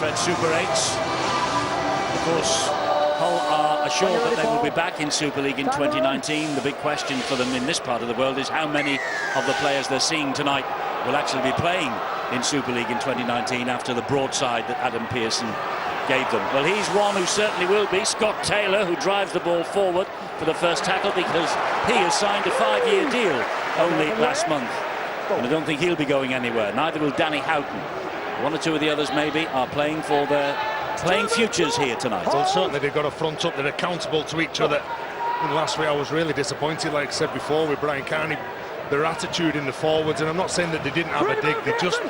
Fred Super 8s. Of course, Hull are assured that they will be back in Super League in 2019. The big question for them in this part of the world is how many of the players they're seeing tonight will actually be playing in Super League in 2019 after the broadside that Adam Pearson gave them. Well, he's one who certainly will be. Scott Taylor, who drives the ball forward for the first tackle because he has signed a 5-year deal only last month. And I don't think he'll be going anywhere. Neither will Danny Houghton. One or two of the others maybe are playing for their futures here tonight. Well, certainly they've got a front up. They're accountable to each other. And last week I was really disappointed, like I said before, with Brian Carney. Their attitude in the forwards, and I'm not saying that they didn't have a dig, they just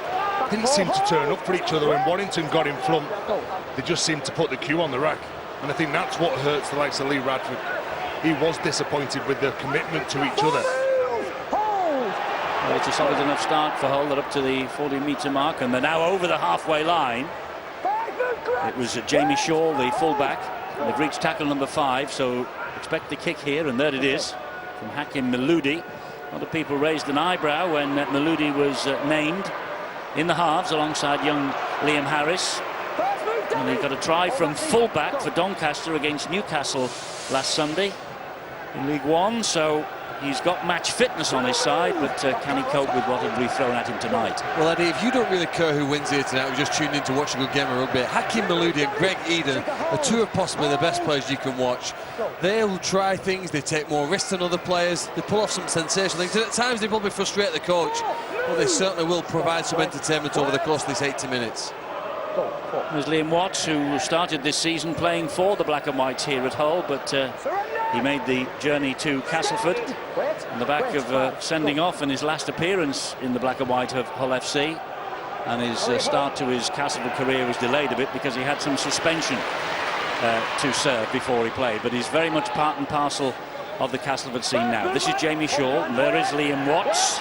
didn't seem to turn up for each other. When Warrington got in front, they just seemed to put the cue on the rack, and I think that's what hurts the likes of Lee Radford. He was disappointed with their commitment to each other. Well, it's a solid enough start for Hull. They're up to the 40-metre mark, and they're now over the halfway line. It was Jamie Shaw, the fullback. They've reached tackle number 5, so expect the kick here, and there it is from Hakim Meludi. A lot of people raised an eyebrow when Meludi was named in the halves alongside young Liam Harris. And he got a try from fullback for Doncaster against Newcastle last Sunday in League One, so he's got match fitness on his side, but can he cope with what will be thrown at him tonight? Well, Eddie, if you don't really care who wins here tonight, we're just tuned in to watch a good game of rugby. Hakim Meludi and Greg Eden are two of possibly the best players you can watch. They will try things, they take more risks than other players, they pull off some sensational things, and at times they probably frustrate the coach, but they certainly will provide some entertainment over the course of this 80 minutes. There's Liam Watts, who started this season playing for the Black and Whites here at Hull, but he made the journey to Castleford on the back of sending off in his last appearance in the Black and White of Hull FC, and his start to his Castleford career was delayed a bit because he had some suspension to serve before he played, but he's very much part and parcel of the Castleford scene now. This is Jamie Shaw, and there is Liam Watts,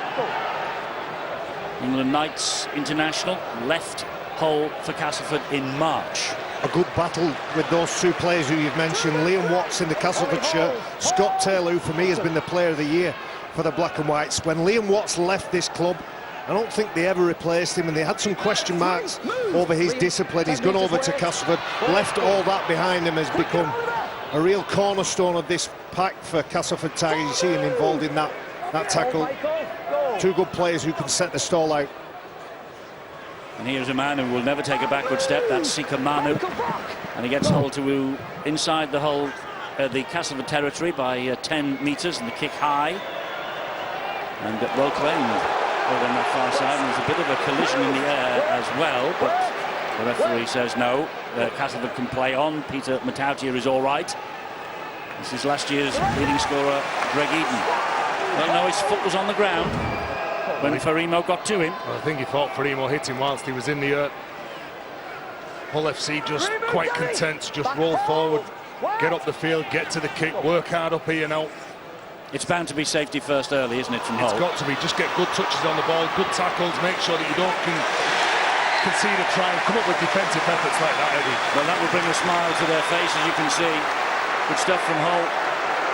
England Knights international, left Hull for Castleford in March. A good battle with those two players who you've mentioned. Liam Watts in the Castleford shirt, Scott Taylor, who for me has been the player of the year for the Black and Whites. When Liam Watts left this club, I don't think they ever replaced him, and they had some question marks over his discipline. He's gone over to Castleford, left all that behind him, has become a real cornerstone of this pack for Castleford Tigers. You see him involved in that tackle. Two good players who can set the stall out. And here's a man who will never take a backward step. That's Sika Manu, and he gets Hull to inside the Hull, the Castleford territory by 10 metres, and the kick high, and well claimed over on that far side. And there's a bit of a collision in the air as well, but the referee says no. Castleford can play on. Peter Matautier is all right. This is last year's leading scorer, Greg Eden. Well, no, his foot was on the ground when Farimo got to him. Well, I think he thought Farimo hit him whilst he was in the earth. Hull FC just quite content to just roll forward, get up the field, get to the kick, work hard up here now. It's bound to be safety first early, isn't it, from Hull? It's got to be. Just get good touches on the ball, good tackles, make sure that you don't concede a try and come up with defensive efforts like that, Eddie. Well, that will bring a smile to their faces, you can see. Good stuff from Hull.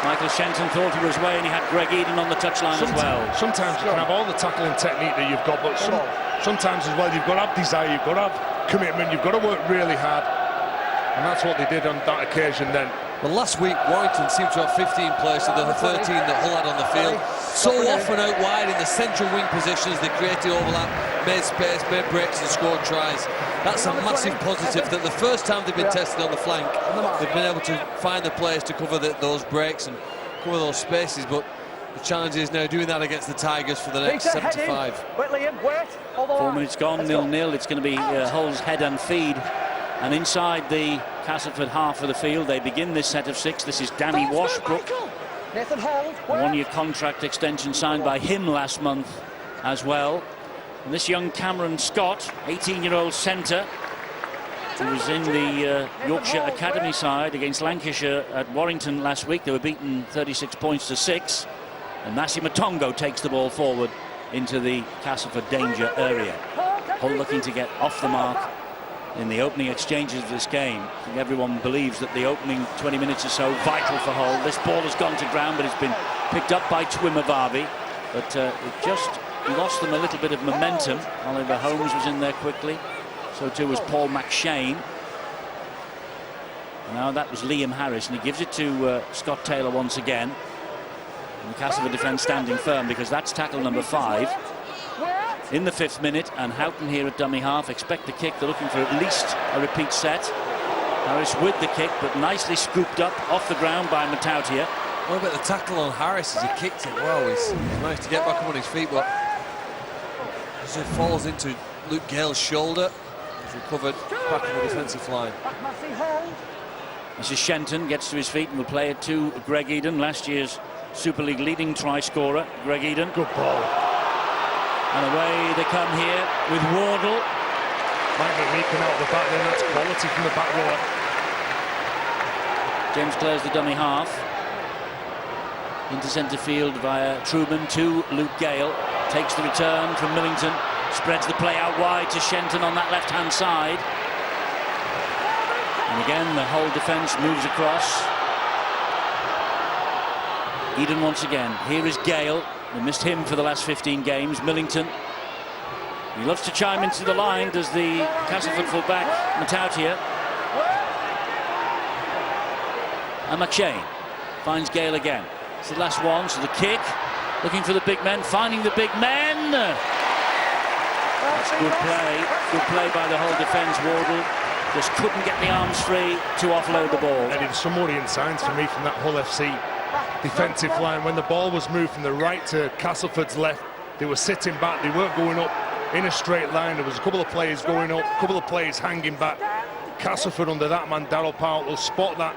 Michael Shenton thought he was away, and he had Greg Eden on the touchline as well. Sometimes you can have all the tackling technique that you've got, but sometimes as well you've got to have desire, you've got to have commitment, you've got to work really hard, and that's what they did on that occasion then. Well, last week Warrington seemed to have 15 players to the 13 that Hull had on the field. So often out wide in the central wing positions, they created overlap, made space, made breaks and scored tries. That's a massive positive that the first time they've been tested on the flank, they've been able to find the players to cover those breaks and cover those spaces, but the challenge is now doing that against the Tigers for the next 75. 4 minutes gone, 0-0. It's going to be Hull's head and feed. And inside the Castleford half of the field, they begin this set of 6. This is Danny Washbrook. A one-year contract extension signed by him last month as well. And this young Cameron Scott, 18-year-old centre, who was in the Yorkshire Academy side against Lancashire at Warrington last week. They were beaten 36 points to 6. And Nasi Matongo takes the ball forward into the Castleford danger area. Hull looking to get off the mark in the opening exchanges of this game. I think everyone believes that the opening 20 minutes or so vital for Hull. This ball has gone to ground, but it's been picked up by Twimavavi, but it just lost them a little bit of momentum. Oliver Holmes was in there quickly. So too was Paul McShane. Now that was Liam Harris, and he gives it to Scott Taylor once again. And the Castleford defence standing firm, because that's tackle number 5 in the 5th minute. And Houghton here at dummy half expect the kick. They're looking for at least a repeat set. Harris with the kick, but nicely scooped up off the ground by Matautia. What about the tackle on Harris as he kicked it? Wow, he's managed to get back up on his feet, but as it falls into Luke Gale's shoulder, he's recovered back in the defensive line. This is Shenton, gets to his feet and will play it to Greg Eden, last year's Super League leading try scorer. Greg Eden. Good ball. And away they come here with Wardle. Might be leaking out the back, then that's quality from the back row. James Clare's the dummy half. Into centre field via Truman to Luke Gale. Takes the return from Millington. Spreads the play out wide to Shenton on that left-hand side. And again, the whole defence moves across. Eden once again. Here is Gale. We missed him for the last 15 games. Millington. He loves to chime into the line, does the Castleford fullback Matautia. And McShane finds Gale again. It's the last one, so the kick. Looking for the big men, finding the big men. That's good play. Good play by the whole defence. Wardle just couldn't get the arms free to offload the ball. And it's some worrying signs for me from that Hull FC defensive line. When the ball was moved from the right to Castleford's left, they were sitting back, they weren't going up in a straight line. There was a couple of players going up, a couple of players hanging back. Castleford under that man, Darryl Powell, will spot that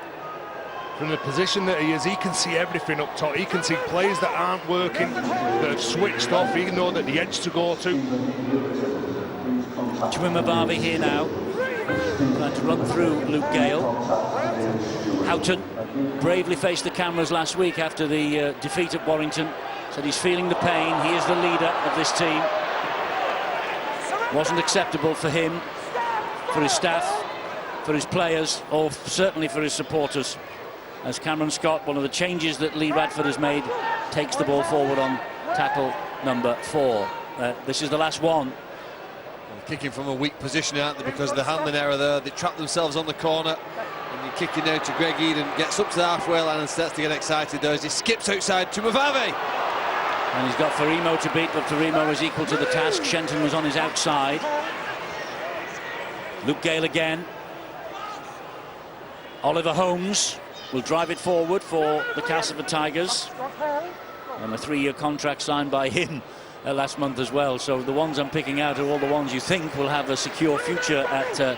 from the position that he is. He can see everything up top. He can see players that aren't working, that have switched off. He can know that the edge to go to. Chimimavavi here now, trying to run through Luke Gale. Houghton bravely faced the cameras last week after the defeat at Warrington. Said he's feeling the pain. He is the leader of this team. Wasn't acceptable for him, for his staff, for his players, or certainly for his supporters. As Cameron Scott, one of the changes that Lee Radford has made, takes the ball forward on tackle number 4. This is the last one. Kicking from a weak position, aren't they, because of the handling error there. They trap themselves on the corner, and you're kicking now to Greg Eden. Gets up to the halfway line and starts to get excited there as he skips outside to Mavavi. And he's got Farimo to beat, but Farimo is equal to the task. Shenton was on his outside. Luke Gale again. Oliver Holmes will drive it forward for the Castleford Tigers. And a 3-year contract signed by him last month as well. So the ones I'm picking out are all the ones you think will have a secure future at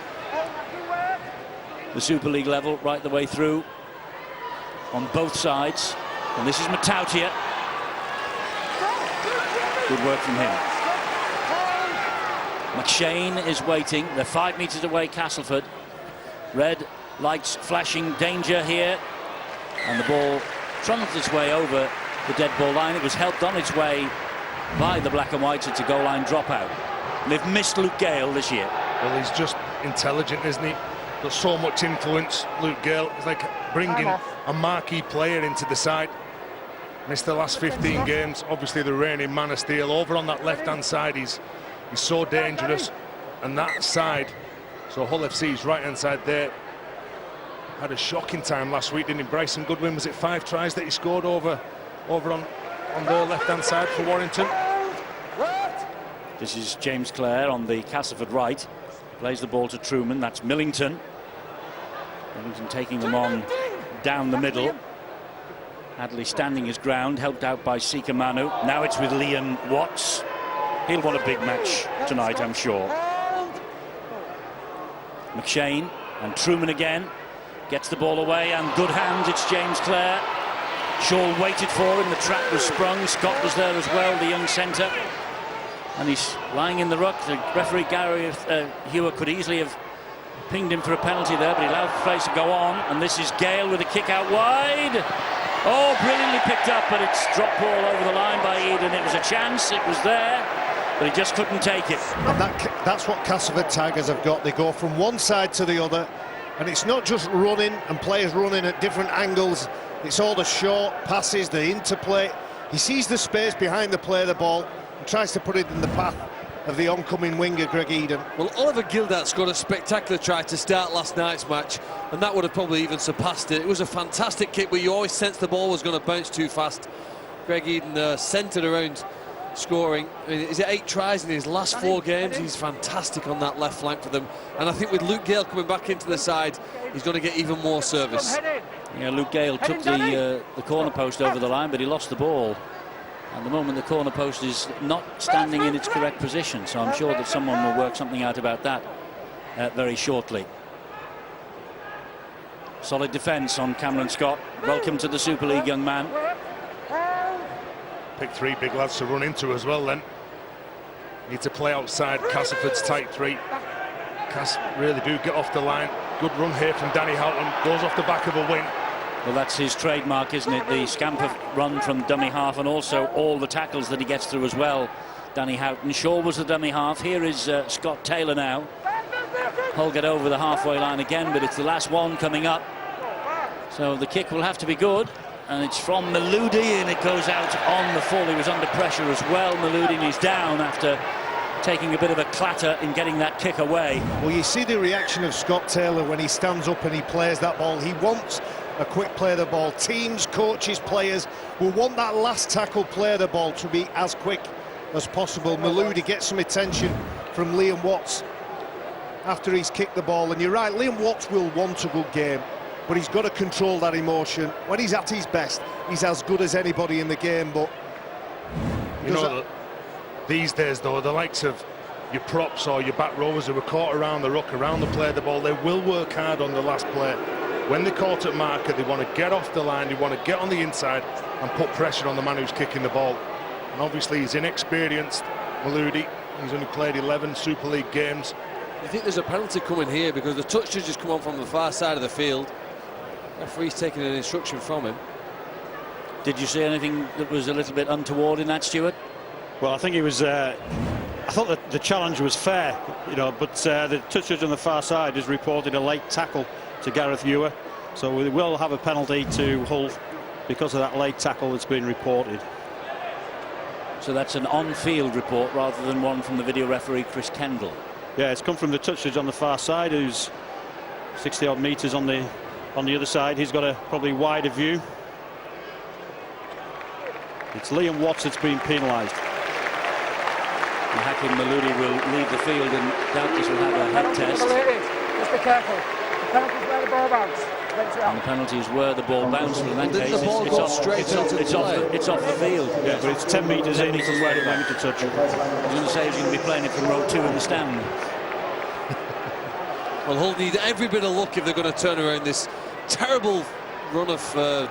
the Super League level right the way through on both sides. And this is Matautia. Good work from him. McShane is waiting. They're 5 metres away, Castleford. Red lights flashing, danger here. And the ball trumped its way over the dead ball line. It was helped on its way by the black and whites. It's a goal line dropout. And they've missed Luke Gale this year. Well, he's just intelligent, isn't he? Got so much influence, Luke Gale. It's like bringing a marquee player into the side. Missed the last 15 games. Obviously the reigning man of steel. Over on that left-hand side, he's so dangerous. And that side, so Hull FC's right-hand side there, had a shocking time last week, didn't he? Bryson Goodwin, was it 5 tries that he scored over on the left-hand side for Warrington? This is James Clare on the Castleford right. Plays the ball to Truman. That's Millington. Millington taking them on down the middle. Hadley standing his ground, helped out by Sika Manu. Now it's with Liam Watts. He'll want a big match tonight, I'm sure. McShane and Truman again. Gets the ball away, and good hands. It's James Clare. Shaw waited for him. The trap was sprung. Scott was there as well, the young centre. And he's lying in the ruck. The referee, Gary Hewer, could easily have pinged him for a penalty there, but he allowed the place to go on. And this is Gale with a kick out wide. Oh, brilliantly picked up, but it's dropped ball over the line by Eden. It was a chance, it was there, but he just couldn't take it. And that's what Castleford Tigers have got. They go from one side to the other, and it's not just running and players running at different angles. It's all the short passes, the interplay. He sees the space behind the play of the ball and tries to put it in the path of the oncoming winger, Greg Eden. Well, Oliver Gildat scored a spectacular try to start last night's match, and that would have probably even surpassed it. It was a fantastic kick, but you always sensed the ball was going to bounce too fast. Greg Eden centred around scoring. I mean, is it 8 tries in his last 4 games? He's fantastic on that left flank for them. And I think with Luke Gale coming back into the side, he's going to get even more service. Yeah, Luke Gale took the corner post over the line, but he lost the ball. At the moment, the corner post is not standing in its correct position, so I'm sure that someone will work something out about that very shortly. Solid defence on Cameron Scott. Welcome to the Super League, young man. Pick 3 big lads to run into as well then. Need to play outside Castleford's tight 3. Cass really do get off the line. Good run here from Danny Houghton. Goes off the back of a wing. Well, that's his trademark, isn't it? The scamper run from dummy half, and also all the tackles that he gets through as well. Danny Houghton. Shaw was the dummy half. Here is Scott Taylor now. Hull get over the halfway line again, but it's the last one coming up. So the kick will have to be good. And it's from Maludi, and it goes out on the full. He was under pressure as well. Maludi, and he's down after taking a bit of a clatter in getting that kick away. Well, you see the reaction of Scott Taylor when he stands up and he plays that ball. He wants a quick play of the ball. Teams, coaches, players will want that last tackle play of the ball to be as quick as possible. Maludi gets some attention from Liam Watts after he's kicked the ball. And you're right, Liam Watts will want a good game, but he's got to control that emotion. When he's at his best, he's as good as anybody in the game. But you know, these days though, the likes of your props or your back rowers who were caught around the ruck, around the play of the ball, they will work hard on the last play. When they're caught at marker, they want to get off the line, they want to get on the inside and put pressure on the man who's kicking the ball. And obviously he's inexperienced, Maludi. He's only played 11 Super League games. You think there's a penalty coming here because the touch has just come on from the far side of the field. Referee's taking an instruction from him. Did you see anything that was a little bit untoward in that, Stuart? Well, I think it was. I thought that the challenge was fair, you know, but the touch on the far side has reported a late tackle to Gareth Ewer, so we will have a penalty to Hull because of that late tackle that's been reported. So that's an on-field report rather than one from the video referee Chris Kendall. Yeah, it's come from the touch on the far side, who's 60-odd metres on the other side. He's got a probably wider view. It's Liam Watts that's been penalised. Hakim Maludi will leave the field and doubtless will have a head test. Just be careful. The penalty's where the ball bounced. And the penalty is where the ball bounced. In that case, the ball go straight into the play? It's off the field. Yeah, but it's 10 metres in from where it went to touch. I was going to say he's going to be playing it from row 2 in the stand. Well, Hull need every bit of luck if they're going to turn around this terrible run of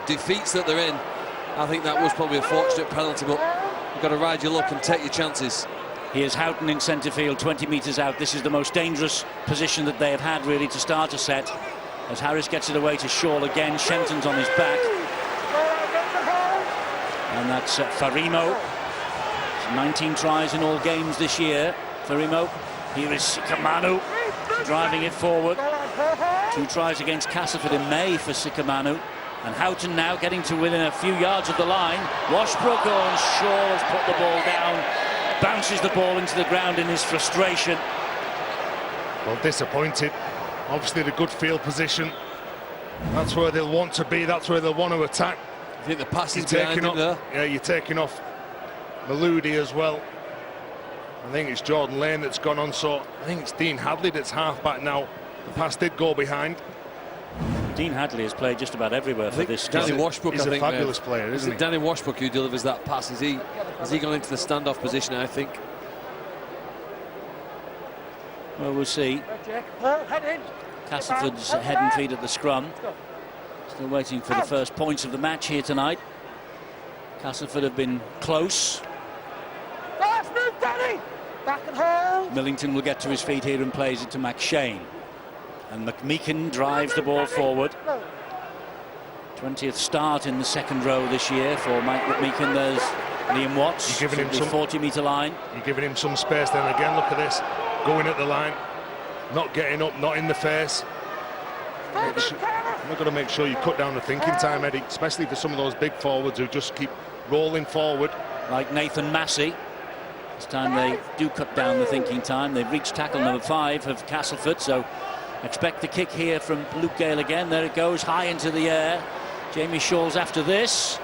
defeats that they're in. I think that was probably a fortunate penalty, but you've got to ride your luck and take your chances. Here's Houghton in centre field, 20 metres out. This is the most dangerous position that they have had, really, to start a set. As Harris gets it away to Shaw again, Shenton's on his back. And that's Farimo. 19 tries in all games this year. Farimo. Here is Sikamanu driving it forward. 2 tries against Castleford in May for Sikamanu. And Houghton now getting to within a few yards of the line. Washbrook on Shaw has put the ball down. Bounces the ball into the ground in his frustration. Well, disappointed. Obviously the good field position. That's where they'll want to be. That's where they'll want to attack. I think the pass is behind him there. Yeah, you're taking off Maludi as well. I think it's Jordan Lane that's gone on, so I think it's Dean Hadley that's half-back now. The pass did go behind. Dean Hadley has played just about everywhere for this Danny team. Washbrook, He's I think, a fabulous player, isn't he? Danny Washbrook who delivers that pass. Has he gone into the standoff position, I think? Well, we'll see. Castleford's head and feet at the scrum. Still waiting for the first points of the match here tonight. Castleford have been close. Millington will get to his feet here and plays it to McShane. And McMeekin drives the ball forward. 20th start in the second row this year for Mike McMeekin. There's Liam Watts. You're giving him some 40-metre line. You're giving him some space then again. Look at this. Going at the line. Not getting up, not in the face. You've got to make sure you cut down the thinking time, Eddie, especially for some of those big forwards who just keep rolling forward. Like Nathan Massey. This time they do cut down the thinking time. They've reached tackle number 5 of Castleford, so expect the kick here from Luke Gale again. There it goes, high into the air. Jamie Shaw's after this.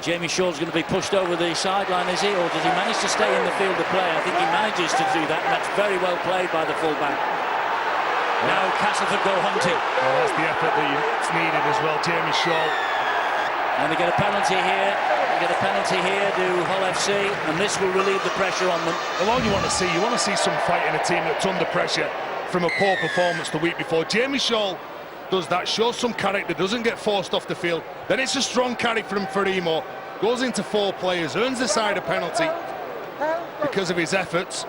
Jamie Shaw's going to be pushed over the sideline, is he? Or does he manage to stay in the field of play? I think he manages to do that, and that's very well played by the fullback. Now Castleford go hunting. Well, that's the effort that's needed as well, Jamie Shaw. And they get a penalty here. They get a penalty here to Hull FC, and this will relieve the pressure on them. Well, all you want to see some fight in a team that's under pressure from a poor performance the week before. Jamie Shaw does that, shows some character, doesn't get forced off the field. Then it's a strong carry from Farimo. Goes into 4 players, earns the side a penalty because of his efforts.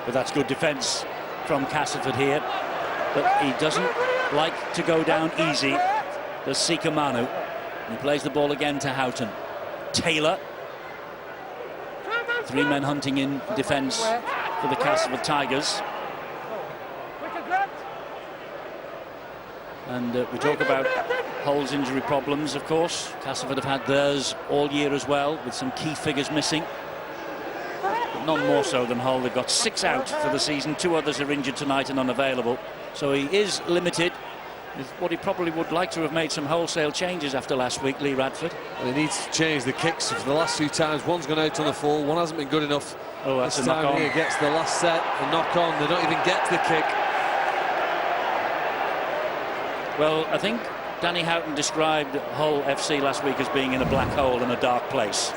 But that's good defence from Castleford here. But he doesn't like to go down easy. There's Sika Manu. He plays the ball again to Houghton. Taylor. 3 men hunting in defence for the Castleford Tigers. And we talk about Hull's injury problems, of course. Castleford have had theirs all year as well, with some key figures missing. But none more so than Hull. They've got 6 out for the season. 2 others are injured tonight and unavailable. So he is limited with what he probably would like to have made some wholesale changes after last week, Lee Radford. Well, he needs to change the kicks for the last 2 times. One's gone out on the full, one hasn't been good enough. Oh, that's this a knock time on. he gets the last set, a knock on. They don't even get to the kick. Well, I think Danny Houghton described Hull FC last week as being in a black hole and a dark place.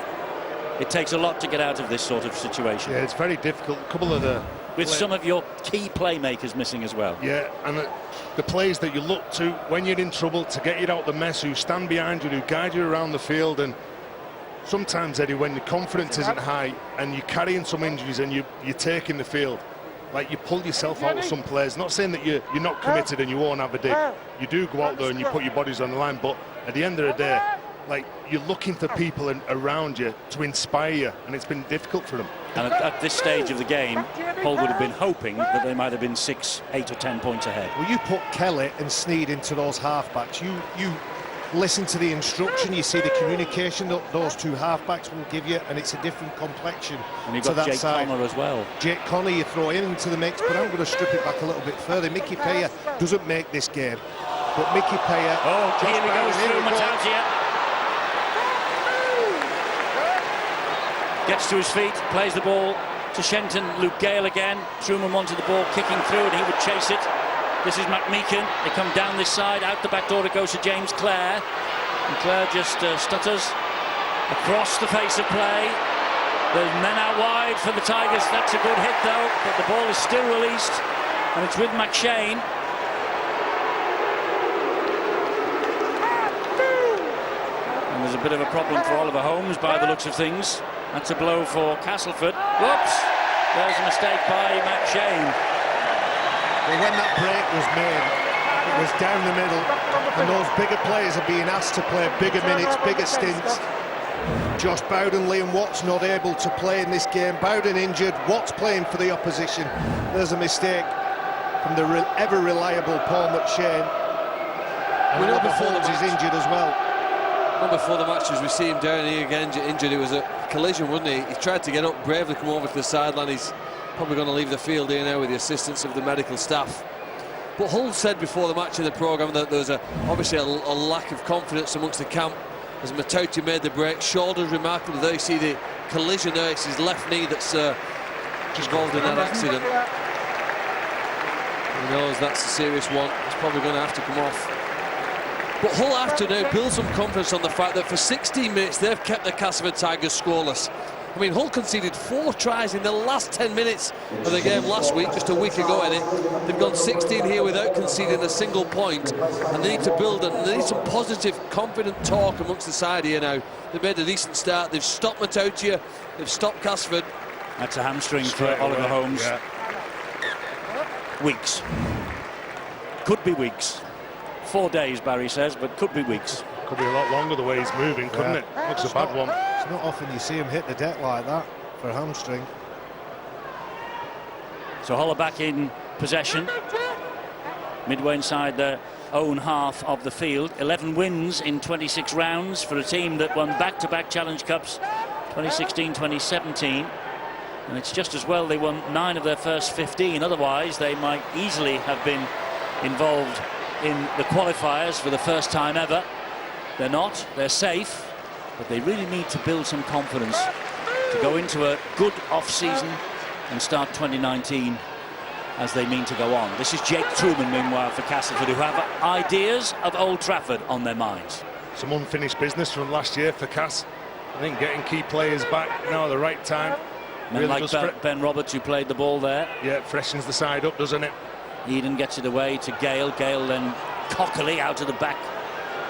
It takes a lot to get out of this sort of situation. Yeah, it's very difficult. A couple of the... With some of your key playmakers missing as well. Yeah, and the players that you look to when you're in trouble to get you out the mess, who stand behind you, who guide you around the field. And sometimes, Eddie, when the confidence isn't high and you're carrying some injuries and you're taking the field, like you pull yourself out with some players. Not saying that you're not committed and you won't have a dig. You do go out there and you put your bodies on the line, but at the end of the day, like, you're looking for people around you to inspire you, and it's been difficult for them. And at this stage of the game, Hull would have been hoping that they might have been 6, 8 or 10 points ahead. Well, you put Kelly and Sneed into those halfbacks. You listen to the instruction, you see the communication that those 2 halfbacks will give you, and it's a different complexion. And you've to got that Jake side. Connor as well. Jake Connor you throw into the mix, but I'm going to strip it back a little bit further. Mickey Paya doesn't make this game, but Mickey Paya... Oh, here he goes through Matautia. Gets to his feet, plays the ball to Shenton. Luke Gale again. Truman wanted the ball kicking through and he would chase it. This is McMeekin. They come down this side. Out the back door it goes to James Clare. And Clare just stutters across the face of play. There's men out wide for the Tigers. That's a good hit though, but the ball is still released. And it's with McShane. And there's a bit of a problem for Oliver Holmes by the looks of things. That's a blow for Castleford. Whoops! There's a mistake by McShane. Well, when that break was made, it was down the middle, and those bigger players are being asked to play bigger minutes, bigger stints. Josh Bowden, Liam Watts not able to play in this game. Bowden injured, Watts playing for the opposition. There's a mistake from the ever-reliable Paul McShane. And Oliver Holmes is injured as well. Before the match, as we see him down here again injured, it was a collision, wasn't he? He tried to get up, bravely come over to the sideline. He's probably going to leave the field here now with the assistance of the medical staff. But Hull said before the match in the programme that there was obviously a lack of confidence amongst the camp as Matauti made the break. Shoulders remarkable there. You see the collision there. It's his left knee that's just involved in that accident. He knows that's a serious one. It's probably going to have to come off. But Hull have to now build some confidence on the fact that for 16 minutes they've kept the Castleford Tigers scoreless. I mean, Hull conceded 4 tries in the last 10 minutes of the game last week, just a week ago, Eddie. They've gone 16 here without conceding a single point, and they need to build and they need some positive, confident talk amongst the side here now. They've made a decent start. They've stopped Matautia, they've stopped Castleford. That's a hamstring for Oliver Holmes. Yeah. Weeks. Could be weeks. 4 days, Barry says, but could be weeks. Could be a lot longer the way he's moving, couldn't it? Looks a bad one. It's not often you see him hit the deck like that for a hamstring. So Hull are back in possession. Midway inside their own half of the field. 11 wins in 26 rounds for a team that won back-to-back Challenge Cups. 2016-2017. And it's just as well they won 9 of their first 15. Otherwise, they might easily have been involved in the qualifiers for the first time ever. They're not. They're safe. But they really need to build some confidence to go into a good off-season and start 2019 as they mean to go on. This is Jake Truman, meanwhile, for Castleford, who have ideas of Old Trafford on their minds. Some unfinished business from last year for Cass. I think getting key players back now at the right time. Men really like Ben Roberts, who played the ball there. Yeah, it freshens the side up, doesn't it? Eden gets it away to Gale. Gale then cockily out of the back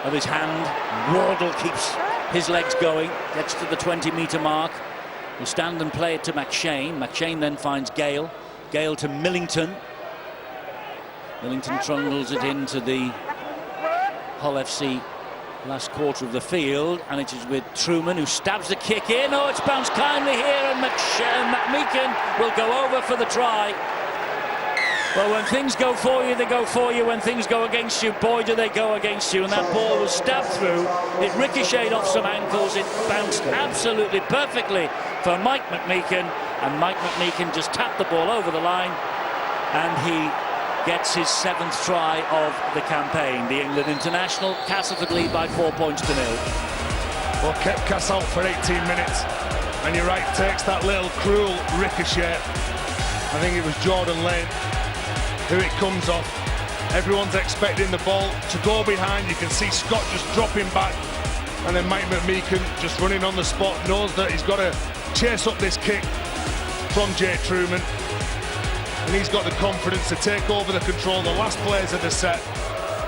of his hand. Wardle keeps his legs going, gets to the 20-metre mark. Will stand and play it to McShane. McShane then finds Gale. Gale to Millington. Millington trundles it into the Hull FC last quarter of the field, and it is with Truman, who stabs the kick in. Oh, it's bounced kindly here, and McMeekin will go over for the try. Well, when things go for you, they go for you. When things go against you, boy, do they go against you. And that ball was stabbed through. It ricocheted off some ankles. It bounced absolutely perfectly for Mike McMeekin. And Mike McMeekin just tapped the ball over the line. And he gets his 7th try of the campaign. The England international, Castleford lead by 4 points to 0. Well, kept Cass out for 18 minutes. And you're right, takes that little cruel ricochet. I think it was Jordan Lane who it comes off. Everyone's expecting the ball to go behind. You can see Scott just dropping back, and then Mike McMeekin just running on the spot, knows that he's got to chase up this kick from Jake Truman, and he's got the confidence to take over the control. The last players of the set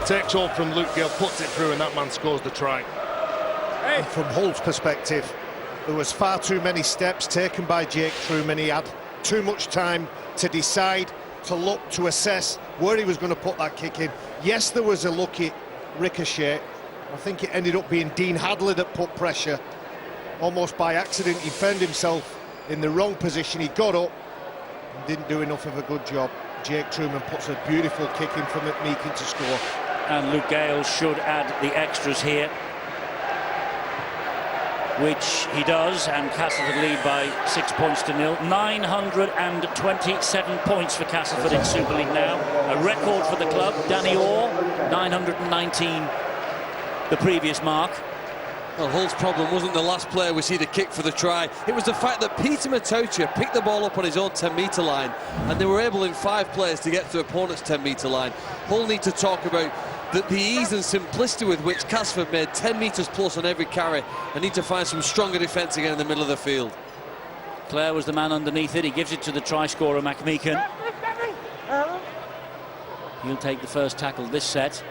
takes over from Luke Gale, puts it through, and that man scores the try. And from Hull's perspective, there was far too many steps taken by Jake Truman. He had too much time to decide, to look, to assess where he was going to put that kick in. Yes, there was a lucky ricochet. I think it ended up being Dean Hadley that put pressure. Almost by accident, he found himself in the wrong position. He got up and didn't do enough of a good job. Jake Truman puts a beautiful kick in for McMeekin to score. And Luke Gale should add the extras here, which he does, and Castleford lead by 6 points to 0. 927 points for Castleford in Super League now. A record for the club. Danny Orr, 919, the previous mark. Well, Hull's problem wasn't the last player we see the kick for the try. It was the fact that Peter Matocha picked the ball up on his own 10-metre line, and they were able in 5 players to get to the opponent's 10-metre line. Hull need to talk about the ease and simplicity with which Castleford made 10 metres plus on every carry, and need to find some stronger defence again in the middle of the field. Clare was the man underneath it. He gives it to the try scorer, McMeekin. He'll take the first tackle this set,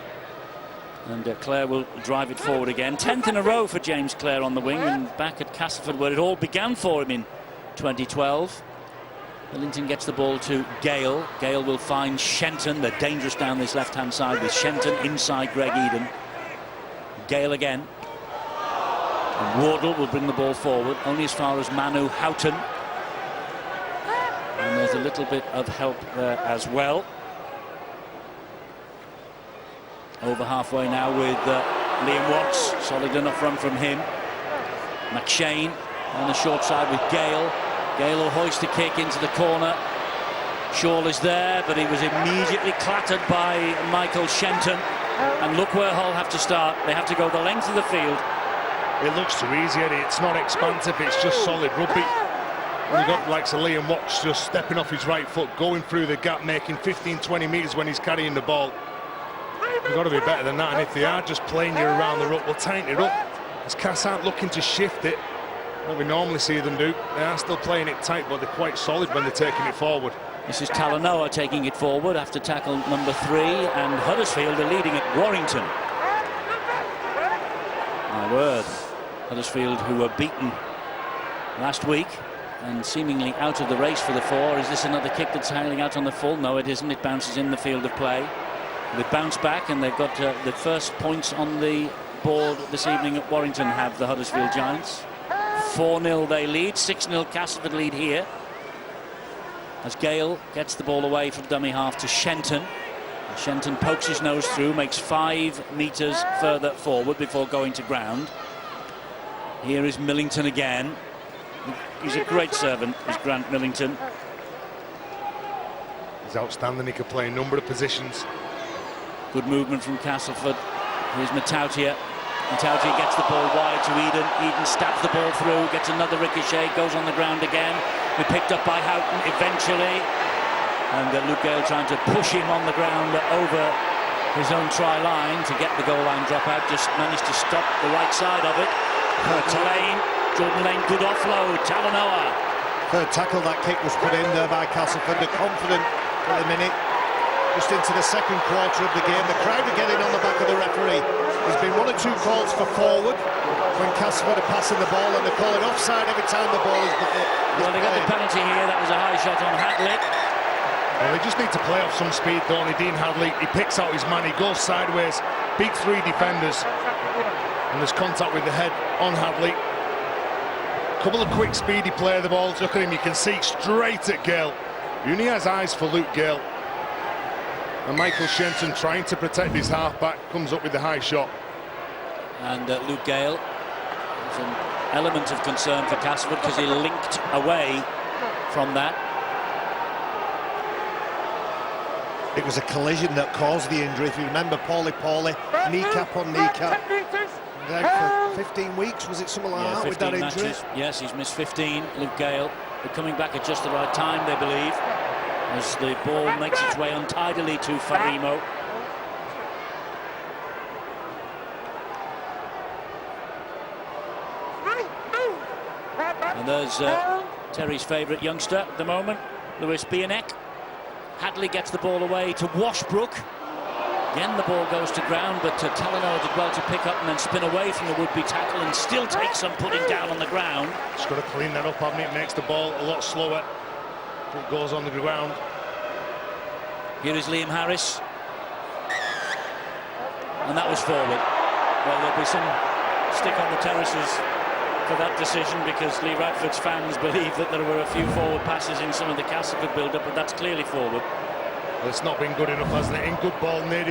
and Clare will drive it forward again. 10th in a row for James Clare on the wing, and back at Castleford where it all began for him in 2012. Millington gets the ball to Gale. Gale will find Shenton. They're dangerous down this left-hand side with Shenton inside Greg Eden. Gale again. And Wardle will bring the ball forward, only as far as Manu Houghton. And there's a little bit of help there as well. Over halfway now with Liam Watts. Solid enough run from him. McShane on the short side with Gale. Gale will hoist the kick into the corner. Shaw is there, but he was immediately clattered by Michael Shenton. And look where Hull have to start. They have to go the length of the field. It looks too easy, Eddie. It's not expansive, it's just solid rugby. And you've got likes of Liam Watts just stepping off his right foot, going through the gap, making 15-20 metres when he's carrying the ball. You've got to be better than that, and if they are just playing you around the ruck, we'll tighten it up. As Cass aren't looking to shift it, like we normally see them do. They are still playing it tight, but they're quite solid when they're taking it forward. This is Talanoa taking it forward after tackle number 3, and Huddersfield are leading at Warrington. My word. Huddersfield, who were beaten last week and seemingly out of the race for the 4. Is this another kick that's hailing out on the full? No, it isn't. It bounces in the field of play. They bounce back, and they've got the first points on the board this evening at Warrington have the Huddersfield Giants. 4-0 they lead, 6-0 Castleford lead here. As Gale gets the ball away from dummy half to Shenton. And Shenton pokes his nose through, makes 5 metres further forward before going to ground. Here is Millington again. He's a great servant, is Grant Millington. He's outstanding. He can play a number of positions. Good movement from Castleford. Here's Matautia. Matautia gets the ball wide to Eden. Eden stabs the ball through, gets another ricochet, goes on the ground again. We're picked up by Houghton eventually. And Luke Gale trying to push him on the ground over his own try line to get the goal line dropout. Just managed to stop the right side of it. Jordan Lane, good offload. Talanoa. Third tackle, that kick was put in there by Castleford. They're confident for the minute. Just into the second quarter of the game. The crowd are getting on the back of the referee. There's been 1 or 2 calls for forward when Castleford are passing the ball, and they're calling offside every time the ball is Well, they got the penalty here. That was a high shot on Hadley. Well, they just need to play off some speed, don't they? Dean Hadley, he picks out his man, he goes sideways, beats 3 defenders, and there's contact with the head on Hadley. Couple of quick, speedy play of the balls. Look at him, you can see straight at Gale. He only has eyes for Luke Gale. And Michael Shenton, trying to protect his halfback, comes up with the high shot. And Luke Gale, there's an element of concern for Castleford because he linked away from that. It was a collision that caused the injury. If you remember, Paulie, kneecap on kneecap. Out for 15 weeks, was it something like that with that injury? Matches. Yes, he's missed 15, Luke Gale. They're coming back at just the right time, they believe, as the ball makes its way untidily to Farimo. And there's Terry's favourite youngster at the moment, Lewis Bienek. Hadley gets the ball away to Washbrook. Again, the ball goes to ground, but Talanoa did well to pick up and then spin away from the would-be tackle and still take some putting down on the ground. Just got to clean that up, haven't it? Makes the ball a lot slower if it goes on the ground. Here is Liam Harris. And that was forward. Well, there'll be some stick on the terraces for that decision because Lee Radford's fans believe that there were a few forward passes in some of the Castleford build-up, but that's clearly forward. Well, it's not been good enough, hasn't it? In good ball near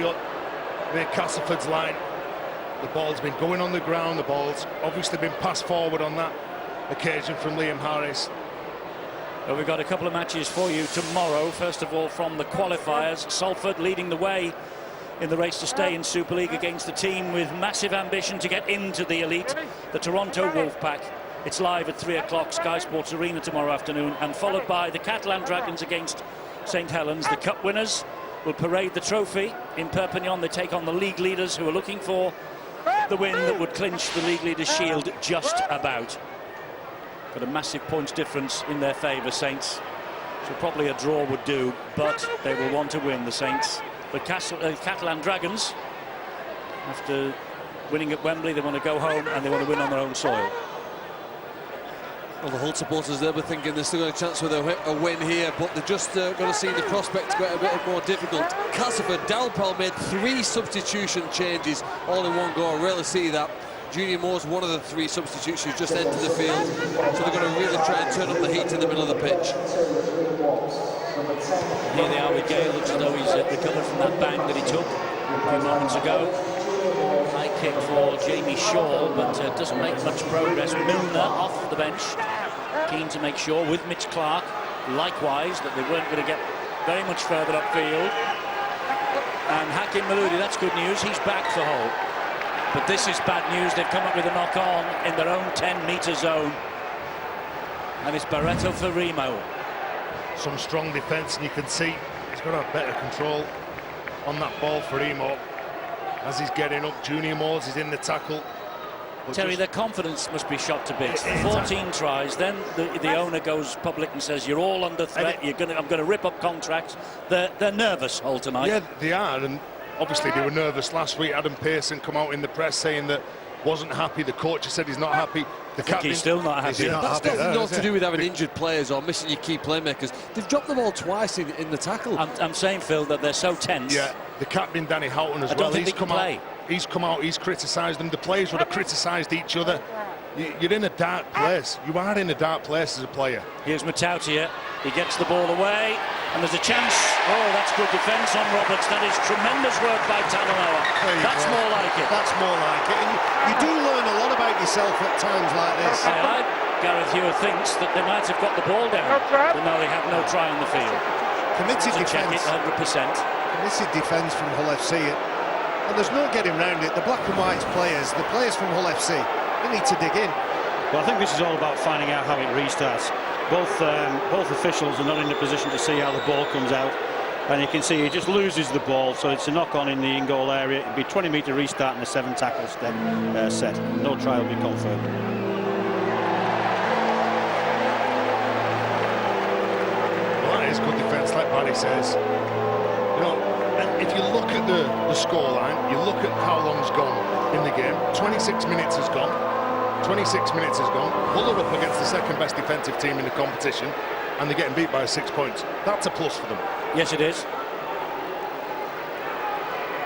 Castleford's line. The ball's been going on the ground. The ball's obviously been passed forward on that occasion from Liam Harris. Well, we've got a couple of matches for you tomorrow. First of all, from the qualifiers, Salford leading the way in the race to stay in Super League against the team with massive ambition to get into the elite, the Toronto Wolfpack. It's live at 3 o'clock, Sky Sports Arena tomorrow afternoon, and followed by the Catalan Dragons against St Helens. The cup winners will parade the trophy in Perpignan. They take on the league leaders, who are looking for the win that would clinch the league leaders' shield just about. Got a massive points difference in their favour, Saints. So probably a draw would do, but they will want to win, the Saints. The Catalan Dragons, after winning at Wembley, they want to go home and they want to win on their own soil. Well, the Hull supporters, they'll be thinking they've still got a chance with a win here, but they're just going to see the prospects get a bit more difficult. Castleford, Darryl Powell made 3 substitution changes all in one go. I rarely see that. Junior Moore's one of the 3 substitutes who's just entered the field, so they're going to really try and turn up the heat in the middle of the pitch. Here they are with Gale. Looks as though he's recovered from that bang that he took a few moments ago. High kick for Jamie Shaw, but doesn't make much progress. Milner off the bench, keen to make sure with Mitch Clark, likewise, that they weren't going to get very much further upfield. And Hakim Maloudi, that's good news. He's back for Hull. But this is bad news. They've come up with a knock-on in their own 10-metre zone. And it's Barreto for Remo. Some strong defence, and you can see he's got to have better control on that ball for Remo. As he's getting up, Junior Moores is in the tackle. Terry, their confidence must be shot to bits. 14 tries, then the owner goes public and says, you're all under threat, I'm going to rip up contracts. They're nervous, Hull, tonight. Yeah, they are, and obviously they were nervous last week. Adam Pearson come out in the press saying that wasn't happy. The coach said he's not happy. The captain, he's still not happy. That's not to do with having injured players or missing your key playmakers. They've dropped the ball twice in the tackle. I'm saying, Phil, that they're so tense. Yeah, the captain, Danny Houghton, as well. He's come out, he's criticised them. The players would have criticised each other. You're in a dark place. You are in a dark place as a player. Here's Matautia. He gets the ball away, and there's a chance. Oh, that's good defence on Roberts. That is tremendous work by Talanoa. That's more like it. That's more like it. And you do learn a lot about yourself at times like this. I Gareth Hewer thinks that they might have got the ball down, but no, they have no try on the field. Committed To check it defence. 100%. Committed defence from Hull FC. And there's no getting round it. The black and white players, the players from Hull FC, they need to dig in. Well, I think this is all about finding out how it restarts. Both officials are not in a position to see how the ball comes out, and you can see he just loses the ball, so it's a knock-on in the in-goal area. It'll be 20-metre restart and a 7-tackle set. No try will be confirmed. Well, that is good defence, like Paddy says. You know, and if you look at the scoreline, you look at how long's gone in the game. 26 minutes has gone. 26 minutes has gone. Hull are up against the second best defensive team in the competition, and they're getting beat by 6 points. That's a plus for them. Yes, it is.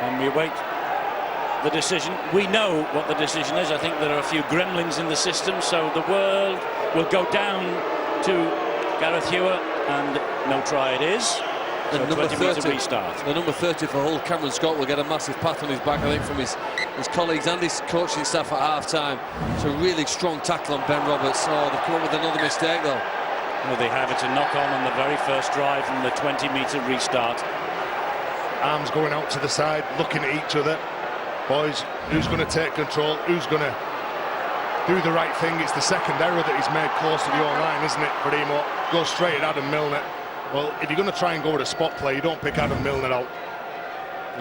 And we await the decision. We know what the decision is. I think there are a few gremlins in the system, so the world will go down to Gareth Hewer, and no try it is. The So number 20-metre restart. The number 30 for Hull, Cameron Scott, will get a massive pat on his back, I think, from his colleagues and his coaching staff at half-time. It's a really strong tackle on Ben Roberts. Oh, they've come up with another mistake, though. Well, they have. It's a knock-on the very first drive from the 20-metre restart. Arms going out to the side, looking at each other. Boys, who's going to take control? Who's going to do the right thing? It's the second error that he's made close to the own line, isn't it, for Emo? Go straight at Adam Milner. Well, if you're going to try and go with a spot play, you don't pick Adam Milner out.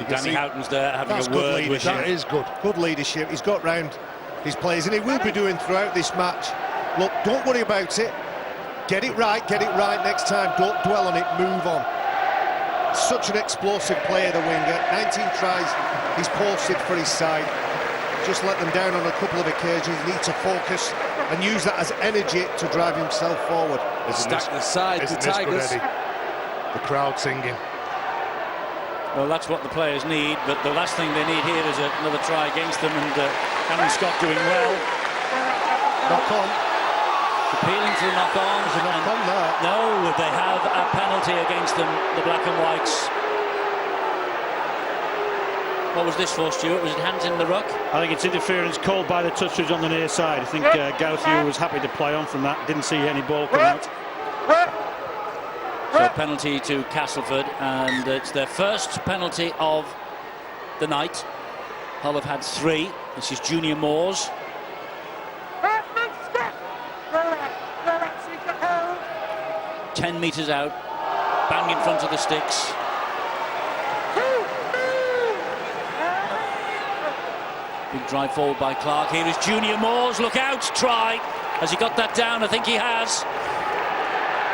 Danny Houghton's there having That's a good word with leadership. him. That is good. Good leadership. He's got round his players, and he will be doing throughout this match. Look, don't worry about it. Get it right next time. Don't dwell on it, move on. Such an explosive player, the winger. 19 tries he's posted for his side. Just let them down on a couple of occasions. Need to focus and use that as energy to drive himself forward. Stack the side, the Tigers. The crowd singing. Well, that's what the players need, but the last thing they need here is another try against them, and Cameron Scott doing well. Knock on. Appealing for a knock-on. There's a knock on there. No, they have a penalty against them, the black and whites. What was this for, Stuart? Was it hands in the ruck? I think it's interference called by the touch judge on the near side. I think Gareth Hewer was happy to play on from that. Didn't see any ball come out. So a penalty to Castleford, and it's their first penalty of the night. Hull have had 3. This is Junior Moore's. 10 metres out, bang in front of the sticks. Big drive forward by Clark. Here is Junior Moore's. Look out, try. Has he got that down? I think he has.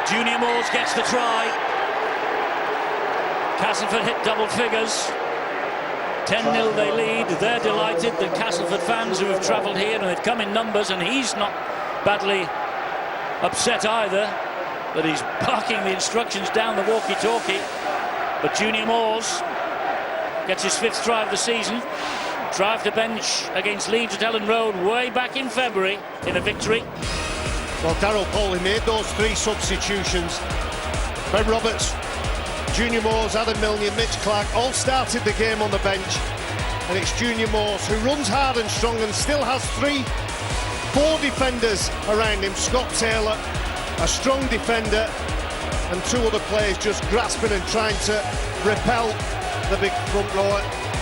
Junior Moore's gets the try. Castleford hit double figures. 10-0 they lead. They're delighted. The Castleford fans who have travelled here, and they've come in numbers, and he's not badly upset either, that he's barking the instructions down the walkie-talkie. But Junior Moore's gets his 5th try of the season. Drive to bench against Leeds at Ellen Road way back in February in a victory. Well, Darryl Paul, he made those 3 substitutions. Ben Roberts, Junior Moores, Adam Milner, Mitch Clark all started the game on the bench. And it's Junior Moores who runs hard and strong and still has 4 defenders around him. Scott Taylor, a strong defender, and 2 other players just grasping and trying to repel the big front rower.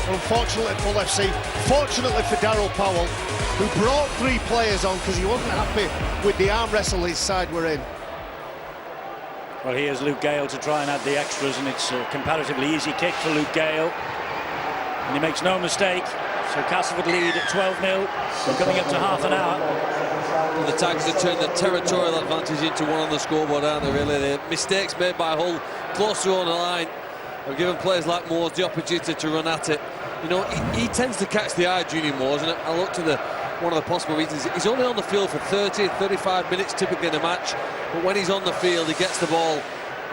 Unfortunately for Hull FC, fortunately for Darryl Powell, who brought 3 players on because he wasn't happy with the arm wrestle his side were in. Well, here's Luke Gale to try and add the extras, and it's a comparatively easy kick for Luke Gale. And he makes no mistake. So Castleford lead at 12-0. We're coming up to half an hour. Well, the Tigers have turned the territorial advantage into one on the scoreboard, aren't they, really? The mistakes made by Hull close to on the line have given players like Moores the opportunity to run at it. You know, he tends to catch the eye, Junior Moores, and I look to one of the possible reasons. He's only on the field for 30, 35 minutes typically in a match, but when he's on the field, he gets the ball,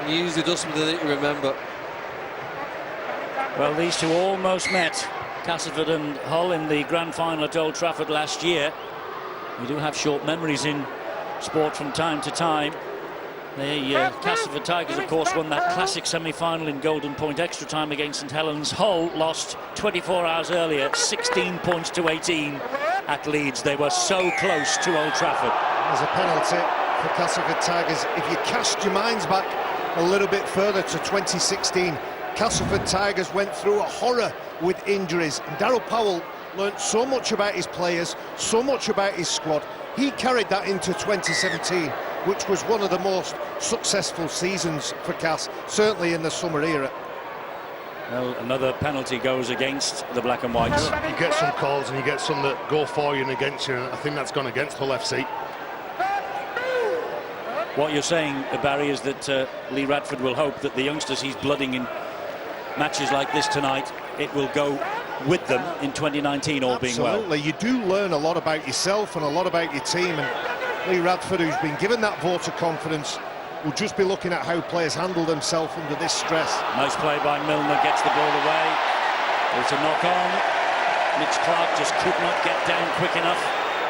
and he usually does something that you remember. Well, these two almost met, Castleford and Hull, in the grand final at Old Trafford last year. We do have short memories in sport from time to time. The Castleford Tigers, of course, won that classic semi-final in Golden Point extra time against St Helens. Hull lost 24 hours earlier, 16 points to 18 at Leeds. They were so close to Old Trafford. There's a penalty for Castleford Tigers. If you cast your minds back a little bit further to 2016, Castleford Tigers went through a horror with injuries, and Darryl Powell learnt so much about his players, so much about his squad. He carried that into 2017, which was one of the most successful seasons for Cass, certainly in the summer era. Well, another penalty goes against the black and whites. You get some calls and you get some that go for you and against you, and I think that's gone against Hull FC. What you're saying, Barry, is that Lee Radford will hope that the youngsters he's blooding in matches like this tonight, it will go with them in 2019, all being well. Absolutely, you do learn a lot about yourself and a lot about your team, and Lee Radford, who's been given that vote of confidence, will just be looking at how players handle themselves under this stress. Nice play by Milner, gets the ball away. It's a knock-on. Mitch Clark just could not get down quick enough,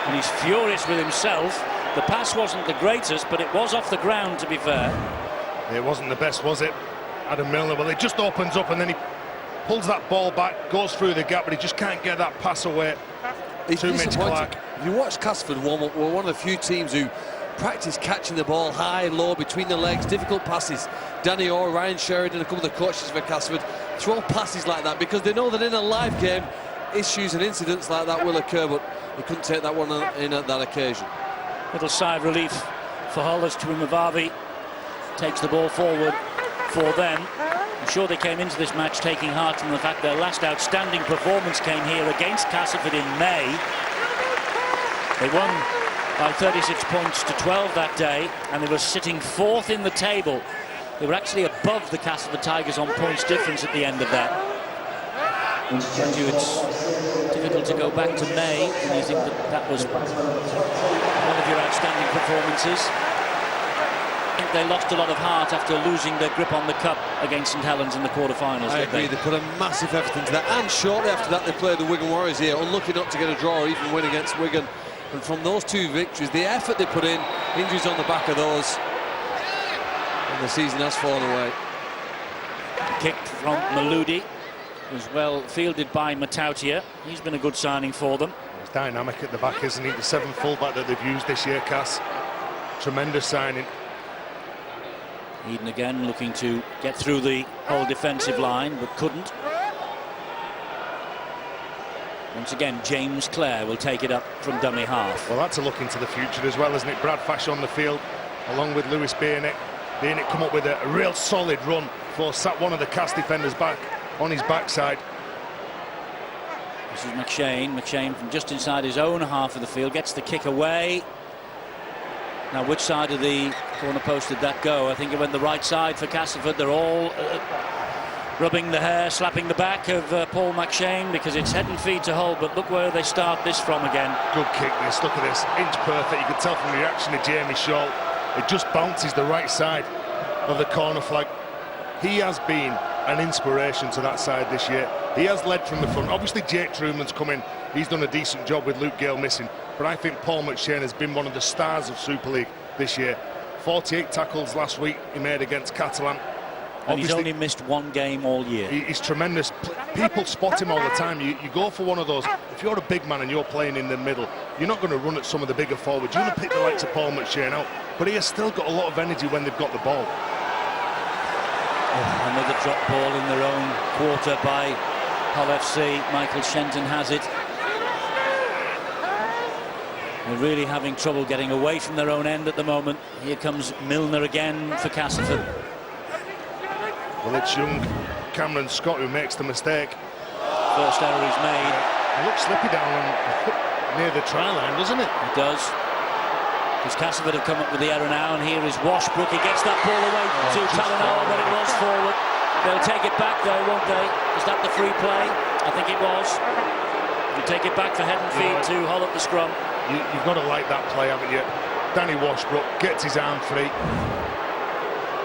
and he's furious with himself. The pass wasn't the greatest, but it was off the ground, to be fair. It wasn't the best, was it? Adam Milner, well, it just opens up and then he pulls that ball back, goes through the gap, but he just can't get that pass away to Mitch Clark. If you watch Castleford warm up, we're one of the few teams who practice catching the ball high, low, between the legs, difficult passes. Danny Orr, Ryan Sheridan, a couple of the coaches for Castleford throw passes like that because they know that in a live game, issues and incidents like that will occur, but they couldn't take that one in at that occasion. Little sigh of relief for Hull as Tuimabavi takes the ball forward for them. I'm sure they came into this match taking heart from the fact their last outstanding performance came here against Castleford in May. They won by 36 points to 12 that day, and they were sitting fourth in the table. They were actually above the Castleford Tigers on points difference at the end of that. Mind you, it's difficult to go back to May and you think that that was one of your outstanding performances. I think they lost a lot of heart after losing their grip on the cup against St Helens in the quarterfinals. I agree, they put a massive effort into that, and shortly after that they played the Wigan Warriors here, unlucky not to get a draw or even win against Wigan. And from those two victories, the effort they put in, injuries on the back of those, and the season has fallen away. Kick from Maludi was well fielded by Matautia. He's been a good signing for them. He's dynamic at the back, isn't he? The 7th fullback that they've used this year, Cass. Tremendous signing. Eden again looking to get through the whole defensive line, but couldn't. Once again, James Clare will take it up from dummy half. Well, that's a look into the future as well, isn't it? Brad Fash on the field, along with Lewis Bayonet. Bayonet come up with a real solid run before sat one of the Cass defenders back on his backside. This is McShane. McShane from just inside his own half of the field gets the kick away. Now, which side of the corner post did that go? I think it went the right side for Castleford. They're all rubbing the hair, slapping the back of Paul McShane because it's head and feet to Hull, but look where they start this from again. Good kick this, look at this, inch perfect. You can tell from the reaction of Jamie Shaw, it just bounces the right side of the corner flag. He has been an inspiration to that side this year. He has led from the front. Obviously Jake Truman's come in, he's done a decent job with Luke Gale missing, but I think Paul McShane has been one of the stars of Super League this year. 48 tackles last week he made against Catalan. And he's only missed one game all year. He's tremendous. People spot him all the time. You go for one of those. If you're a big man and you're playing in the middle, you're not going to run at some of the bigger forwards. You're going to pick the likes of Paul McShane out. But he has still got a lot of energy when they've got the ball. Oh, another drop ball in their own quarter by Hull FC. Michael Shenton has it. They're really having trouble getting away from their own end at the moment. Here comes Milner again for Castleford. Well, it's young Cameron Scott who makes the mistake. First error he's made. It looks slippy down near the try line, doesn't it? It does. Because Castleford have come up with the error now, and here is Washbrook. He gets that ball away to Talanoa, but it was forward. They'll take it back though, won't they? Is that the free play? I think it was. You take it back for head and feet to Hull at the scrum. You've got to like that play, haven't you? Danny Washbrook gets his arm free.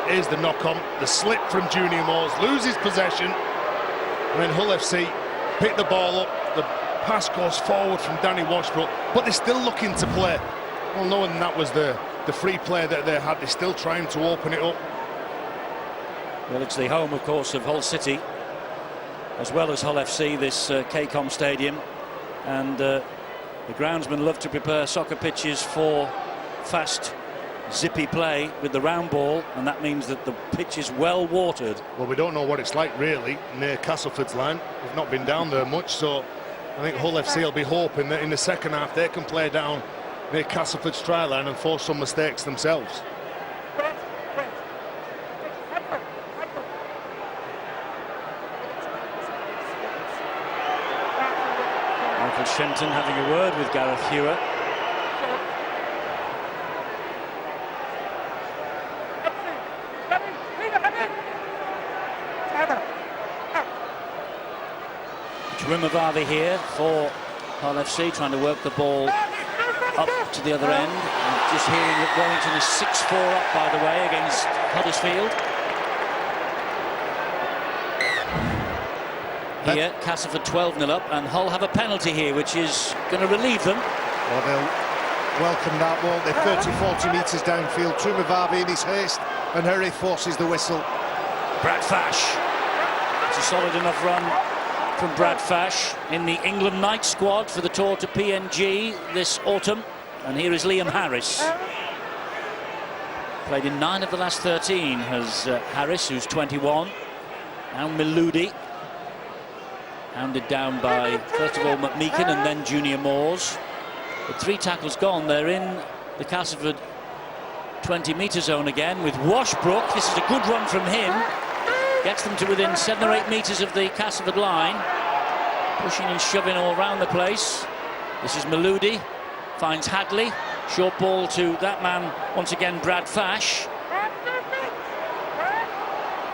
Here's the knock-on, the slip from Junior Moores, loses possession, and then Hull FC pick the ball up. The pass goes forward from Danny Washbrook, but they're still looking to play. Well, knowing that was the free play that they had, they're still trying to open it up. Well, it's the home, of course, of Hull City, as well as Hull FC, this KCOM stadium, and the groundsmen love to prepare soccer pitches for fast, zippy play with the round ball, and that means that the pitch is well watered. Well, we don't know what it's like really near Castleford's line. We've not been down there much, so I think Hull FC will be hoping that in the second half they can play down near Castleford's try line and force some mistakes themselves. Michael Shenton having a word with Gareth Hewer. Rimavavi here for Hull FC, trying to work the ball up to the other end. And just hearing that Warrington is 6-4 up, by the way, against Huddersfield. Here, Castleford 12-0 up, and Hull have a penalty here, which is going to relieve them. Well, they'll welcome that, won't they? 30-40 metres downfield. Rimavavi in his haste and hurry forces the whistle. Brad Fash. It's a solid enough run from Brad Fash in the England night squad for the tour to PNG this autumn. And here is Liam Harris. Played in 9 of the last 13 has Harris, who's 21. Now Miludi. Hounded down by, first of all, McMeekin and then Junior Moores. With 3 tackles gone, they're in the Castleford 20-metre zone again with Washbrook. This is a good run from him. Gets them to within 7 or 8 metres of the Castleford line. Pushing and shoving all around the place. This is Miludi. Finds Hadley. Short ball to that man, once again, Brad Fash.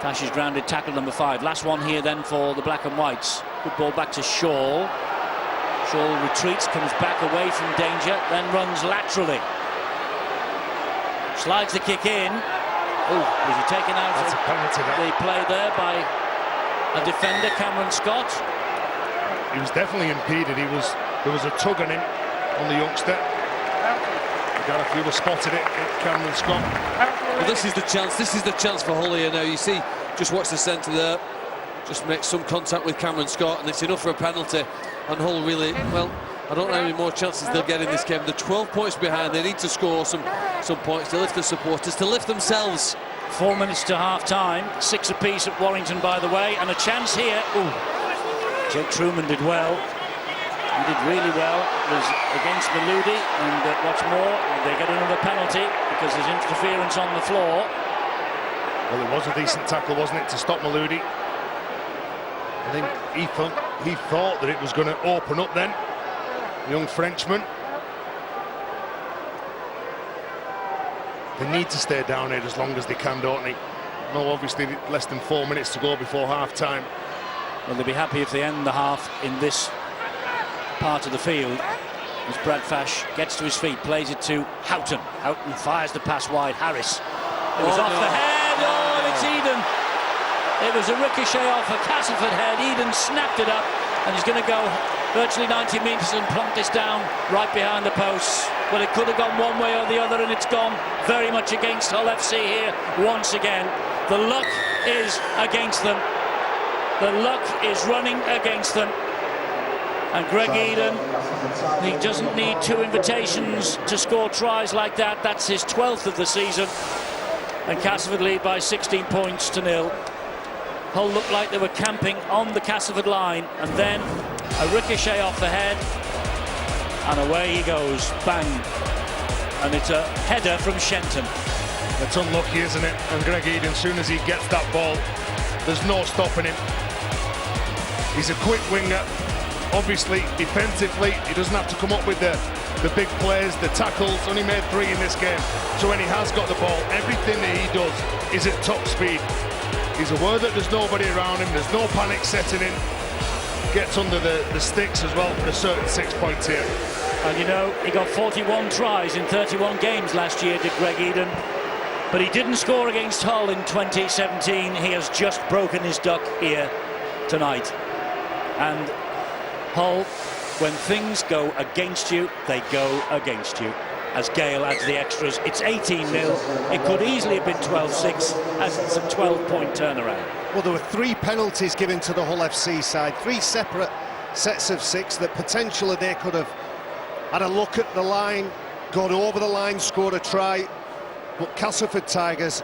Fash is grounded, tackle number 5. Last one here then for the Black and Whites. Good ball back to Shaw. Shaw retreats, comes back away from danger, then runs laterally. Slides the kick in. Oh, was he taken out? That's a penalty, the play there by a defender, Cameron Scott. He was definitely impeded. There was a tug on him, on the youngster. Gareth Hewer spotted it, Cameron Scott. Well, this is the chance for Hull here now. You see, just watch the centre there. Just makes some contact with Cameron Scott, and it's enough for a penalty. And Hull really, well, I don't know how many more chances they'll get in this game. They're 12 points behind. They need to score some points to lift the supporters, to lift themselves. 4 minutes to half-time. 6 apiece at Warrington, by the way, and a chance here. Ooh. Jake Truman did well. He did really well. It was against Miludi, and what's more, they get another penalty because there's interference on the floor. Well, it was a decent tackle, wasn't it, to stop Miludi? I think he thought that it was going to open up then. Young Frenchman. They need to stay down here as long as they can, don't they? No, obviously less than 4 minutes to go before half-time. Well, they'll be happy if they end the half in this part of the field. As Brad Fash gets to his feet, plays it to Houghton. Houghton fires the pass wide. Harris. It was off the head. Oh, it's Eden. It was a ricochet off a Castleford head. Eden snapped it up, and he's going to go virtually 90 metres and plunk this down right behind the posts. Well, it could have gone one way or the other, and it's gone very much against Hull FC here once again. The luck is against them. The luck is running against them. And Greg Eden, he doesn't need 2 invitations to score tries like that. That's his 12th of the season. And Castleford lead by 16 points to 0. Hull looked like they were camping on the Castleford line, and then a ricochet off the head, and away he goes, bang. And it's a header from Shenton. It's unlucky, isn't it? And Greg Eden, as soon as he gets that ball, there's no stopping him. He's a quick winger. Obviously, defensively, he doesn't have to come up with the big plays, the tackles. Only made 3 in this game. So when he has got the ball, everything that he does is at top speed. He's aware that there's nobody around him, there's no panic setting in. Gets under the sticks as well for a certain 6 points here. And you know, he got 41 tries in 31 games last year, did Greg Eden. But he didn't score against Hull in 2017. He has just broken his duck here tonight. And Hull, when things go against you, they go against you. As Gale adds the extras, it's 18-0. It could easily have been 12-6, as it's a 12-point turnaround. Well, there were 3 penalties given to the Hull FC side, 3 separate sets of 6 that potentially they could have had a look at the line got over the line, scored a try. But Castleford Tigers,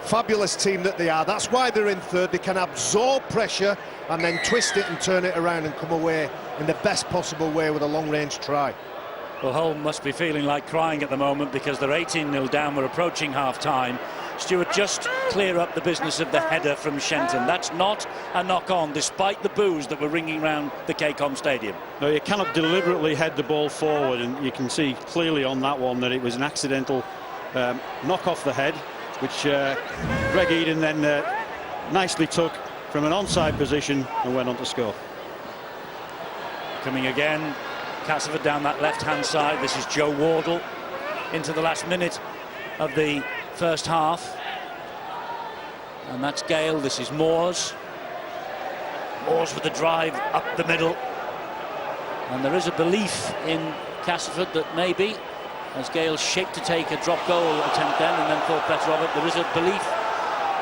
fabulous team that they are. That's why they're in third. They can absorb pressure and then twist it and turn it around and come away in the best possible way with a long-range try. Well, Hull must be feeling like crying at the moment because they're 18-0 down. We're approaching half-time. Stuart, just clear up the business of the header from Shenton. That's not a knock-on, despite the boos that were ringing around the KCOM Stadium. No, you cannot deliberately head the ball forward, and you can see clearly on that one that it was an accidental knock off the head, which Greg Eden then nicely took from an onside position and went on to score. Coming again, Castleford down that left-hand side. This is Joe Wardle into the last minute of the first half. And that's Gale. This is Moores. Moores with the drive up the middle. And there is a belief in Castleford that maybe, as Gale shaped to take a drop goal attempt then thought better of it, there is a belief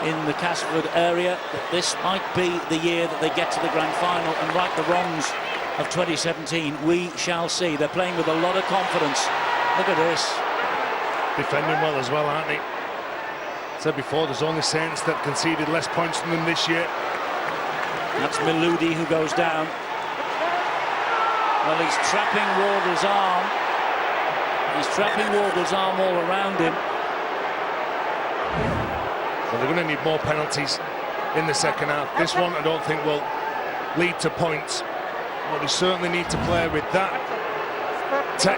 in the Castleford area that this might be the year that they get to the grand final and right the wrongs of 2017. We shall see. They're playing with a lot of confidence. Look at this. Defending well as well, aren't they? Said before, there's only Saints that conceded less points than them this year. That's Miludi who goes down. Well, he's trapping Wardle's arm. He's trapping Wardle's arm all around him. Well, they're going to need more penalties in the second half. This one I don't think will lead to points. But they certainly need to play with that,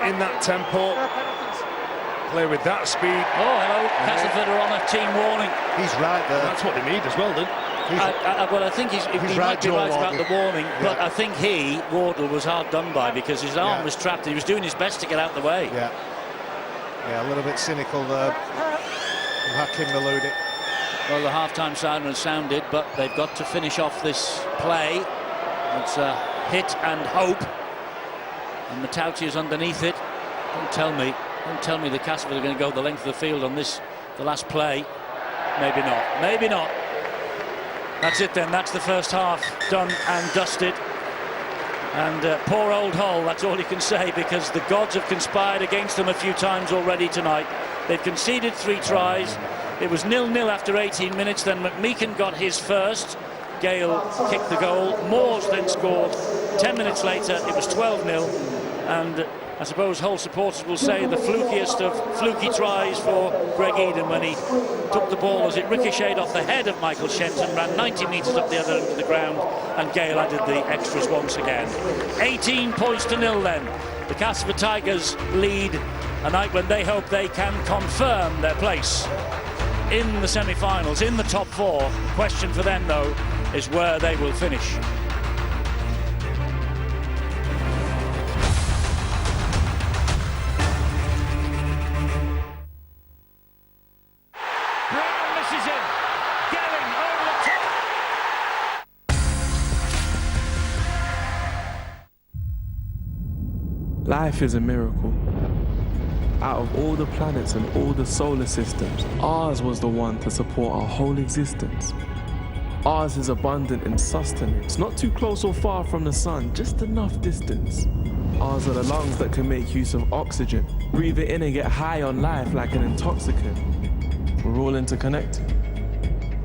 in that tempo, play with that speed. Oh, hello, Castleford are on a team warning. He's right there. That's what they need as well, then. Well, I think he right, might be right about the warning, yeah. but I think Wardle, was hard done by because his arm was trapped. He was doing his best to get out the way. Yeah, a little bit cynical there. Hakim Miludi. Well, the half-time siren has sounded, but they've got to finish off this play. It's a hit and hope. And Matauti is underneath it. Don't tell me the Castleford are going to go the length of the field on this, the last play. Maybe not. Maybe not. That's it then. That's the first half done and dusted. And poor old Hull, that's all you can say, because the gods have conspired against them a few times already tonight. They've conceded 3 tries. It was 0-0 after 18 minutes. Then McMeekan got his first. Gale kicked the goal. Moores then scored. 10 minutes later, it was 12-0. And I suppose Hull supporters will say the flukiest of fluky tries for Greg Eden when he took the ball as it ricocheted off the head of Michael Shenton, ran 90 metres up the other end of the ground, and Gale added the extras once again. 18 points to 0 then. The Castleford Tigers lead a night when they hope they can confirm their place in the semi-finals, in the top 4. Question for them, though, is where they will finish. Life is a miracle. Out of all the planets and all the solar systems, ours was the one to support our whole existence. Ours is abundant in sustenance, not too close or far from the sun, just enough distance. Ours are the lungs that can make use of oxygen. Breathe it in and get high on life like an intoxicant. We're all interconnected.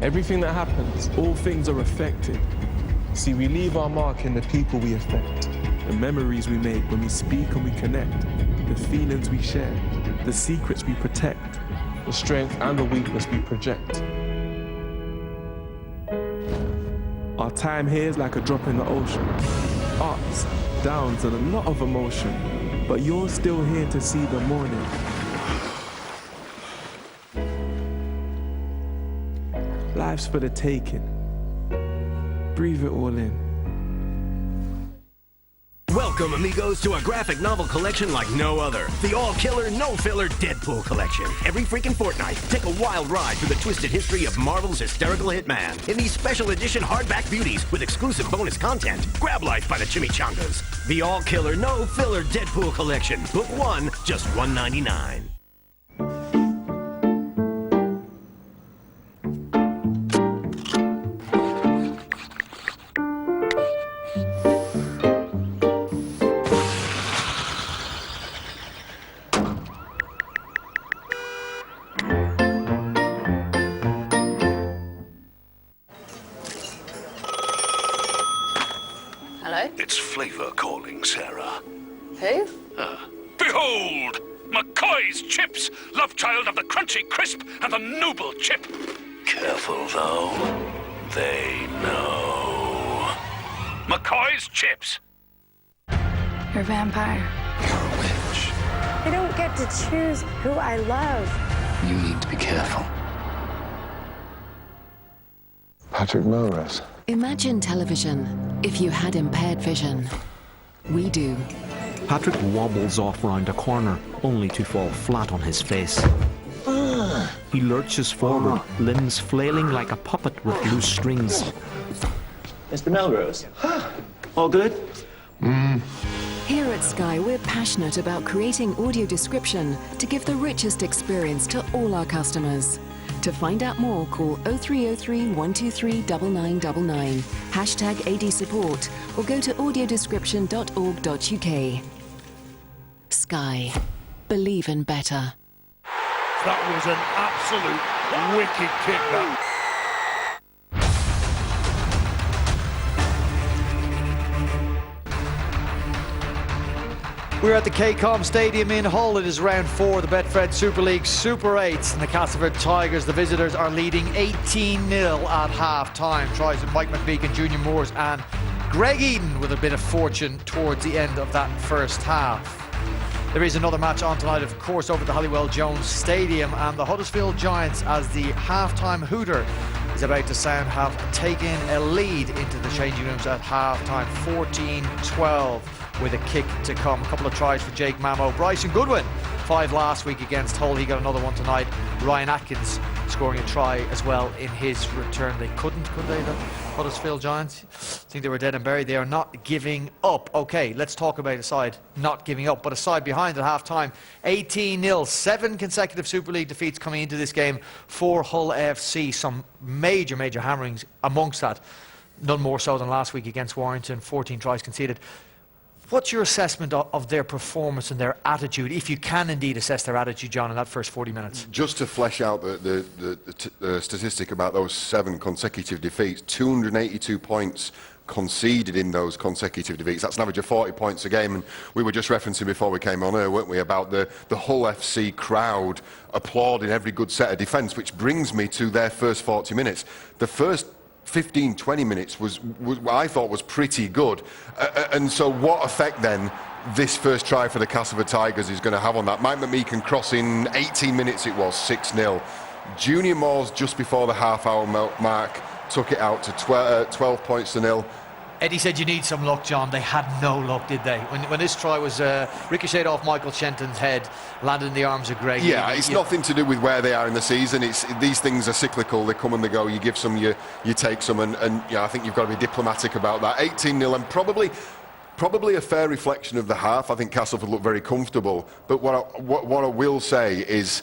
Everything that happens, all things are affected. See, we leave our mark in the people we affect. The memories we make when we speak and we connect, the feelings we share, the secrets we protect, the strength and the weakness we project. Our time here is like a drop in the ocean. Ups, downs, and a lot of emotion, but you're still here to see the morning. Life's for the taking. Breathe it all in. Welcome, amigos, to a graphic novel collection like no other. The all-killer, no-filler Deadpool collection. Every freaking fortnight, take a wild ride through the twisted history of Marvel's hysterical hitman in these special edition hardback beauties with exclusive bonus content. Grab life by the chimichangas. The all-killer, no-filler Deadpool collection. Book 1, just $1.99. Hello? It's Flavour calling, Sarah. Who? Behold! McCoy's chips! Love child of the crunchy crisp and the noble chip! Careful, though. They know. McCoy's chips! You're a vampire. You're a witch. I don't get to choose who I love. You need to be careful. Patrick Melrose. Imagine television if you had impaired vision. We do. Patrick wobbles off round a corner, only to fall flat on his face. He lurches forward, limbs flailing like a puppet with loose strings. Mr. Melrose. All good? Here at Sky, we're passionate about creating audio description to give the richest experience to all our customers. To find out more, call 0303 123 9999, #AD support, or go to audiodescription.org.uk. Sky. Believe in better. That was an absolute wicked kick, that. We're at the KCOM Stadium in Hull. It is round 4 of the Betfred Super League Super 8s, and the Castleford Tigers, the visitors, are leading 18-0 at half-time. Tries with Mike McMeekin, Junior Moores and Greg Eden with a bit of fortune towards the end of that first half. There is another match on tonight, of course, over at the Halliwell Jones Stadium, and the Huddersfield Giants, as the half-time hooter is about to sound, have taken a lead into the changing rooms at half-time, 14-12. with a kick to come. A couple of tries for Jake Mamo. Bryson Goodwin, 5 last week against Hull. He got another one tonight. Ryan Atkins scoring a try as well in his return. They couldn't, could they, the Huddersfield Giants? I think they were dead and buried. They are not giving up. Okay, let's talk about a side not giving up, but a side behind at half-time. 18-0, 7 consecutive Super League defeats coming into this game for Hull FC. Some major hammerings amongst that. None more so than last week against Warrington. 14 tries conceded. What's your assessment of their performance and their attitude, if you can indeed assess their attitude, John, in that first 40 minutes? Just to flesh out the statistic about those 7 consecutive defeats, 282 points conceded in those consecutive defeats. That's an average of 40 points a game, and we were just referencing before we came on air, weren't we, about the Hull FC crowd applauding every good set of defence, which brings me to their first 40 minutes. The first 15-20 minutes was I thought was pretty good, and so what effect then this first try for the Castleford Tigers is going to have on that? Mike McMeekin crossing, 18 minutes it was, 6-0. Junior Moores just before the half-hour mark took it out to 12 points to 0. Eddie said you need some luck, John. They had no luck, did they? When this try was ricocheted off Michael Shenton's head, landed in the arms of Greg. Yeah, it's nothing to do with where they are in the season. These things are cyclical. They come and they go. You give some, you take some, and yeah, I think you've got to be diplomatic about that. 18-0, and probably a fair reflection of the half. I think Castleford looked very comfortable. But what I will say is,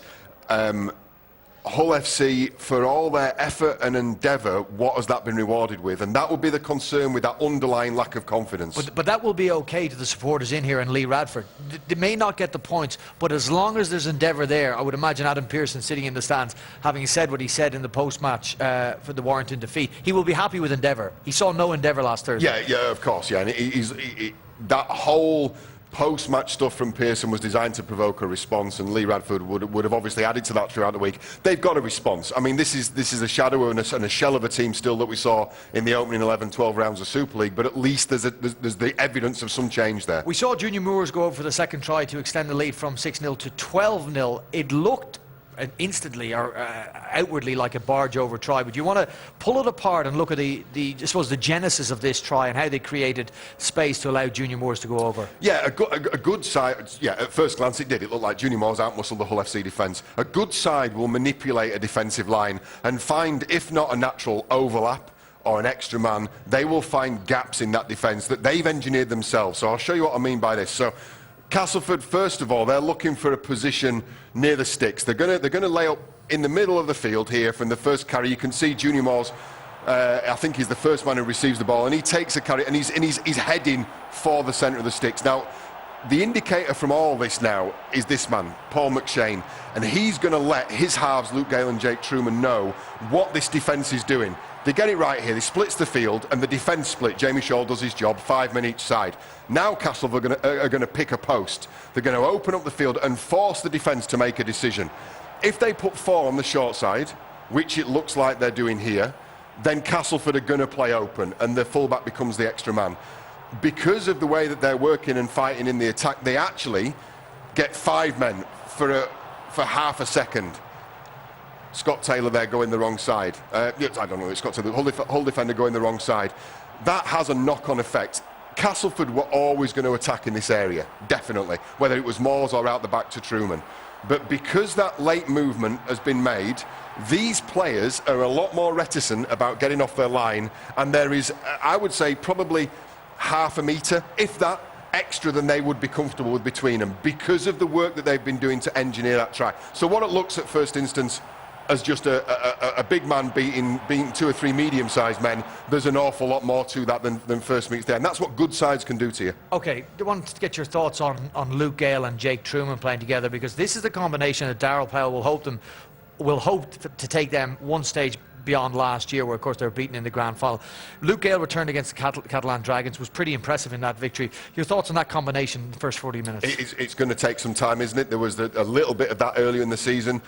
Hull FC, for all their effort and endeavour, what has that been rewarded with? And that would be the concern with that underlying lack of confidence. But that will be okay to the supporters in here and Lee Radford. They may not get the points, but as long as there's endeavour there, I would imagine Adam Pearson sitting in the stands, having said what he said in the post-match for the Warrington defeat, he will be happy with endeavour. He saw no endeavour last Thursday. Yeah, of course, yeah. And that whole post-match stuff from Pearson was designed to provoke a response, and Lee Radford would have obviously added to that throughout the week. They've got a response. I mean, this is a shadow and a shell of a team still that we saw in the opening 11, 12 rounds of Super League, but at least there's the evidence of some change there. We saw Junior Moores go over for the second try to extend the lead from 6-0 to 12-0. It looked instantly or outwardly like a barge over try, but you want to pull it apart and look at I suppose the genesis of this try and how they created space to allow Junior Moores to go over. Yeah, a good side. Yeah, at first glance it did. It looked like Junior Moores outmuscled the Hull FC defence. A good side will manipulate a defensive line and find, if not a natural overlap or an extra man, they will find gaps in that defence that they've engineered themselves. So I'll show you what I mean by this. So Castleford, first of all, they're looking for a position near the sticks. They're going to lay up in the middle of the field here from the first carry. You can see Junior Moores, I think he's the first man who receives the ball, and he takes a carry, and he's heading for the centre of the sticks. Now, the indicator from all this now is this man, Paul McShane, and he's going to let his halves, Luke Gale and Jake Truman, know what this defence is doing. They get it right here, they splits the field, and the defence split. Jamie Shaw does his job, 5 men each side. Now Castleford are going to pick a post. They're going to open up the field and force the defence to make a decision. If they put 4 on the short side, which it looks like they're doing here, then Castleford are going to play open, and the fullback becomes the extra man. Because of the way that they're working and fighting in the attack, they actually get 5 men for half a second. Scott Taylor there going the wrong side. I don't know, it's Scott Taylor, Hull defender going the wrong side. That has a knock-on effect. Castleford were always going to attack in this area, definitely, whether it was Moores or out the back to Truman. But because that late movement has been made, these players are a lot more reticent about getting off their line, and there is, I would say, probably half a metre, if that, extra than they would be comfortable with between them, because of the work that they've been doing to engineer that track. So what it looks at first instance as just a big man beating 2 or 3 medium-sized men, there's an awful lot more to that than first meets there, and that's what good sides can do to you. Okay, I wanted to get your thoughts on Luke Gale and Jake Truman playing together, because this is the combination that Darryl Powell will hope to take them one stage beyond last year, where of course they were beaten in the grand final. Luke Gale returned against the Catalan Dragons, was pretty impressive in that victory. Your thoughts on that combination in the first 40 minutes? It's going to take some time, isn't it? There was a little bit of that earlier in the season,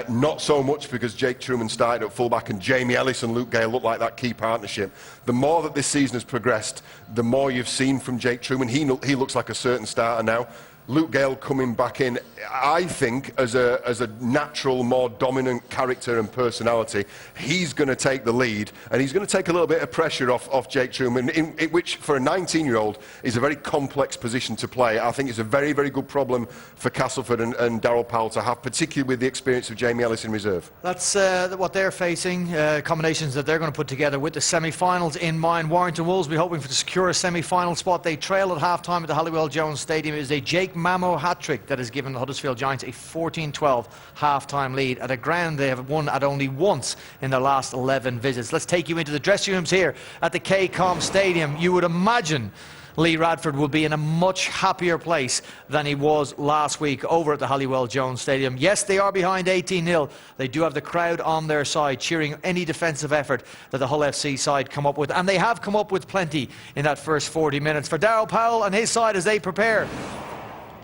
not so much because Jake Truman started at fullback and Jamie Ellis and Luke Gale looked like that key partnership. The more that this season has progressed, the more you've seen from Jake Truman. He looks like a certain starter now. Luke Gale coming back in, I think, as a natural, more dominant character and personality, he's going to take the lead, and he's going to take a little bit of pressure off Jake Truman, which for a 19-year-old is a very complex position to play. I think it's a very, very good problem for Castleford and Darryl Powell to have, particularly with the experience of Jamie Ellis in reserve. That's what they're facing, combinations that they're going to put together with the semi-finals in mind. Warrington Wolves will be hoping to secure a semi-final spot. They trail at half-time at the Halliwell Jones Stadium. It is a Jake Mamo hat-trick that has given the Huddersfield Giants a 14-12 half-time lead at a ground they have won at only once in their last 11 visits. Let's take you into the dressing rooms here at the KCOM Stadium. You would imagine Lee Radford will be in a much happier place than he was last week over at the Halliwell Jones Stadium. Yes, they are behind 18-0. They do have the crowd on their side, cheering any defensive effort that the Hull FC side come up with, and they have come up with plenty in that first 40 minutes. For Darryl Powell and his side as they prepare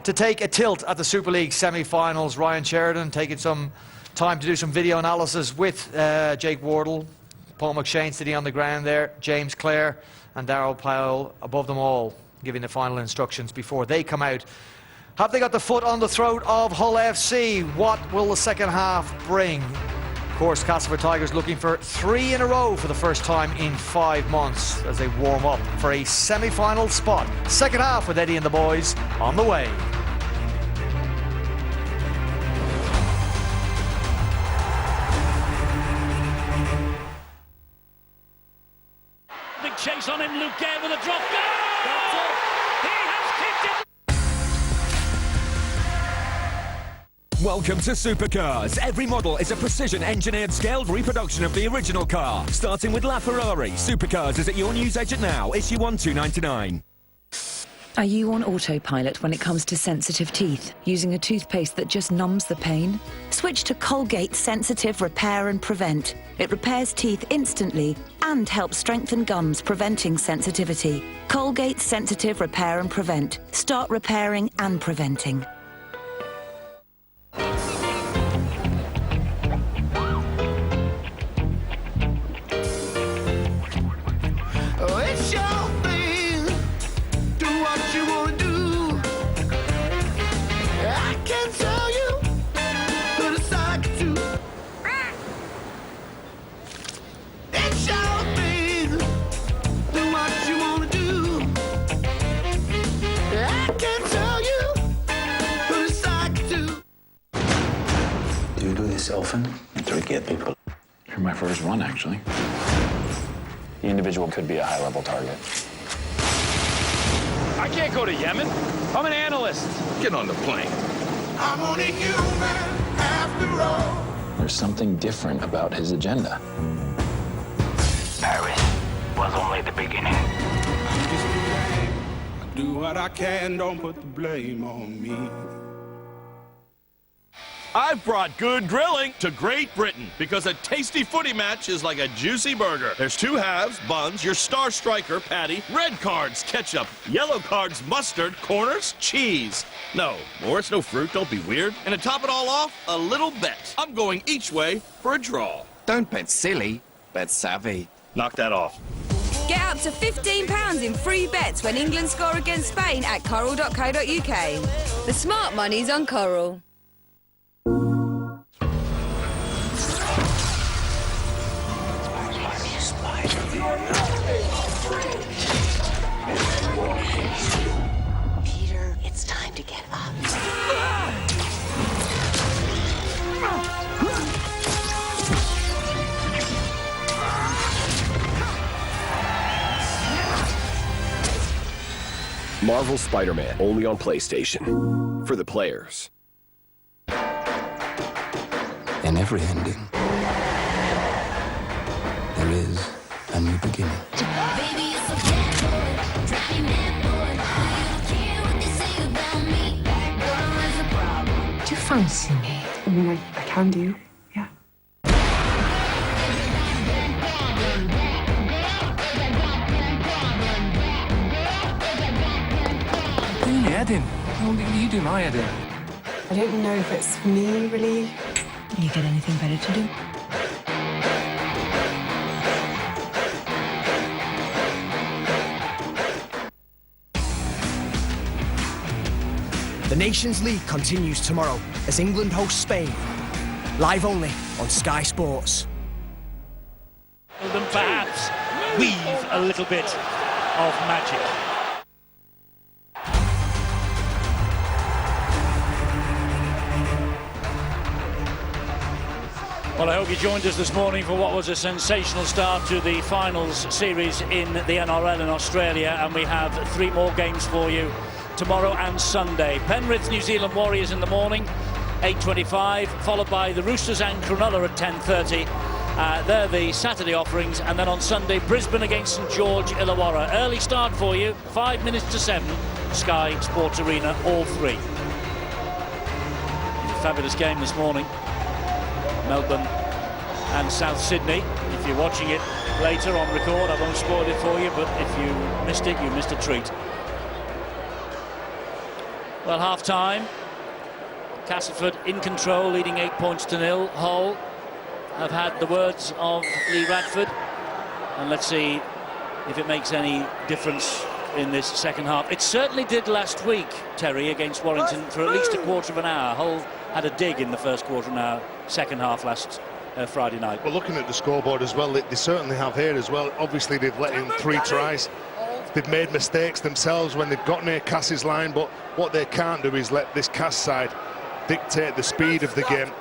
to take a tilt at the Super League semi-finals, Ryan Sheridan taking some time to do some video analysis with Jake Wardle, Paul McShane sitting on the ground there, James Clare and Darryl Powell above them all, giving the final instructions before they come out. Have they got the foot on the throat of Hull FC? What will the second half bring? Of course, Castleford Tigers looking for 3 in a row for the first time in 5 months as they warm up for a semi-final spot. Second half with Eddie and the boys on the way. Big chase on him, Luke Gale with a drop goal! He has kicked it! Welcome to Supercars. Every model is a precision-engineered, scaled reproduction of the original car. Starting with LaFerrari, Supercars is at your newsagent now. Issue 1299. Are you on autopilot when it comes to sensitive teeth, using a toothpaste that just numbs the pain? Switch to Colgate Sensitive Repair and Prevent. It repairs teeth instantly and helps strengthen gums, preventing sensitivity. Colgate Sensitive Repair and Prevent. Start repairing and preventing. Often to get people. You're my first one, actually. The individual could be a high-level target. I can't go to Yemen. I'm an analyst. Get on the plane. I'm only human after all. There's something different about his agenda. Paris was only the beginning. Do what I can, don't put the blame on me. I've brought good grilling to Great Britain because a tasty footy match is like a juicy burger. There's 2 halves, buns, your star striker, patty, red cards, ketchup, yellow cards, mustard, corners, cheese. No, Morris, no fruit, don't be weird. And to top it all off, a little bet. I'm going each way for a draw. Don't bet silly, bet savvy. Knock that off. Get up to £15 in free bets when England score against Spain at coral.co.uk. The smart money's on Coral. Peter, it's time to get up. Marvel Spider-Man, only on PlayStation. For the players. In every ending, there is a new beginning. Do you fancy me? I mean, I can do, yeah. Doing your head in. You do my head in. I don't know if it's for me, really. You get anything better to do? The Nations League continues tomorrow as England hosts Spain. Live only on Sky Sports. And perhaps weave a little bit of magic. Well, I hope you joined us this morning for what was a sensational start to the finals series in the NRL in Australia, and we have 3 more games for you tomorrow and Sunday. Penrith, New Zealand Warriors in the morning, 8:25, followed by the Roosters and Cronulla at 10:30. They're the Saturday offerings, and then on Sunday, Brisbane against St George Illawarra. Early start for you, 5 minutes to 7, Sky Sports Arena, all 3. Fabulous game this morning. Melbourne and South Sydney. If you're watching it later on record, I won't spoil it for you, but if you missed it, you missed a treat. Well, half-time. Castleford in control, leading 8-0. Hull have had the words of Lee Radford, and let's see if it makes any difference in this second half. It certainly did last week, Terry, against Warrington for at least a quarter of an hour. Hull had a dig in the first quarter of an hour, second half last Friday night. Well, looking at the scoreboard as well, they certainly have here as well. Obviously, they've let in 3 tries. They've made mistakes themselves when they've got near Cass's line, but what they can't do is let this Cass side dictate the speed of the game.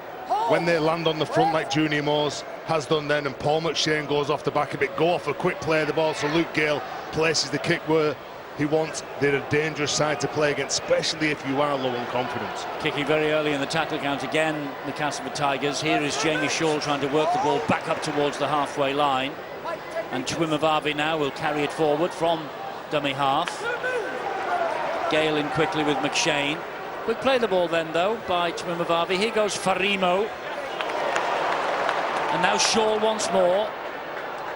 When they land on the front like Junior Moores has done then, and Paul McShane goes off the back of it, go off a quick play of the ball, so Luke Gale places the kick where he wants. They're a dangerous side to play against, especially if you are low on confidence. Kicking very early in the tackle count again, the Castleford Tigers. Here is Jamie Shaw trying to work the ball back up towards the halfway line, and Chwimavavi now will carry it forward from dummy half. Gale in quickly with McShane. Quick play the ball then though by Chwimavavi. Here goes Farimo, and now Shaw once more.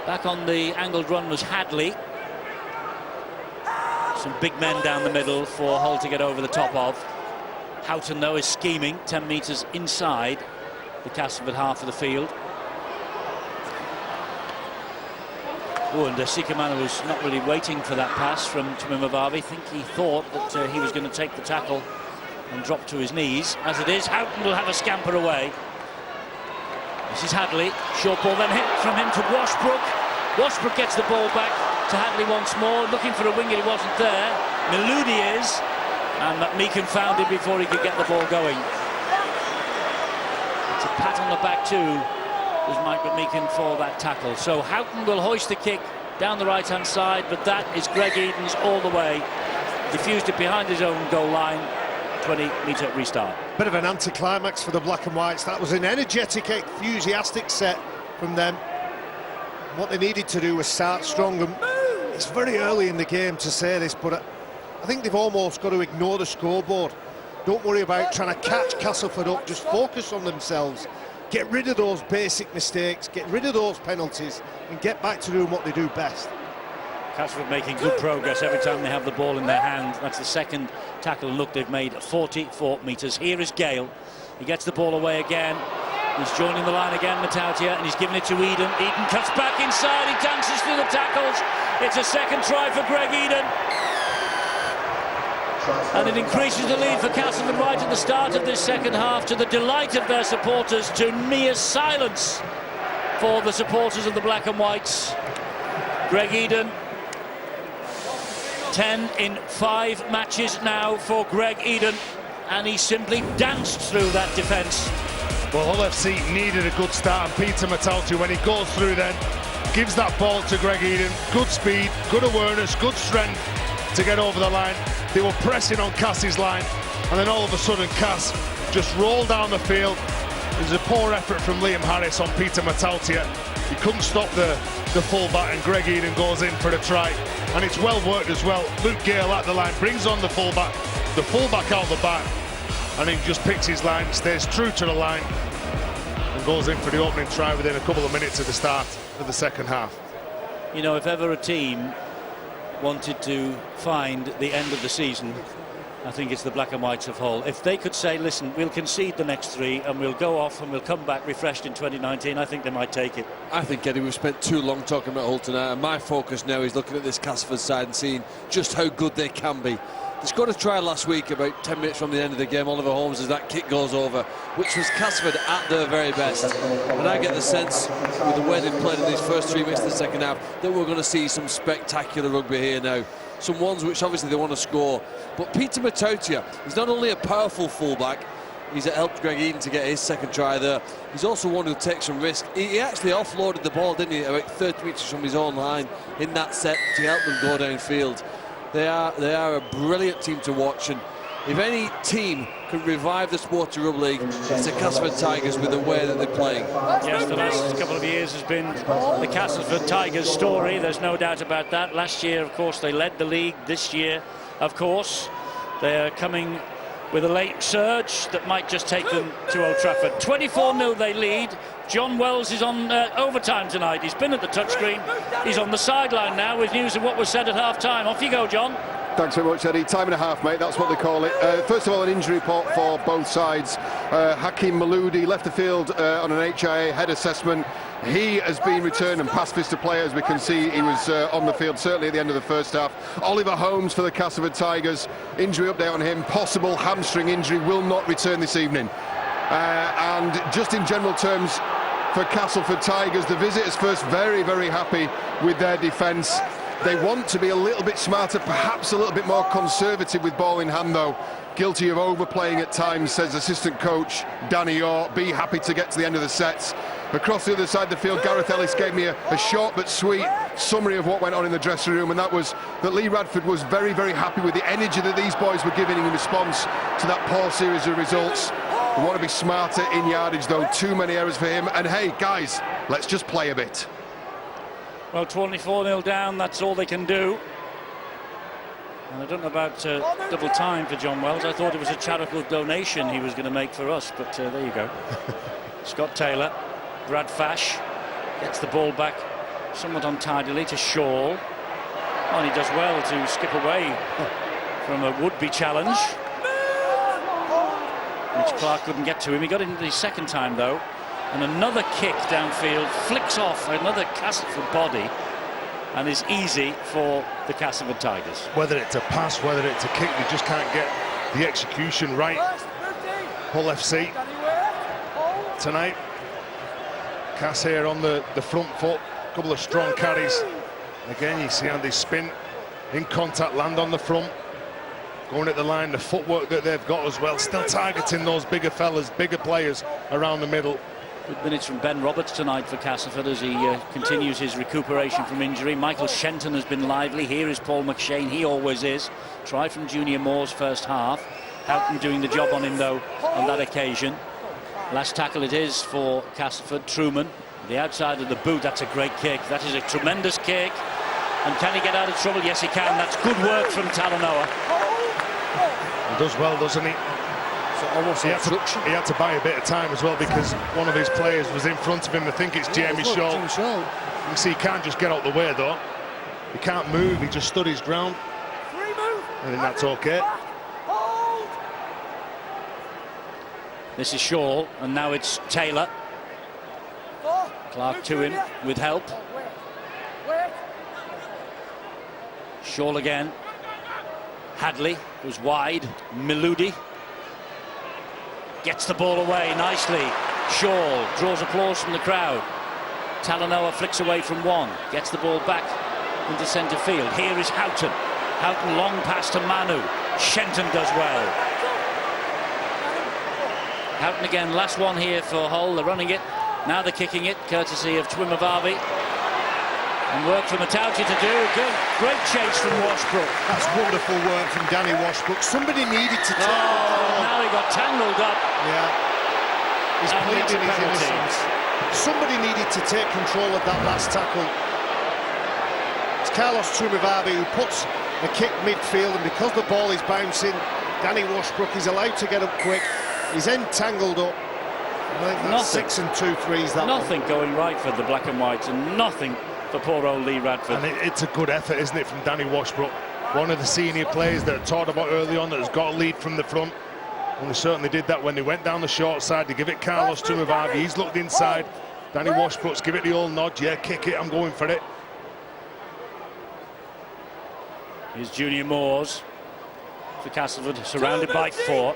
Back on the angled run was Hadley. Some big men down the middle for Hull to get over the top of. Houghton though is scheming 10 metres inside the Castleford half of the field. Oh, and Sikamana was not really waiting for that pass from Chwimavavi. I think he thought that he was going to take the tackle and drop to his knees. As it is, Houghton will have a scamper away. This is Hadley. Short ball then hit from him to Washbrook. Washbrook gets the ball back to Hadley once more, looking for a winger, he wasn't there. Miludi is, and McMeekan found him before he could get the ball going. It's a pat on the back too, was Mike McMeekan for that tackle. So Houghton will hoist the kick down the right-hand side, but that is Greg Edens all the way. Defused it behind his own goal line. 20-metre restart. Bit of an anticlimax for the Black and Whites. That was an energetic, enthusiastic set from them. What they needed to do was start strong, and it's very early in the game to say this, but I think they've almost got to ignore the scoreboard Don't worry about trying to catch Castleford up, just focus on themselves. Get rid of those basic mistakes, get rid of those penalties, and get back to doing what they do best. Castleford making good progress every time they have the ball in their hand. That's the second tackle and look they've made, 44 metres. Here is Gale. He gets the ball away again. He's joining the line again, Matautia, and he's giving it to Eden. Eden cuts back inside, he dances through the tackles. It's a second try for Greg Eden. And it increases the lead for Castleford right at the start of this second half, to the delight of their supporters, to mere silence for the supporters of the Black and Whites. Greg Eden, 10 in 5 matches now for Greg Eden, and he simply danced through that defence. Well, Hull FC needed a good start, and Peter Matauti, when he goes through then, gives that ball to Greg Eden. Good speed, good awareness, good strength to get over the line. They were pressing on Cass's line, and then all of a sudden Cass just rolled down the field. It was a poor effort from Liam Harris on Peter Matautia. He couldn't stop the fullback, and Greg Eden goes in for a try. And it's well worked as well. Luke Gale at the line, brings on the fullback out the back, and he just picks his line, stays true to the line, and goes in for the opening try within a couple of minutes of the start of the second half. You know, if ever a team wanted to find the end of the season, I think it's the Black and Whites of Hull. If they could say, listen, we'll concede the next 3 and we'll go off and we'll come back refreshed in 2019, I think they might take it. I think, Eddie, we've spent too long talking about Hull tonight, and my focus now is looking at this Castleford side and seeing just how good they can be. They scored a try last week about 10 minutes from the end of the game, Oliver Holmes, as that kick goes over, which was Castleford at their very best. And I get the sense, with the way they've played in these first 3 minutes of the second half, that we're going to see some spectacular rugby here now. Some ones which obviously they want to score. But Peter Matautia is not only a powerful fullback, he's helped Greg Eden to get his second try there. He's also one who takes some risk. He actually offloaded the ball, didn't he, about 30 metres from his own line in that set to help them go downfield. They are a brilliant team to watch, and if any team can revive the sport of rugby league, it's the Castleford Tigers with the way that they're playing. Yes, the last couple of years has been the Castleford Tigers story, there's no doubt about that. Last year, of course, they led the league. This year, of course, they're coming with a late surge that might just take them to Old Trafford. 24-0 they lead. John Wells is on overtime tonight. He's been at the touchscreen. He's on the sideline now with news of what was said at half-time. Off you go, John. Thanks very much, Eddie. Time and a half, mate. That's what they call it. First of all, an injury report for both sides. Hakim Maloudi left the field on an HIA head assessment. He has been returned and passed this to play. As we can see, he was on the field certainly at the end of the first half. Oliver Holmes for the Castleford Tigers. Injury update on him. Possible hamstring injury, will not return this evening. And just in general terms, for Castleford Tigers, the visitors first very, very happy with their defence. They want to be a little bit smarter, perhaps a little bit more conservative with ball in hand, though. Guilty of overplaying at times, says assistant coach Danny Orr. Be happy to get to the end of the sets. Across the other side of the field, Gareth Ellis gave me a short but sweet summary of what went on in the dressing room, and that was that Lee Radford was very, very happy with the energy that these boys were giving in response to that poor series of results. We want to be smarter in yardage, though. Too many errors for him. And hey, guys, let's just play a bit. Well, 24-0 down, that's all they can do. And I don't know about double time for John Wells. I thought it was a charitable donation he was going to make for us, but there you go. Scott Taylor, Brad Fash gets the ball back somewhat untidily to Shaw. And he does well to skip away from a would-be challenge, which Clark couldn't get to him. He got in the second time, though. And another kick downfield, flicks off another Castleford body, and is easy for the Castleford Tigers. Whether it's a pass, whether it's a kick, they just can't get the execution right. Hull FC tonight. Cass here on the front foot, a couple of strong carries. Again, you see Andy spin, in contact, land on the front. Going at the line, the footwork that they've got as well, still targeting those bigger fellas, bigger players around the middle. Good minutes from Ben Roberts tonight for Castleford as he continues his recuperation from injury. Michael Shenton has been lively. Here is Paul McShane, he always is. Try from Junior Moore's first half. Houghton doing the job on him, though, on that occasion. Last tackle it is for Castleford. Truman, the outside of the boot. That's a great kick. That is a tremendous kick. And can he get out of trouble? Yes, he can. That's good work from Talanoa. He does well, doesn't he? almost he had to buy a bit of time as well because one of his players was in front of him. I think it's Jamie Shaw. You can see he can't just get out the way though. He can't move, he just stood his ground. I think that's okay. This is Shaw, and now it's Taylor. Clark to him with help. Shaw again. Hadley goes wide. Miludi gets the ball away nicely. Shaw draws applause from the crowd. Talanoa flicks away from one. Gets the ball back into centre field. Here is Houghton. Houghton long pass to Manu. Shenton does well. Houghton again, last one here for Hull. They're running it. Now they're kicking it, courtesy of Twimavavi. And work for Matauti to do. Good, great chase from Washbrook. That's wonderful work from Danny Washbrook. Somebody needed to take now he got tangled up. Yeah. He's pleading his innocence. Somebody needed to take control of that last tackle. It's Carlos Twimavavi who puts the kick midfield, and because the ball is bouncing, Danny Washbrook is allowed to get up quick. He's entangled up. I think that's 6 and 2 threes. Nothing going right for the black and whites, and nothing for poor old Lee Radford. And it's a good effort, isn't it, from Danny Washbrook? One of the senior players that I talked about early on that has got a lead from the front. And they certainly did that when they went down the short side to give it Carlos Twimavavi. He's looked inside. Danny Washbrook's give it the old nod. Yeah, kick it, I'm going for it. Here's Junior Moores for Castleford, surrounded by 4.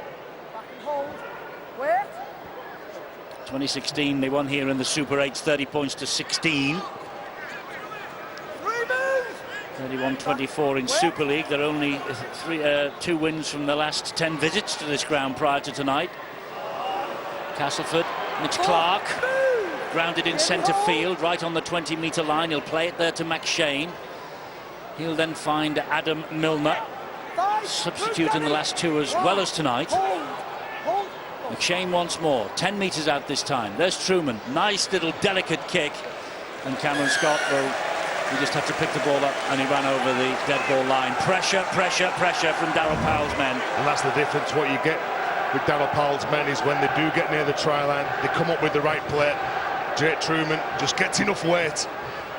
2016 they won here in the Super 8s, 30 points to 16. 31-24 in Super League. They're only 2 wins from the last 10 visits to this ground prior to tonight. Castleford, Mitch Clark, grounded in centre field, right on the 20-metre line. He'll play it there to McShane. He'll then find Adam Milner, substitute in the last 2 as well as tonight. McShane once more, 10 metres out this time. There's Truman, nice little delicate kick, and Cameron Scott will just have to pick the ball up, and he ran over the dead ball line. Pressure, pressure, pressure from Darryl Powell's men. And that's the difference. What you get with Darryl Powell's men is when they do get near the try line, they come up with the right play. Jake Truman just gets enough weight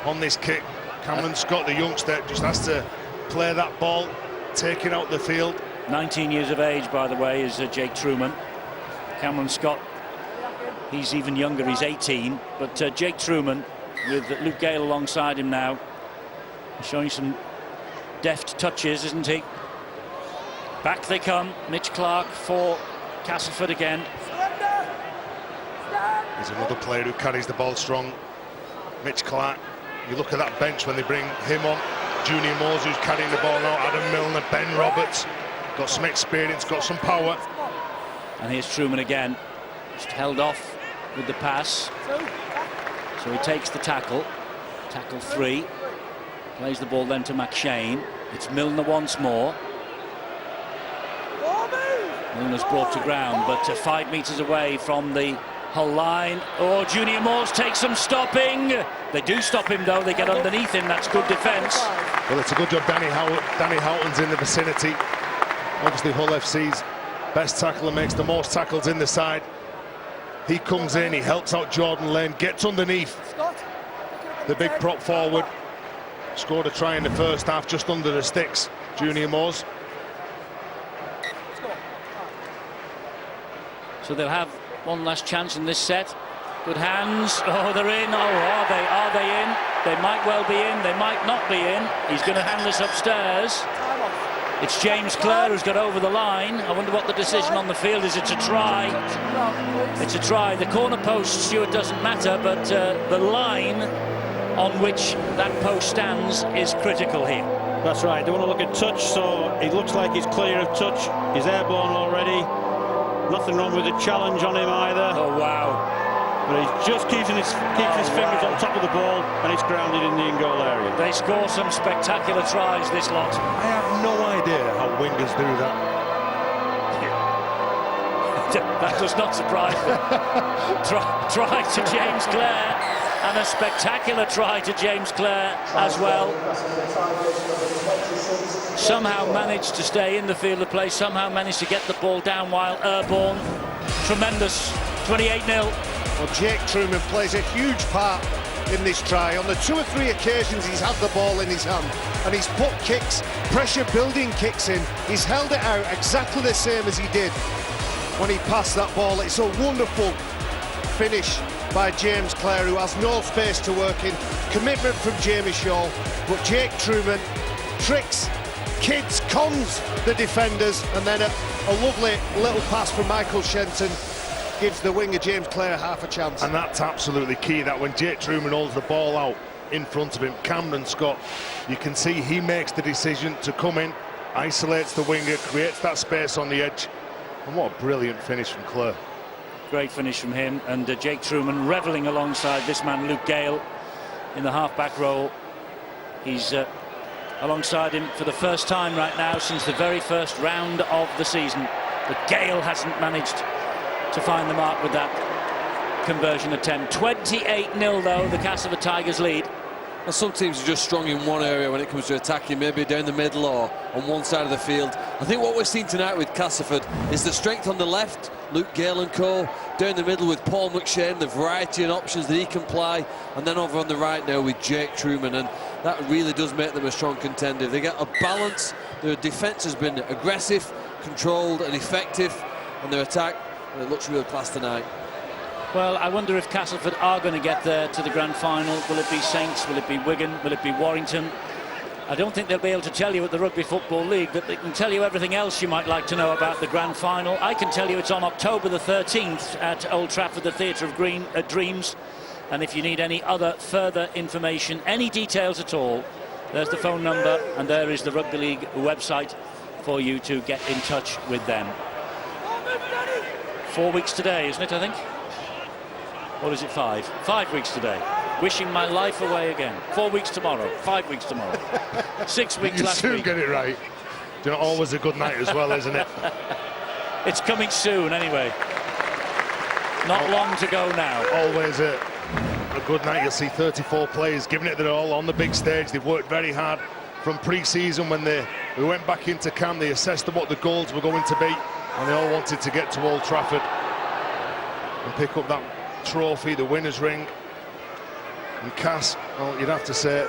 on this kick. Cameron Scott, the youngster, just has to play that ball, take it out the field. 19 years of age, by the way, is Jake Truman. Cameron Scott, he's even younger, he's 18. But Jake Truman, with Luke Gale alongside him now, showing some deft touches, isn't he? Back they come. Mitch Clark for Castleford again. There's another player who carries the ball strong, Mitch Clark. You look at that bench when they bring him on. Junior Moores, who's carrying the ball now. Adam Milner, Ben Roberts. Got some experience, got some power. And here's Truman again. Just held off with the pass. So he takes the tackle. Tackle 3. Plays the ball then to McShane. It's Milner once more. Milner's brought to ground, but 5 metres away from the Hull line. Oh, Junior Moores takes some stopping. They do stop him, though. They get underneath him. That's good defence. Well, it's a good job Danny Houghton's in the vicinity. Obviously, Hull FC's best tackler, makes the most tackles in the side. He comes in, he helps out Jordan Lane, gets underneath the big prop forward. Scored a try in the first half, just under the sticks, Junior Moores. So they'll have one last chance in this set. Good hands. Oh, they're in. Oh, are they? Are they in? They might well be in. They might not be in. He's going to hand this upstairs. It's James Clare who's got over the line. I wonder what the decision on the field is. It's a try. It's a try. The corner post, Stuart, doesn't matter, but the line on which that post stands is critical here. That's right. They want to look at touch, so it looks like he's clear of touch. He's airborne already. Nothing wrong with the challenge on him either. Oh, wow. But he's just keeping his fingers on top of the ball, and it's grounded in the in-goal area. They score some spectacular tries, this lot. I have no idea how wingers do that. That does not surprise me. Try to James Clare. And a spectacular try to James Clare as well. Somehow managed to stay in the field of play, somehow managed to get the ball down while airborne. Tremendous, 28-0. Well, Jake Truman plays a huge part in this try. On the 2 or 3 occasions he's had the ball in his hand and he's put kicks, pressure-building kicks in. He's held it out exactly the same as he did when he passed that ball. It's a wonderful finish by James Clare, who has no space to work in. Commitment from Jamie Shaw, but Jake Truman tricks, kids, cons the defenders, and then a lovely little pass from Michael Shenton gives the winger James Clare half a chance. And that's absolutely key, that when Jake Truman holds the ball out in front of him, Camden Scott, you can see he makes the decision to come in, isolates the winger, creates that space on the edge. And what a brilliant finish from Clare. Great finish from him, and Jake Truman revelling alongside this man Luke Gale in the half-back role. He's alongside him for the first time right now since the very first round of the season. But Gale hasn't managed to find the mark with that conversion attempt. 28-0 though, the Castleford Tigers lead. Well, some teams are just strong in one area when it comes to attacking, maybe down the middle or on one side of the field. I think what we're seeing tonight with Castleford is the strength on the left, Luke Gale and co, down the middle with Paul McShane, the variety and options that he can play, and then over on the right now with Jake Truman, and that really does make them a strong contender. They get a balance, their defence has been aggressive, controlled and effective, and their attack, it looks real class tonight. Well, I wonder if Castleford are going to get there to the grand final. Will it be Saints? Will it be Wigan? Will it be Warrington? I don't think they'll be able to tell you at the Rugby Football League, but they can tell you everything else you might like to know about the grand final. I can tell you it's on October the 13th at Old Trafford, the Theatre of Dreams. And if you need any other further information, any details at all, there's the phone number and there is the Rugby League website for you to get in touch with them. 4 weeks today, isn't it, I think? Or is it 5? 5 weeks today. Wishing my life away again. 4 weeks tomorrow. 5 weeks tomorrow. 6 weeks last week. You soon get it right. You know, always a good night as well, isn't it? It's coming soon, anyway. Not long to go now. Always a good night. You'll see 34 players giving it their all on the big stage. They've worked very hard from pre-season when we went back into camp. They assessed what the goals were going to be, and they all wanted to get to Old Trafford and pick up that trophy, the winner's ring. And Cass, well, you'd have to say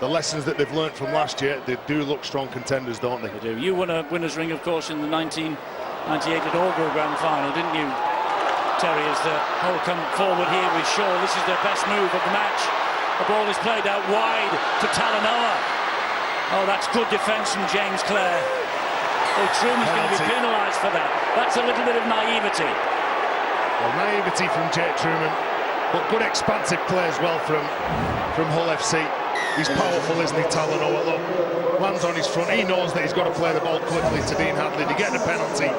the lessons that they've learnt from last year, they do look strong contenders, don't they? They do. You won a winner's ring, of course, in the 1998 inaugural grand final, didn't you, Terry? As the whole come forward here with Shaw, this is their best move of the match. The ball is played out wide to Talanoa. Oh, that's good defence from James Clare. Oh, Truman's going to be penalised for that. That's a little bit of naivety. Well, naivety from Jake Truman, but good expansive play as well from Hull FC. He's powerful, isn't he, Talanoa? Look, lands on his front. He knows that he's got to play the ball quickly to Dean Hadley to get the penalty.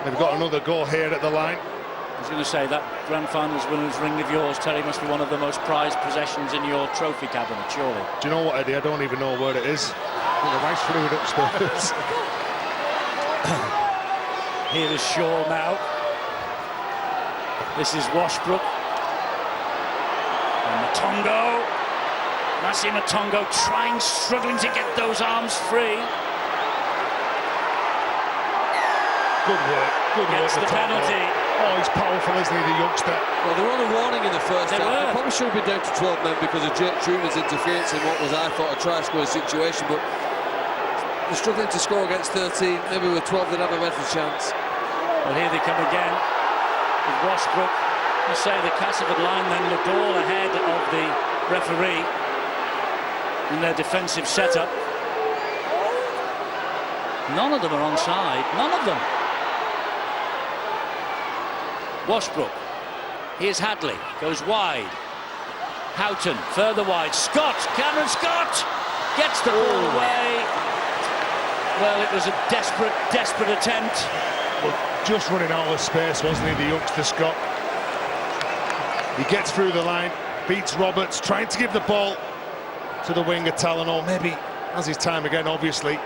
They've got another goal here at the line. I was going to say, that grand finals winner's ring of yours, Terry, must be one of the most prized possessions in your trophy cabinet, surely. Do you know what, Eddie? I don't even know where it is. A nice fluid upstairs. Here is Shaw now. This is Washbrook. And Matongo. Massi Matongo struggling to get those arms free. Good work. Good work. Gets the penalty. Oh, he's powerful, isn't he, the youngster? Well, they were on a warning in the first half. They probably should have been down to 12 men because of Jake Truman's interference in what was, I thought, a try-scoring situation. But they're struggling to score against 13. Maybe with 12 they'd have a better chance. Well, here they come again with Washbrook. I say the Castleford line then looked all ahead of the referee in their defensive setup. None of them are onside. None of them. Washbrook. Here's Hadley. Goes wide. Houghton. Further wide. Scott. Cameron Scott gets the ball away. Well, it was a desperate attempt. Well, just running out of space, wasn't he, the youngster Scott? He gets through the line, beats Roberts, trying to give the ball to the winger Talanoa. Maybe has his time again, obviously.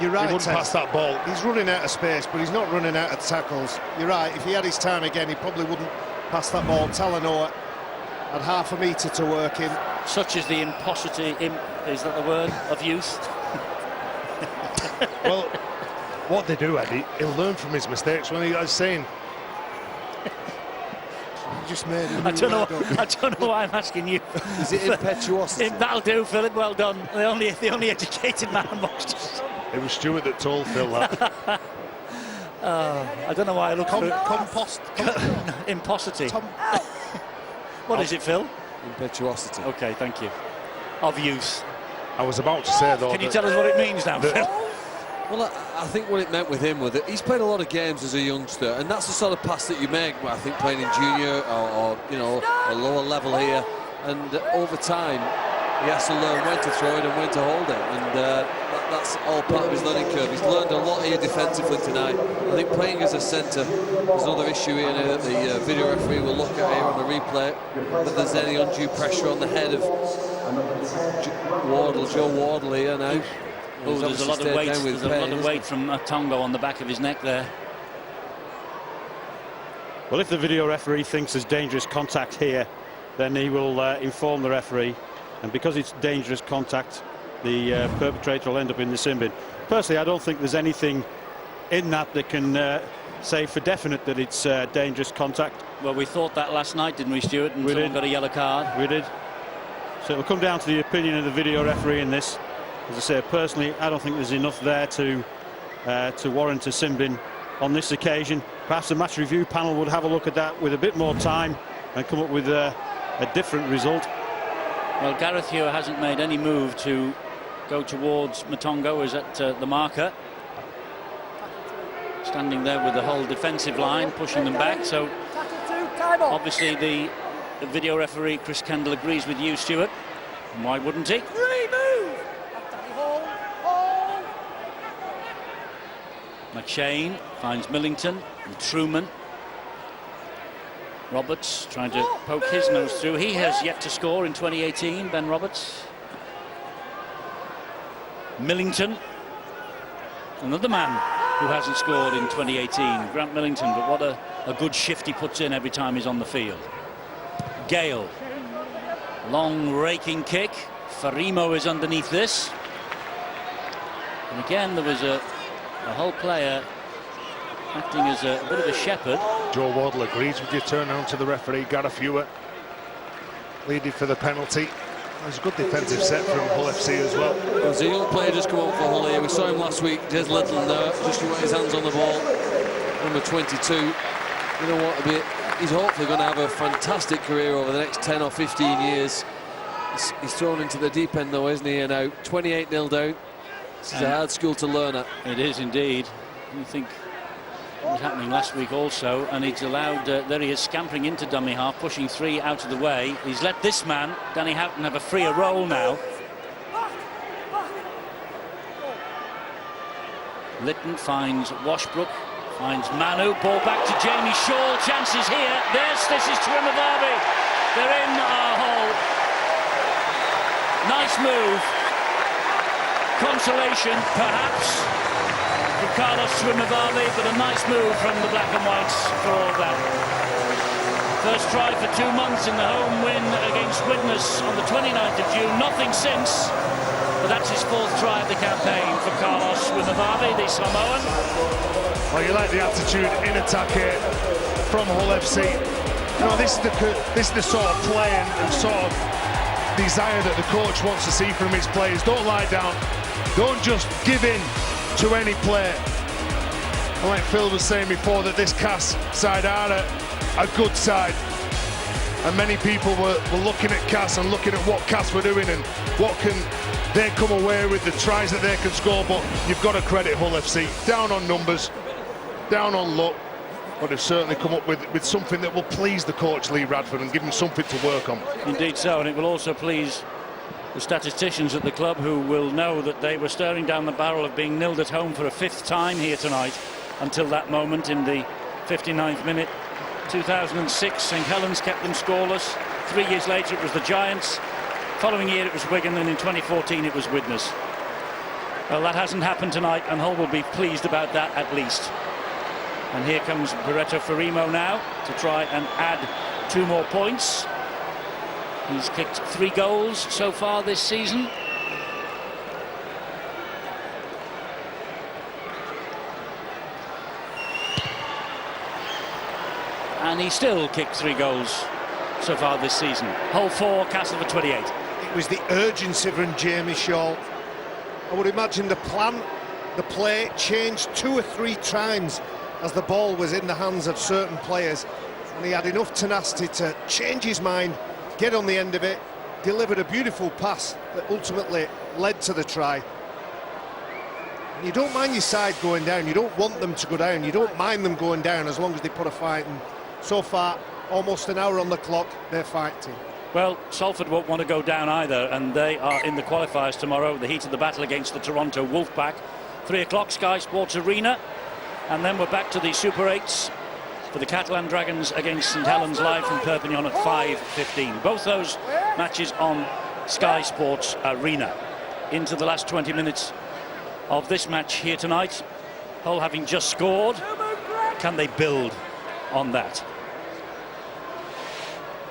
You're right, he wouldn't pass that ball. He's running out of space, but he's not running out of tackles. You're right, if he had his time again, he probably wouldn't pass that ball. Talanoa Had half a metre to work in. Such is the imposity, is that the word, of youth? Well, what they do, Eddie, he'll learn from his mistakes. When he was saying, You just made a I don't know why I'm asking you. Is it impetuosity? That'll do, Philip. Well done. The only educated man amongst us. It was Stuart that told Phil that. I don't know why I look for imposity. What is it, Phil? Impetuosity. Okay, thank you. Of youth. I was about to say, though... Can you tell us what it means now, Phil? Well, I think what it meant with him was that he's played a lot of games as a youngster, and that's the sort of pass that you make, I think, playing in junior or you know, a lower level here. And over time, he has to learn when to throw it and when to hold it. And that's all part of his learning curve. He's learned a lot here defensively tonight. I think playing as a centre, there's another issue here now that the video referee will look at here on the replay, that there's any undue pressure on the head of Joe Wardle here now. Oh, there's a lot of weight. There's a lot of weight from Tongo on the back of his neck there. Well, if the video referee thinks there's dangerous contact here, then he will inform the referee, and because it's dangerous contact, the perpetrator will end up in the sin bin. Personally, I don't think there's anything in that can say for definite that it's dangerous contact. Well, we thought that last night, didn't we, Stuart? And we did. Got a yellow card. We did. So it'll come down to the opinion of the video referee in this. As I say, personally, I don't think there's enough there to warrant a sin bin on this occasion. Perhaps the match review panel would have a look at that with a bit more time and come up with a different result. Well, Gareth Hewer hasn't made any move to go towards Matongo, is at the marker. Standing there with the whole defensive line, pushing them back. So obviously the video referee, Chris Kendall, agrees with you, Stuart. And why wouldn't he? McShane finds Millington and Truman. Roberts trying to poke his nose through. He has yet to score in 2018, Ben Roberts. Millington, another man who hasn't scored in 2018, Grant Millington, but what a good shift he puts in every time he's on the field. Gale, long raking kick. Farimo is underneath this. And again, there was a whole player acting as a bit of a shepherd. Joe Wardle agrees with you. Turn around to the referee. Gareth Hewer leading for the penalty. It was a good defensive set from Hull FC as well. There's a young player just come on for Hull here. We saw him last week. Des Little there, just to put his hands on the ball. Number 22. You know what? He's hopefully going to have a fantastic career over the next 10 or 15 years. He's thrown into the deep end though, isn't he? And now 28-0 down. This is a hard school to learn at. It is indeed. You think what was happening last week also, and he's allowed, there he is scampering into dummy half, pushing three out of the way. He's let this man, Danny Houghton, have a freer roll now. Lytton finds Washbrook, finds Manu, ball back to Jamie Shaw, chances here. This is Twimavavi. They're in our hole. Nice move. Consolation, perhaps, for Carlos Twimavavi, but a nice move from the Black and Whites for all that. First try for 2 months in the home win against Widnes on the 29th of June. Nothing since, but that's his 4th try of the campaign for Carlos Twimavavi, the Samoan. Well, you like the attitude in attack here from Hull FC. You know, this is the sort of play and sort of desire that the coach wants to see from his players. Don't lie down. Don't just give in to any play. And like Phil was saying before, that this Cass side are a good side. And many people were looking at Cass and looking at what Cass were doing and what can they come away with, the tries that they can score. But you've got to credit Hull FC. Down on numbers, down on luck, but they've certainly come up with something that will please the coach, Lee Radford, and give him something to work on. Indeed so, and it will also please the statisticians at the club, who will know that they were staring down the barrel of being nilled at home for a 5th time here tonight until that moment in the 59th minute. 2006, St Helens kept them scoreless. 3 years later it was the Giants. Following year it was Wigan, and in 2014 it was Widnes. Well, that hasn't happened tonight, and Hull will be pleased about that at least. And here comes Barreto Farimo now to try and add 2 more points. He's kicked 3 goals so far this season. And he still kicked 3 goals so far this season. Hole 4, Castleford 28. It was the urgency from Jamie Shaw. I would imagine the plan, the play changed 2 or 3 times as the ball was in the hands of certain players, and he had enough tenacity to change his mind, get on the end of it, delivered a beautiful pass that ultimately led to the try. And you don't mind your side going down, you don't want them to go down, you don't mind them going down as long as they put a fight, and so far almost an hour on the clock, they're fighting. Well, Salford won't want to go down either, and they are in the qualifiers tomorrow, the heat of the battle against the Toronto Wolfpack. 3 o'clock, Sky Sports Arena, and then we're back to the Super 8s for the Catalan Dragons against St Helens live from Perpignan at 5:15. Both those matches on Sky Sports Arena. Into the last 20 minutes of this match here tonight. Hull having just scored. Can they build on that?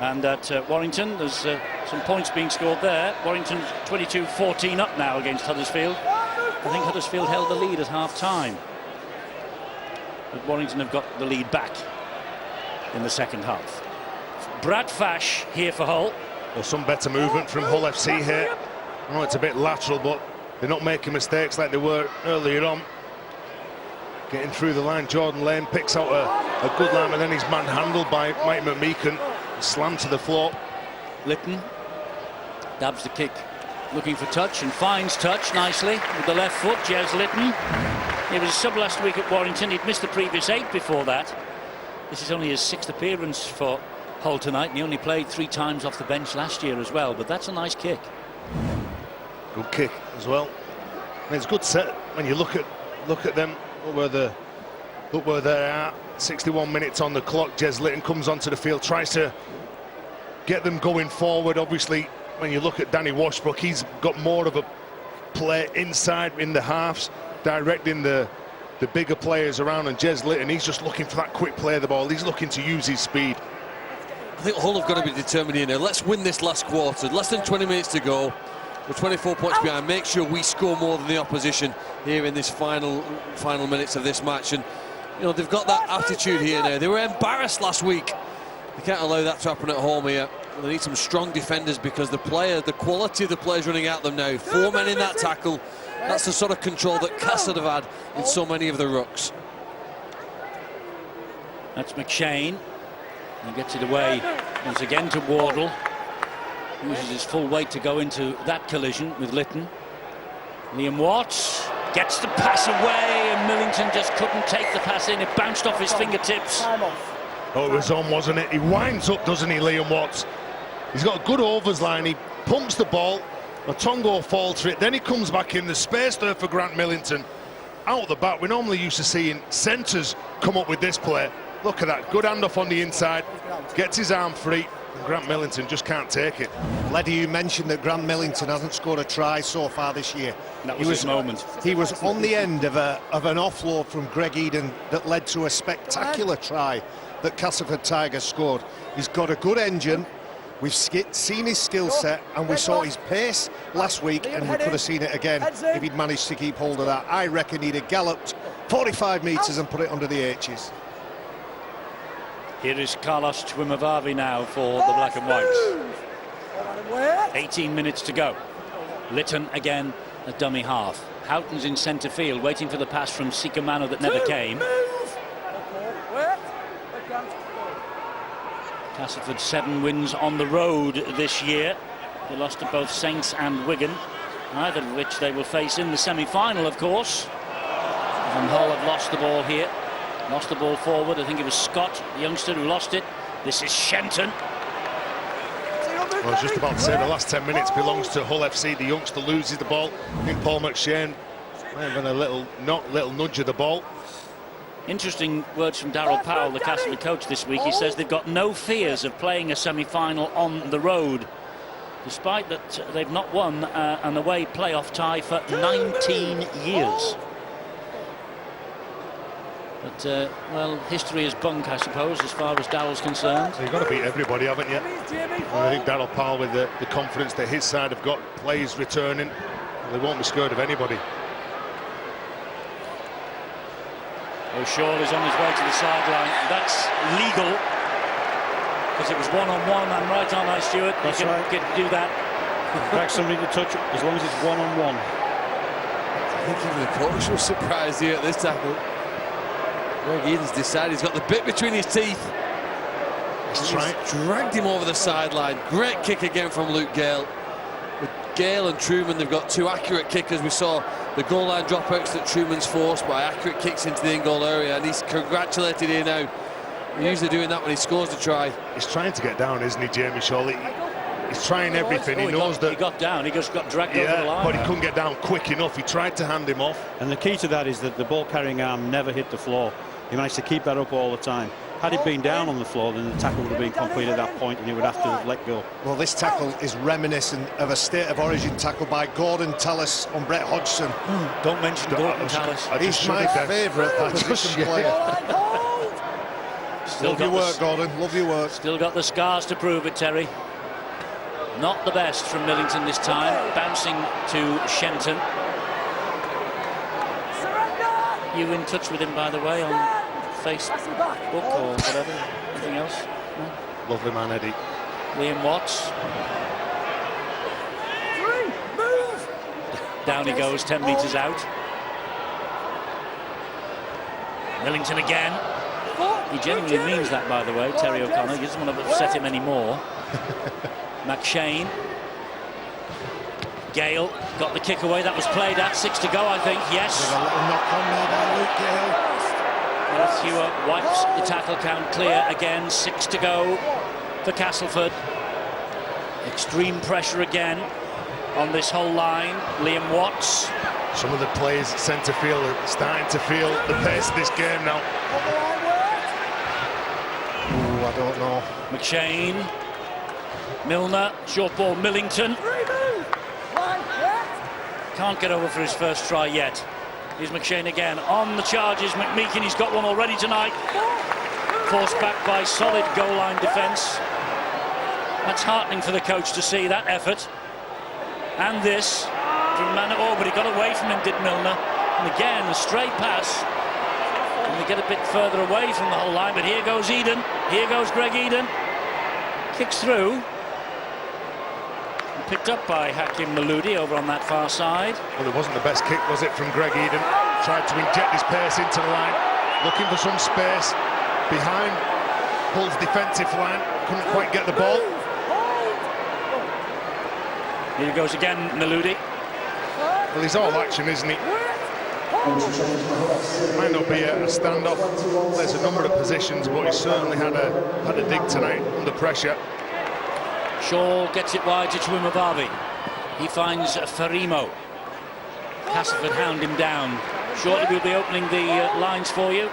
And at Warrington, there's some points being scored there. Warrington 22-14 up now against Huddersfield. I think Huddersfield held the lead at half-time. But Warrington have got the lead back in the second half. Brad Fash here for Hull. Well, some better movement from Hull FC here. I know it's a bit lateral, but they're not making mistakes like they were earlier on. Getting through the line, Jordan Lane picks out a good line, and then he's manhandled by Mike McMeekan. Slammed to the floor. Lytton dabs the kick, looking for touch, and finds touch nicely with the left foot. Jez Lytton. He was a sub last week at Warrington. He'd missed the previous 8 before that. This is only his 6th appearance for Hull tonight, and he only played 3 times off the bench last year as well. But that's a nice kick. Good kick as well. And it's a good set when you look at them. Look where they're at. 61 minutes on the clock. Jez Lytton comes onto the field, tries to get them going forward. Obviously, when you look at Danny Washbrook, he's got more of a play inside in the halves, directing the bigger players around, and Jez Lytton, he's just looking for that quick play of the ball. He's looking to use his speed. I think Hull have got to be determined here now. Let's win this last quarter. Less than 20 minutes to go. We're 24 points behind. Make sure we score more than the opposition here in this final minutes of this match. And you know, they've got that attitude here now. They were embarrassed last week. They can't allow that to happen at home here. They need some strong defenders because the quality of the players running at them now. 4 men in that tackle. That's the sort of control that Castleford have had in so many of the rucks. That's McShane. He gets it away once again to Wardle. Uses his full weight to go into that collision with Lytton. Liam Watts gets the pass away, and Millington just couldn't take the pass in. It bounced off his fingertips. Oh, it was on, wasn't it? He winds up, doesn't he, Liam Watts? He's got a good overs line. He pumps the ball. Matongo falls for it. Then he comes back in. The space there for Grant Millington. Out the back, we're normally used to seeing centres come up with this play. Look at that. Good handoff on the inside. Gets his arm free. And Grant Millington just can't take it. Leddy, you mentioned that Grant Millington hasn't scored a try so far this year. That was his moment. He was on the end of an offload from Greg Eden that led to a spectacular try that Castleford Tigers scored. He's got a good engine. We've seen his skill set, and we saw his pace last week, and we could have seen it again if he'd managed to keep hold of that. I reckon he'd have galloped 45 metres and put it under the H's. Here is Carlos Twimavavi now for the Black and Whites. 18 minutes to go. Lytton again, a dummy half. Houghton's in centre field, waiting for the pass from Sikamano that never came. Castleford 7 wins on the road this year. They lost to both Saints and Wigan, either of which they will face in the semi-final, of course. And Hull have lost the ball here. Lost the ball forward. I think it was Scott, the youngster, who lost it. This is Shenton. I was just about to say the last 10 minutes belongs to Hull FC. The youngster loses the ball. I think Paul McShane might have been a little nudge of the ball. Interesting words from Darryl Powell, the Castleford coach, this week. He says they've got no fears of playing a semi-final on the road, despite that they've not won an away playoff tie for 19 years. But, well, history is bunk, I suppose, as far as Darrell's concerned. So you've got to beat everybody, haven't you? And I think Darrell Powell, with the confidence that his side have got, players returning, they won't be scared of anybody. O'Shaw is on his way to the sideline. That's legal, because it was one-on-one. I'm right, aren't I, Stuart? That's you right. can do that. Back somebody to touch, as long as it's one-on-one. I think even the coach was surprised here at this tackle. Greg Eden's decided he's got the bit between his teeth. He's dragged him over the sideline. Great kick again from Luke Gale. With Gale and Truman, they've got two accurate kickers. We saw the goal line dropouts that Truman's forced by accurate kicks into the in-goal area, and he's congratulated here now. He's usually doing that when he scores the try. He's trying to get down, isn't he, Jamie Shaw? He's trying everything. He knows that he got down. He just got dragged over the line. But he couldn't get down quick enough. He tried to hand him off. And the key to that is that the ball carrying arm never hit the floor. He managed to keep that up all the time. Had it been down on the floor, then the tackle would have been complete at that point, and he would have to have let go. Well, this tackle is reminiscent of a State of Origin tackle by Gordon Tallis on Brett Hodgson. Don't mention Gordon Tallis. He's my favourite position player. Love your work, Gordon. Love your work. Still got the scars to prove it, Terry. Not the best from Millington this time. Bouncing to Shenton. You in touch with him, by the way, on Facebook or whatever? Anything else? No? Lovely man, Eddie. Liam Watts. Down he goes, 10 metres out. Millington again. He genuinely means that, by the way, Terry O'Connor. He doesn't want to upset him anymore. McShane. Gale got the kick away. That was played at. 6 to go, I think. Yes. There's a little knock on there by Luke Gale. Hewitt wipes the tackle count clear again. 6 to go for Castleford. Extreme pressure again on this whole line. Liam Watts. Some of the players at centre field are starting to feel the pace of this game now. Oh, I don't know. McShane. Milner. Short ball. Millington. Can't get over for his first try yet. Here's McShane again on the charges. McMeekin, he's got one already tonight. Forced back by solid goal line defence. That's heartening for the coach to see that effort. And this from but he got away from him, did Milner. And again, a stray pass. And they get a bit further away from the whole line. But here goes Eden. Here goes Greg Eden. Kicks through. Picked up by Hakim Maludi over on that far side. Well, it wasn't the best kick, was it, from Greg Eden? Tried to inject his pace into the line, looking for some space behind Hull's defensive line. Couldn't quite get the ball. Here he goes again, Maludi. Well, he's all action, isn't he? Might not be a standoff. There's a number of positions, but he certainly had a dig tonight under pressure. Shaw gets it wide to Chuimabavi. He finds Farimo. Castleford hound him down. Shortly we'll be opening the lines for you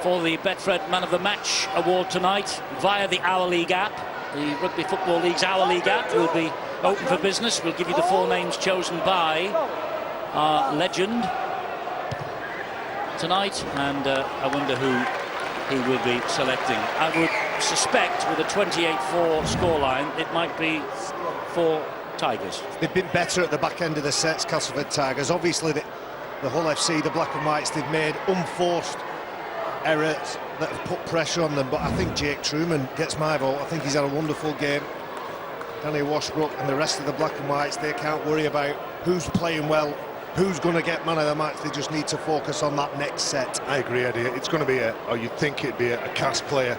for the Betfred Man of the Match award tonight via the Our League app. The Rugby Football League's Our League app will be open for business. We'll give you the 4 names chosen by our legend tonight, and I wonder who he will be selecting. I would suspect with a 28-4 scoreline it might be for Tigers. They've been better at the back end of the sets, Castleford Tigers. Obviously the Hull FC, the Black and Whites, they've made unforced errors that have put pressure on them, but I think Jake Truman gets my vote. I think he's had a wonderful game. Danny Washbrook and the rest of the Black and Whites, they can't worry about who's playing well, who's going to get man of the match. They just need to focus on that next set. I agree, Eddie. It's going to be you'd think it'd be a cast player.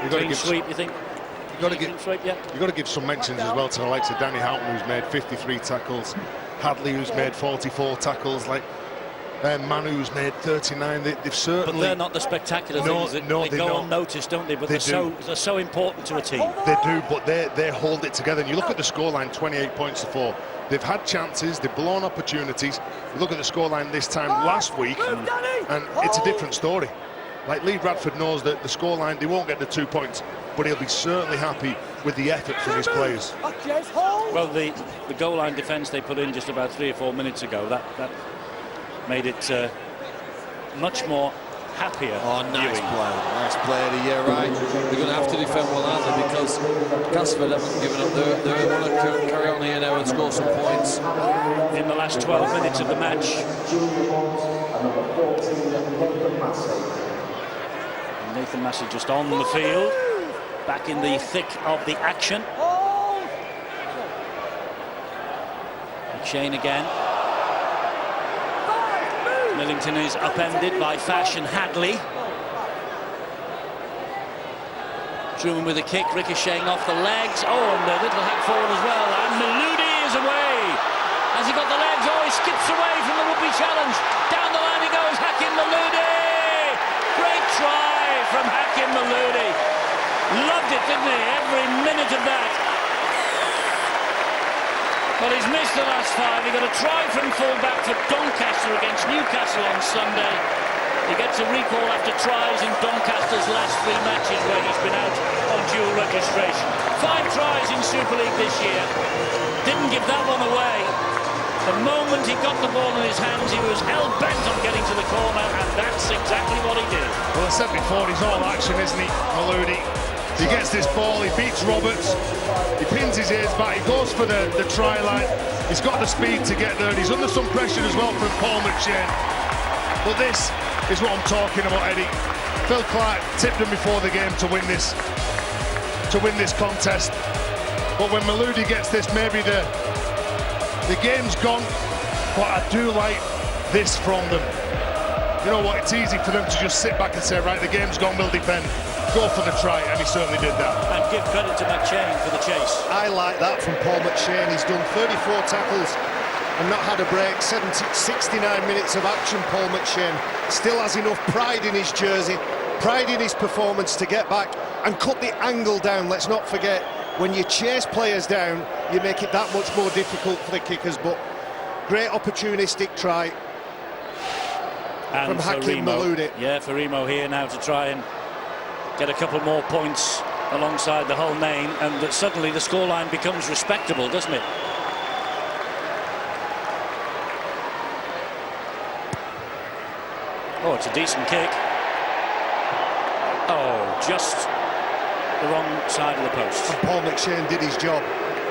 You've got to give sweep, you think? You've got to give some mentions as well to the likes of Danny Houghton, who's made 53 tackles, Hadley, who's made 44 tackles, like Manu's made 39. They've certainly. But they're not the spectacular things. They go unnoticed, don't they? But they're so important to a team. They do, but they hold it together. And you look at the scoreline, 28 points to 4. They've had chances, they've blown opportunities. You look at the scoreline this time last week, and it's a different story. Like Lee Bradford knows that the scoreline, they won't get the 2 points, but he'll be certainly happy with the effort from his players. Well, the goal line defence they put in just about 3 or 4 minutes ago, that made it much more happier Nice viewing. play. Nice play, Eddie. Yeah, right. They're going to have to defend well, aren't they? Because Castleford haven't given up. They want to carry on here now and score some points. In the last 12 minutes of the match. Nathan Massey just on the field, back in the thick of the action. McShane again. Millington is upended by Fash and Hadley. Truman with a kick, ricocheting off the legs. Oh, and a little hack forward as well. And Maludi is away. Has he got the legs? Oh, he skips away from the would-be challenge. Down the line he goes, Hakim Maludi. Great try from Hakim Maludi. Loved it, didn't he? Every minute of that. Well, he's missed the last 5. He got a try from full-back for Doncaster against Newcastle on Sunday. He gets a recall after tries in Doncaster's last 3 matches where he's been out on dual registration. 5 tries in Super League this year. Didn't give that one away. The moment he got the ball in his hands, he was hell-bent on getting to the corner, and that's exactly what he did. Well, I said before, he's all action, isn't he, Maludi? He gets this ball, he beats Roberts, he pins his ears back, he goes for the try line. He's got the speed to get there, and he's under some pressure as well from Paul McShane. But this is what I'm talking about, Eddie. Phil Clark tipped him before the game to win this contest. But when Maludi gets this, maybe the game's gone. But I do like this from them. You know what, it's easy for them to just sit back and say, right, the game's gone, we'll defend. Go for the try, and he certainly did that. And give credit to McShane for the chase. I like that from Paul McShane. He's done 34 tackles and not had a break. 69 minutes of action, Paul McShane. Still has enough pride in his jersey, pride in his performance to get back and cut the angle down. Let's not forget, when you chase players down, you make it that much more difficult for the kickers. But great opportunistic try from Hakim Maludi. Yeah, for Remo here now to try and get a couple more points alongside the whole name, and suddenly the scoreline becomes respectable, doesn't it? Oh, it's a decent kick. Oh, just the wrong side of the post. And Paul McShane did his job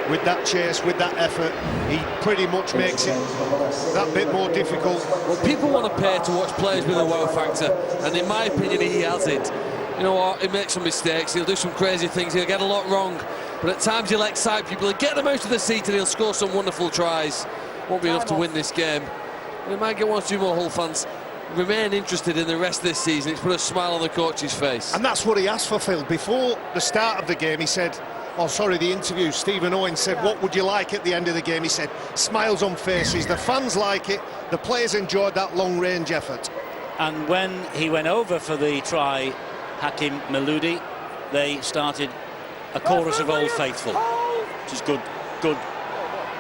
with that chase, with that effort. He pretty much makes it that bit more difficult. Well, people want to pay to watch players with a wow factor, and in my opinion, he has it. You know what, he makes some mistakes, he'll do some crazy things, he'll get a lot wrong, but at times he'll excite people, he'll get them out of the seat and he'll score some wonderful tries. Won't be enough to win this game. But he might get 1 or 2 more Hull fans remain interested in the rest of this season. It's put a smile on the coach's face. And that's what he asked for, Phil. Before the start of the game, he said, oh, sorry, the interview, Stephen Owen said, what would you like at the end of the game? He said, smiles on faces. The fans like it, the players enjoyed that long-range effort. And when he went over for the try, Hakim Maludi, they started a chorus of Old Faithful, which is good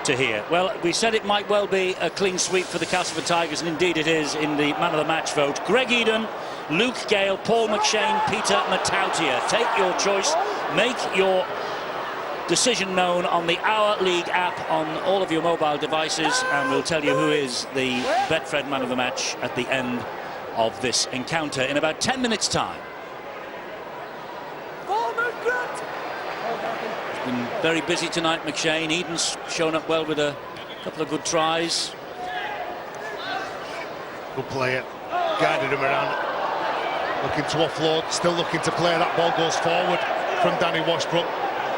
to hear. Well, we said it might well be a clean sweep for the Castleford Tigers, and indeed it is in the man of the match vote. Greg Eden, Luke Gale, Paul McShane, Peter Matautia. Take your choice, make your decision known on the Our League app on all of your mobile devices, and we'll tell you who is the Betfred man of the match at the end of this encounter in about 10 minutes' time. Been very busy tonight, McShane. Eden's shown up well with a couple of good tries. Good player, guided him around, looking to offload, still looking to play. That ball goes forward from Danny Washbrook.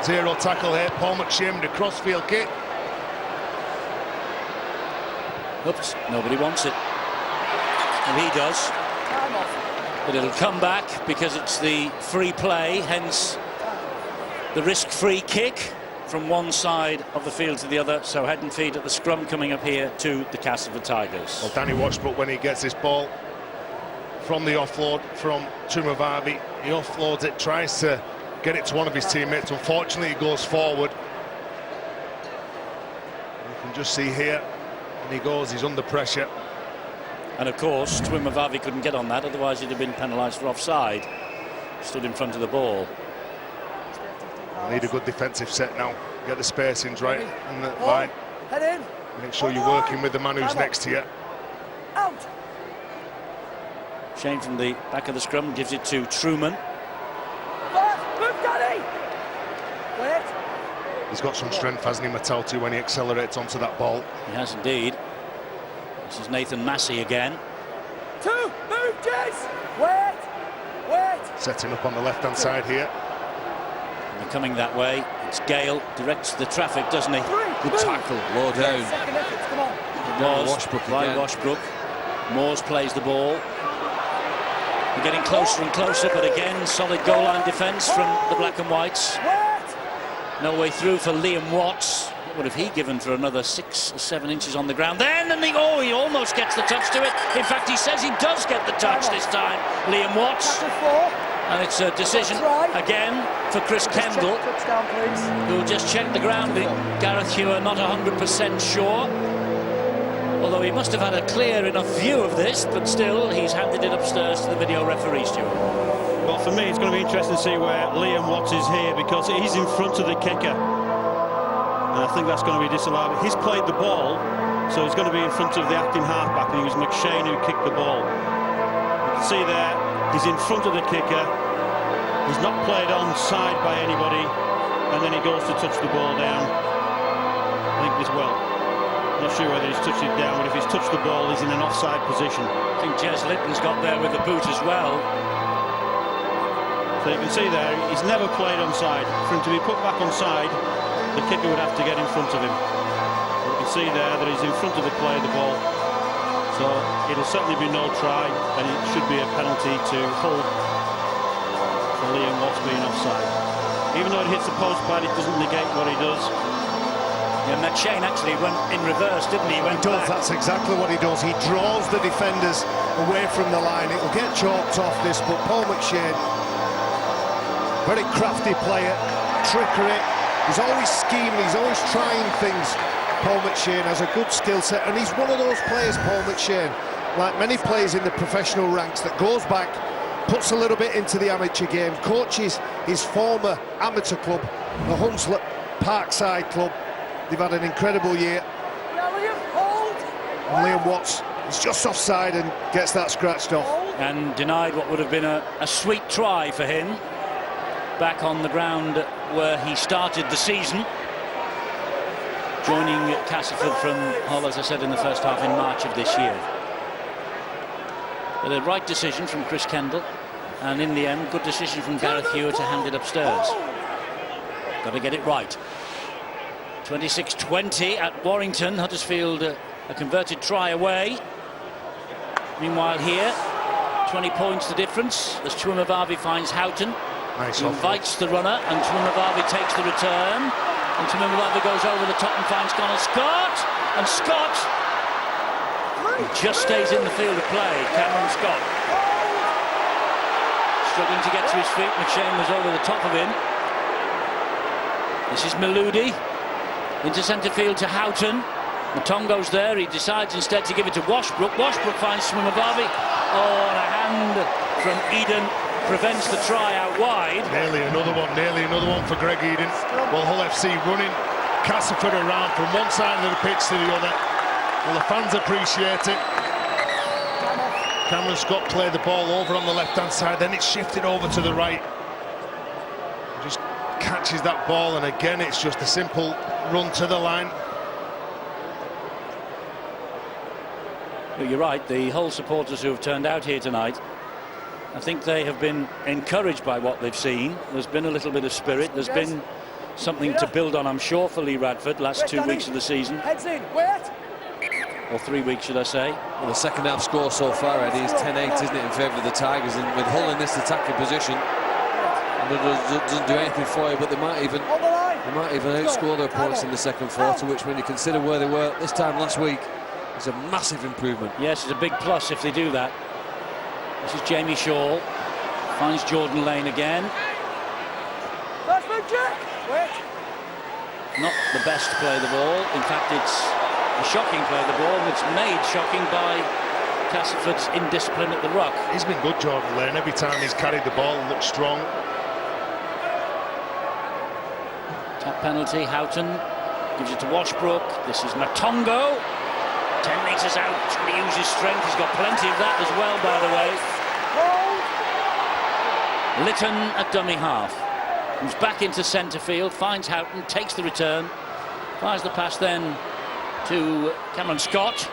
0 tackle here. Paul McShane, the crossfield kick. Oops, nobody wants it. And he does. But it'll come back because it's the free play, hence the risk-free kick from one side of the field to the other. So head and feet at the scrum coming up here to the Castleford Tigers. Well, Danny Washbrook, when he gets this ball from the offload from Tumavavi, he offloads it, tries to get it to one of his teammates. Unfortunately, it goes forward. You can just see here, and he goes, he's under pressure. And of course, Tumavavi couldn't get on that, otherwise he'd have been penalised for offside. Stood in front of the ball. Need a good defensive set now. Get the spacings right in the line. Head in. Make sure you're working with the man who's next to you. Out. Shane from the back of the scrum gives it to Truman. He's got some strength, hasn't he, Matauti, when he accelerates onto that ball. He has indeed. This is Nathan Massey again. Move, Jess! Wait! Setting up on the left-hand side here. And they're coming that way. It's Gale, directs the traffic, doesn't he? Good tackle, low down. Washbrook by Washbrook. Moores plays the ball. We're getting closer and closer, but again, solid goal line defence from the black and whites. No way through for Liam Watts. What would have he given for another 6 or 7 inches on the ground? Then, and he almost gets the touch to it. In fact, he says he does get the touch this time, Liam Watts. And it's a decision again for Chris Kendall, who'll just check the ground. Gareth Hewer not 100% sure. Although he must have had a clear enough view of this, but still, he's handed it upstairs to the video referee, Stuart. Well, for me, it's going to be interesting to see where Liam Watts is here, because he's in front of the kicker. And I think that's going to be disallowed. He's played the ball, so he's going to be in front of the acting halfback, and it was McShane who kicked the ball. You can see there, he's in front of the kicker. He's not played onside by anybody, and then he goes to touch the ball down. I think this well. Not sure whether he's touched it down, but if he's touched the ball, he's in an offside position. I think Jez Litton's got there with the boot as well. So you can see there, he's never played onside. For him to be put back onside, the kicker would have to get in front of him. You can see there that he's in front of the play of the ball. So it'll certainly be no try, and it should be a penalty to Hull for Liam Watts being offside. Even though it hits the post pad, it doesn't negate what he does. Yeah, McShane actually went in reverse, didn't he? He does, that's exactly what he does. He draws the defenders away from the line. It'll get chalked off this, but Paul McShane, very crafty player, trickery. He's always scheming, he's always trying things. Paul McShane has a good skill set, and he's one of those players, Paul McShane, like many players in the professional ranks, that goes back, puts a little bit into the amateur game, coaches his former amateur club, the Hunslet Parkside club. They've had an incredible year. And Liam Watts is just offside and gets that scratched off. And denied what would have been a sweet try for him. Back on the ground where he started the season. Joining Castleford from Hull, as I said, in the first half in March of this year. But a right decision from Chris Kendall. And in the end, good decision from Gareth Hewer to hand it upstairs. Got to get it right. 26-20 at Warrington. Huddersfield a converted try away. Meanwhile here, 20 points the difference as Chuamavavi finds Houghton. Nice. He invites the runner, and Chuamavavi takes the return. And Chuamavavi goes over the top and finds Connell Scott. And Scott just stays in the field of play. Cameron Scott struggling to get to his feet. McShane was over the top of him. This is Meludi. Into centre field to Houghton. Matongo's there. He decides instead to give it to Washbrook. Washbrook finds Chuamavavi. Oh, and a hand from Eden prevents the try out wide. Nearly another one for Greg Eden. Well, Hull FC running Castleford around from one side of the pitch to the other. Well, the fans appreciate it. Cameron Scott played the ball over on the left-hand side, then it's shifted over to the right. Just catches that ball, and again, it's just a simple run to the line. Well, you're right, the Hull supporters who have turned out here tonight, I think they have been encouraged by what they've seen. There's been a little bit of spirit, there's been something to build on, I'm sure, for Lee Radford last 2 weeks of the season. Heads in, wait! Or 3 weeks, should I say. Well, the second half score so far, Eddie, is 10-8, isn't it, in favour of the Tigers, and with Hull in this attacking position, it doesn't do anything for you, but they might even outscore their opponents in the second quarter, which, when you consider where they were this time last week, is a massive improvement. Yes, it's a big plus if they do that. This is Jamie Shaw, finds Jordan Lane again. Not the best to play the ball. In fact, it's a shocking play the ball, and it's made shocking by Castleford's indiscipline at the ruck. He's been good, Jordan Lane. Every time he's carried the ball, looks strong. Top penalty, Houghton gives it to Washbrook. This is Matongo. 10 metres out, trying to use his strength. He's got plenty of that as well, by the way. Lytton at dummy half. Moves back into centre field, finds Houghton, takes the return, fires the pass then to Cameron Scott.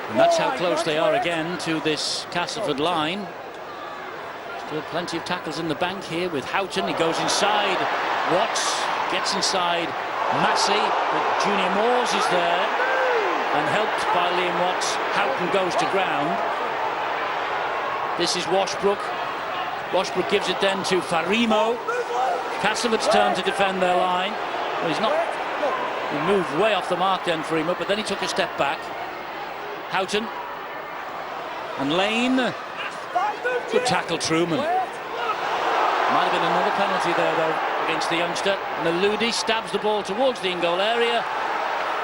And that's how close they are again to this Castleford line. Still plenty of tackles in the bank here with Houghton. He goes inside. Watts gets inside Massey, but Junior Moores is there. And helped by Liam Watts, Houghton goes to ground. This is Washbrook. Washbrook gives it then to Farimo. Castleford's turn to defend their line. Well, he's not. He moved way off the mark then, Farimo, but then he took a step back. Houghton and Lane. Good tackle, Truman. Might have been another penalty there though against the youngster. Maludi stabs the ball towards the in-goal area,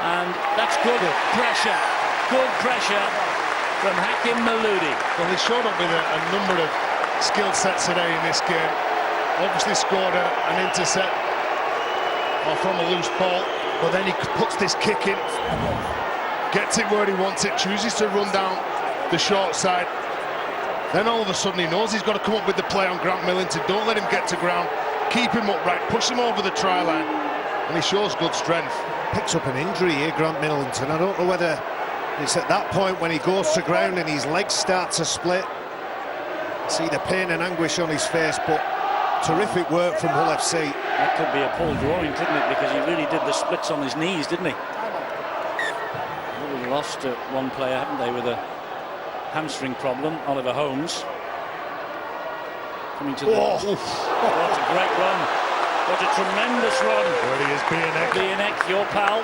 and that's good pressure. Good pressure from Hakim Maludi. Well, he showed up with a number of skill sets today in this game. Obviously scored an intercept from a loose ball, but then he puts this kick in. Gets it where he wants it, chooses to run down the short side. Then all of a sudden he knows he's got to come up with the play on Grant Millington. Don't let him get to ground. Keep him upright, push him over the try line. And he shows good strength. Picks up an injury here, Grant Millington. I don't know whether it's at that point when he goes to ground and his legs start to split. See the pain and anguish on his face, but terrific work from Hull FC. That could be a Paul drawing, couldn't it? Because he really did the splits on his knees, didn't he? They've lost one player, haven't they, with a hamstring problem, Oliver Holmes. Coming to the... What a great run. What a tremendous run. There he is, Bienek. Bienek, your pal.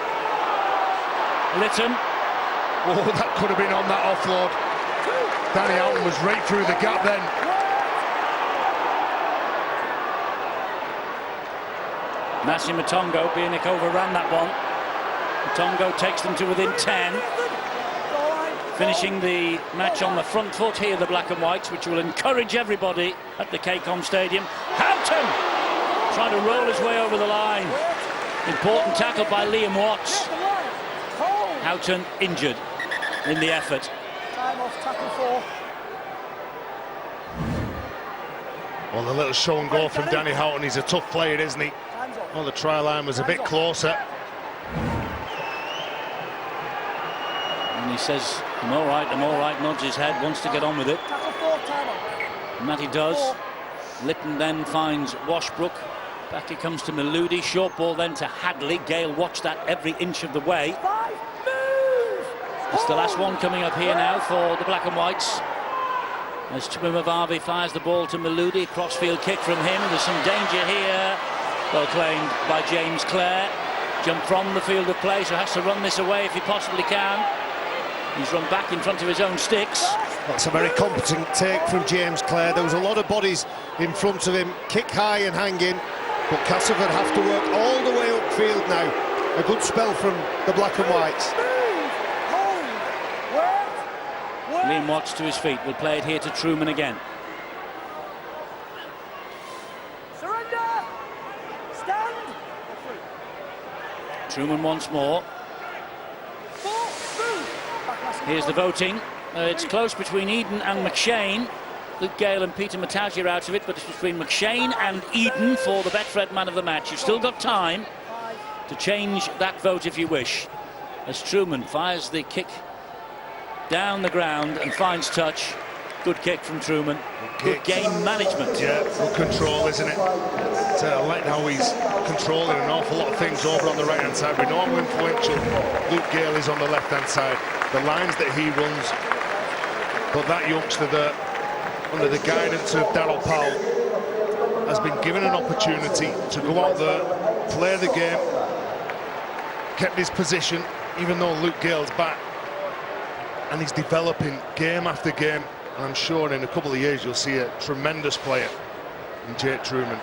Lytton. Oh, that could have been on that offload. Danny Allen was right through the gap then. Massi Matongo, Bienek overran that one. Matongo takes them to within 10. Finishing the match on the front foot here, the Black and Whites, which will encourage everybody at the KCOM Stadium. Houghton trying to roll his way over the line. Important tackle by Liam Watts. Houghton injured in the effort. Time off, tackle 4. Well, the little show and go from Danny Houghton. He's a tough player, isn't he? Well, the try line was a bit closer. And he says, I'm all right, nods his head, wants to get on with it. And that he does. Lytton then finds Washbrook. Back he comes to Maludi. Short ball then to Hadley. Gale watched that every inch of the way. It's the last one coming up here now for the Black and Whites. As Tumimavavi fires the ball to Maludi. Crossfield kick from him. There's some danger here. Well claimed by James Clare. Jump from the field of play, so has to run this away if he possibly can. He's run back in front of his own sticks. That's a very competent take from James Clare. There was a lot of bodies in front of him. Kick high and hanging, but Castleford have to work all the way upfield now. A good spell from the Black and Whites. Liam Watts to his feet. We'll play it here to Truman again. Surrender! Stand! Truman once more. Here's the voting. It's close between Eden and McShane. Luke Gale and Peter Mataji are out of it, but it's between McShane and Eden for the Betfred Man of the Match. You've still got time to change that vote if you wish. As Truman fires the kick down the ground and finds touch. Good kick from Truman. Good game management. Yeah, good control, isn't it? I like how he's controlling an awful lot of things over on the right-hand side. We know how influential Luke Gale is on the left-hand side. The lines that he runs. But that youngster there, under the guidance of Darryl Powell, has been given an opportunity to go out there, play the game, kept his position, even though Luke Gale's back. And he's developing game after game. And I'm sure in a couple of years you'll see a tremendous player in Jake Truman.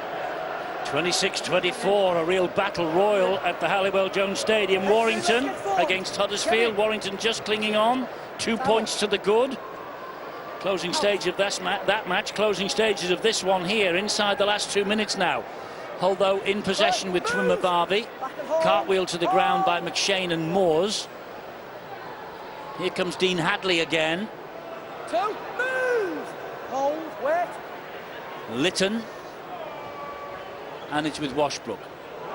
26-24, a real battle royal at the Halliwell-Jones Stadium. Warrington against Huddersfield. Warrington just clinging on. 2 points to the good. Closing stage of that match. Closing stages of this one here. Inside the last 2 minutes now. Hull, though, in possession with Tumimavavi. Cartwheel to the ground by McShane and Moores. Here comes Dean Hadley again. 2, move! Hold, wait. Lytton. And it's with Washbrook.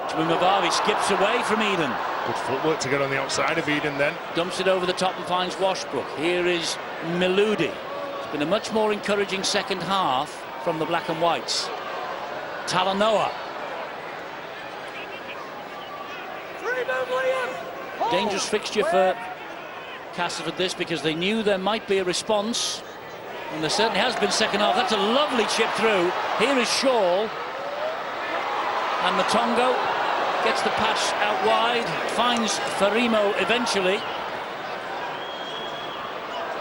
Mavavi skips away from Eden. Good footwork to get on the outside of Eden then. Dumps it over the top and finds Washbrook. Here is Miludi. It's been a much more encouraging second half from the black and whites. Talanoa. Dangerous fixture for Castleford this, because they knew there might be a response, and there certainly has been second half. That's a lovely chip through. Here is Shaw, and Matongo gets the pass out wide, finds Farimo eventually.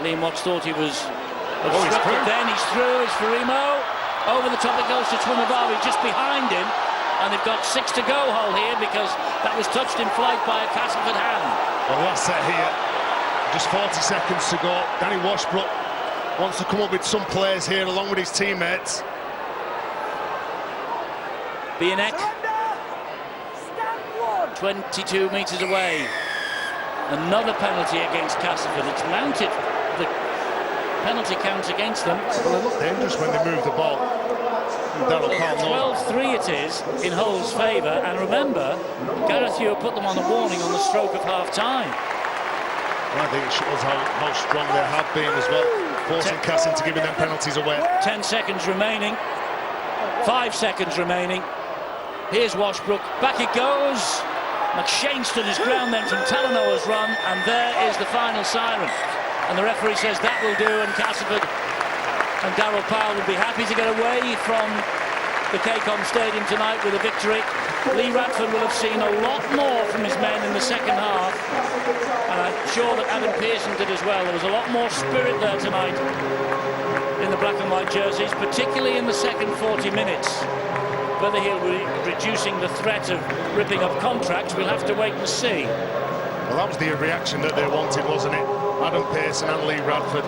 Liam Watts thought he was obstructed, then he's through. It's Farimo. Over the top it goes to Twumavavi, just behind him, and they've got 6 to go, Hull, here, because that was touched in flight by a Castleford hand. Well, last set here, just 40 seconds to go. Danny Washbrook wants to come up with some plays here along with his teammates. Bienek, 22 metres away. Another penalty against Castleford. It's mounted. The penalty counts against them. Well, they look dangerous when they move the ball. 12-3 it is in Hull's favour, and remember, Gareth Hugh put them on a warning on the stroke of half-time. Well, I think it shows how strong they have been as well, forcing Cass into giving them penalties away. 10 seconds remaining. 5 seconds remaining. Here's Washbrook. Back it goes. McShane stood his ground then from Talanoa's run, and there is the final siren. And the referee says that will do, and Castleford and Darryl Powell would be happy to get away from the KCOM Stadium tonight with a victory. Lee Radford will have seen a lot more from his men in the second half, and I'm sure that Adam Pearson did as well. There was a lot more spirit there tonight in the black and white jerseys, particularly in the second 40 minutes. Whether he'll be reducing the threat of ripping up contracts, we'll have to wait and see. Well, that was the reaction that they wanted, wasn't it? Adam Pearson and Lee Radford.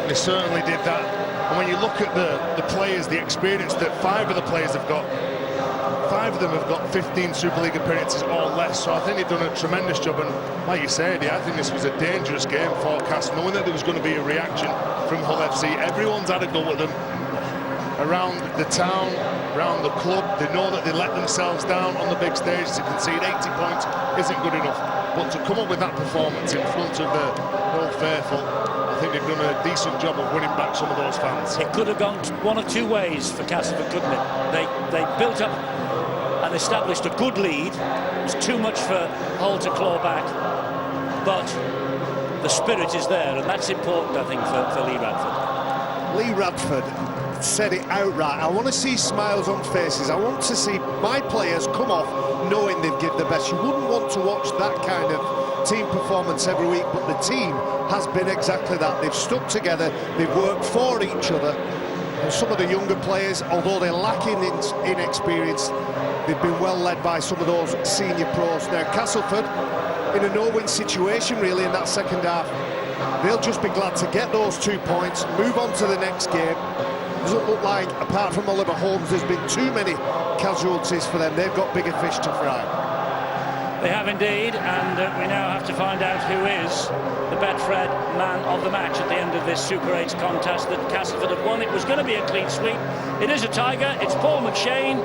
They certainly did that. And when you look at the players, the experience that 5 of the players have got, 5 of them have got 15 Super League appearances or less. So I think they've done a tremendous job. And like you said, I think this was a dangerous game for Cass, knowing that there was going to be a reaction from Hull FC. Everyone's had a go at them around the town, around the club. They know that they let themselves down on the big stage. To concede 80 points isn't good enough. But to come up with that performance in front of the Old Faithful, I think they've done a decent job of winning back some of those fans. It could have gone one of 2 ways for Castleford, couldn't it? They built up and established a good lead. It was too much for Hull to claw back, but the spirit is there, and that's important, I think, for Lee Radford. Lee Radford said it outright. I want to see smiles on faces. I want to see my players come off knowing they've given the best. You wouldn't want to watch that kind of team performance every week, but the team has been exactly that. They've stuck together, they've worked for each other, and some of the younger players, although they're lacking in experience, they've been well led by some of those senior pros. Now Castleford in a no-win situation really in that second half. They'll just be glad to get those 2 points, move on to the next game. Doesn't look like, apart from Oliver Holmes, there's been too many casualties for them. They've got bigger fish to fry. They have indeed, and we now have to find out who is the Betfred man of the match at the end of this Super 8 contest that Castleford have won. It was going to be a clean sweep. It is a tiger. It's Paul McShane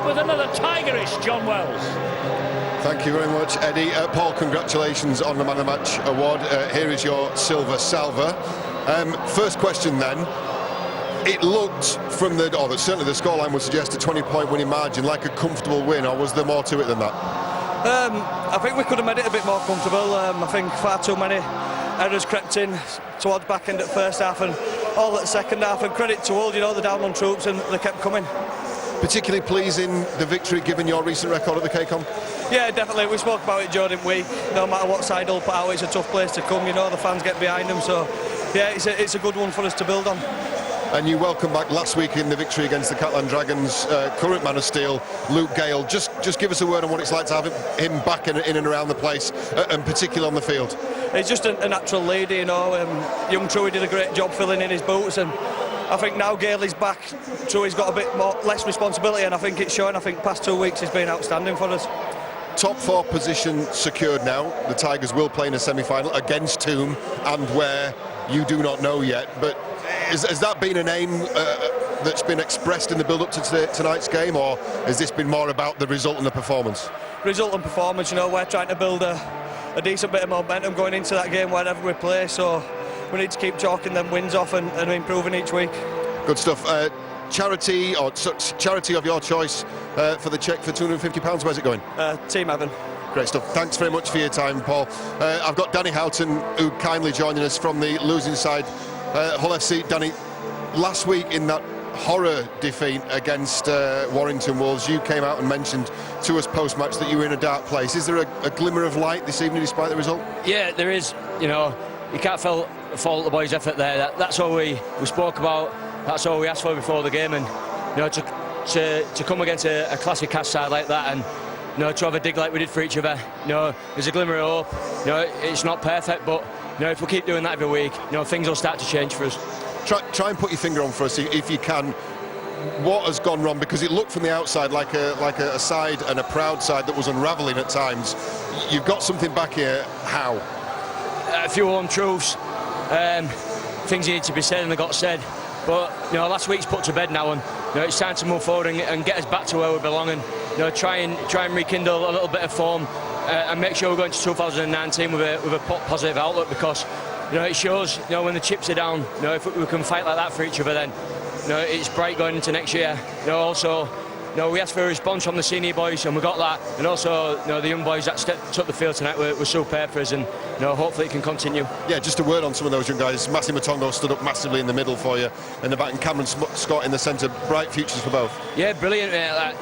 with another tigerish John Wells. Thank you very much, Eddie. Paul, congratulations on the Man of the Match award. Here is your silver salver. First question then. It looked from certainly the scoreline would suggest a 20-point winning margin, like a comfortable win, or was there more to it than that? I think we could have made it a bit more comfortable. I think far too many errors crept in towards back end at first half and all at the second half, and credit to all, the down on troops, and they kept coming. Particularly pleasing the victory given your recent record at the KCOM? Yeah, definitely. We spoke about it during the week. No matter what side they'll put out, it's a tough place to come. The fans get behind them, so yeah, it's a good one for us to build on. And you welcome back last week in the victory against the Catalan Dragons, current Man of Steel, Luke Gale. Just give us a word on what it's like to have him back in and around the place, and particularly on the field. He's just a natural leader, Young Truey did a great job filling in his boots, and I think now Gale is back, Truey's got a bit less responsibility, and I think it's showing. I think past 2 weeks he's been outstanding for us. top 4 position secured now. The Tigers will play in a semi-final against whom and where you do not know yet. But has that been an aim that's been expressed in the build-up to tonight's game, or has this been more about the result and the performance? Result and performance, you know, we're trying to build a decent bit of momentum going into that game wherever we play, so we need to keep chalking them wins off and improving each week. Good stuff. Charity or charity of your choice for the cheque for £250, where's it going? Team Heaven. Great stuff. Thanks very much for your time, Paul. I've got Danny Houghton, who kindly joining us from the losing side, Hull FC. Danny, last week in that horror defeat against Warrington Wolves, you came out and mentioned to us post-match that you were in a dark place. Is there a glimmer of light this evening despite the result? Yeah, there is. You know, you can't fault the boys' effort there. That's all we spoke about. That's all we asked for before the game, and you know, to come against a classic Cas side like that, and you know, to have a dig like we did for each other, you know, there's a glimmer of hope. You know, it's not perfect, but you know, if we keep doing that every week, you know, things will start to change for us. Try and put your finger on for us, if you can, what has gone wrong, because it looked from the outside like a side and a proud side that was unravelling at times. You've got something back here. How? A few home truths, things need to be said and they got said. But you know, last week's put to bed now, and you know, it's time to move forward and get us back to where we belong, and you know, try and rekindle a little bit of form and make sure we're going to 2019 with a positive outlook, because you know, it shows, you know, when the chips are down, you know, if we can fight like that for each other, then you know, it's bright going into next year. You know, also, you know, we asked for a response from the senior boys and we got that, and also, you know, the young boys that took the field tonight were superb for us, and you know, hopefully it can continue. Yeah, just a word on some of those young guys. Massey Matongo stood up massively in the middle for you, in the back, and Cameron Scott in the centre. Bright futures for both. Yeah, brilliant.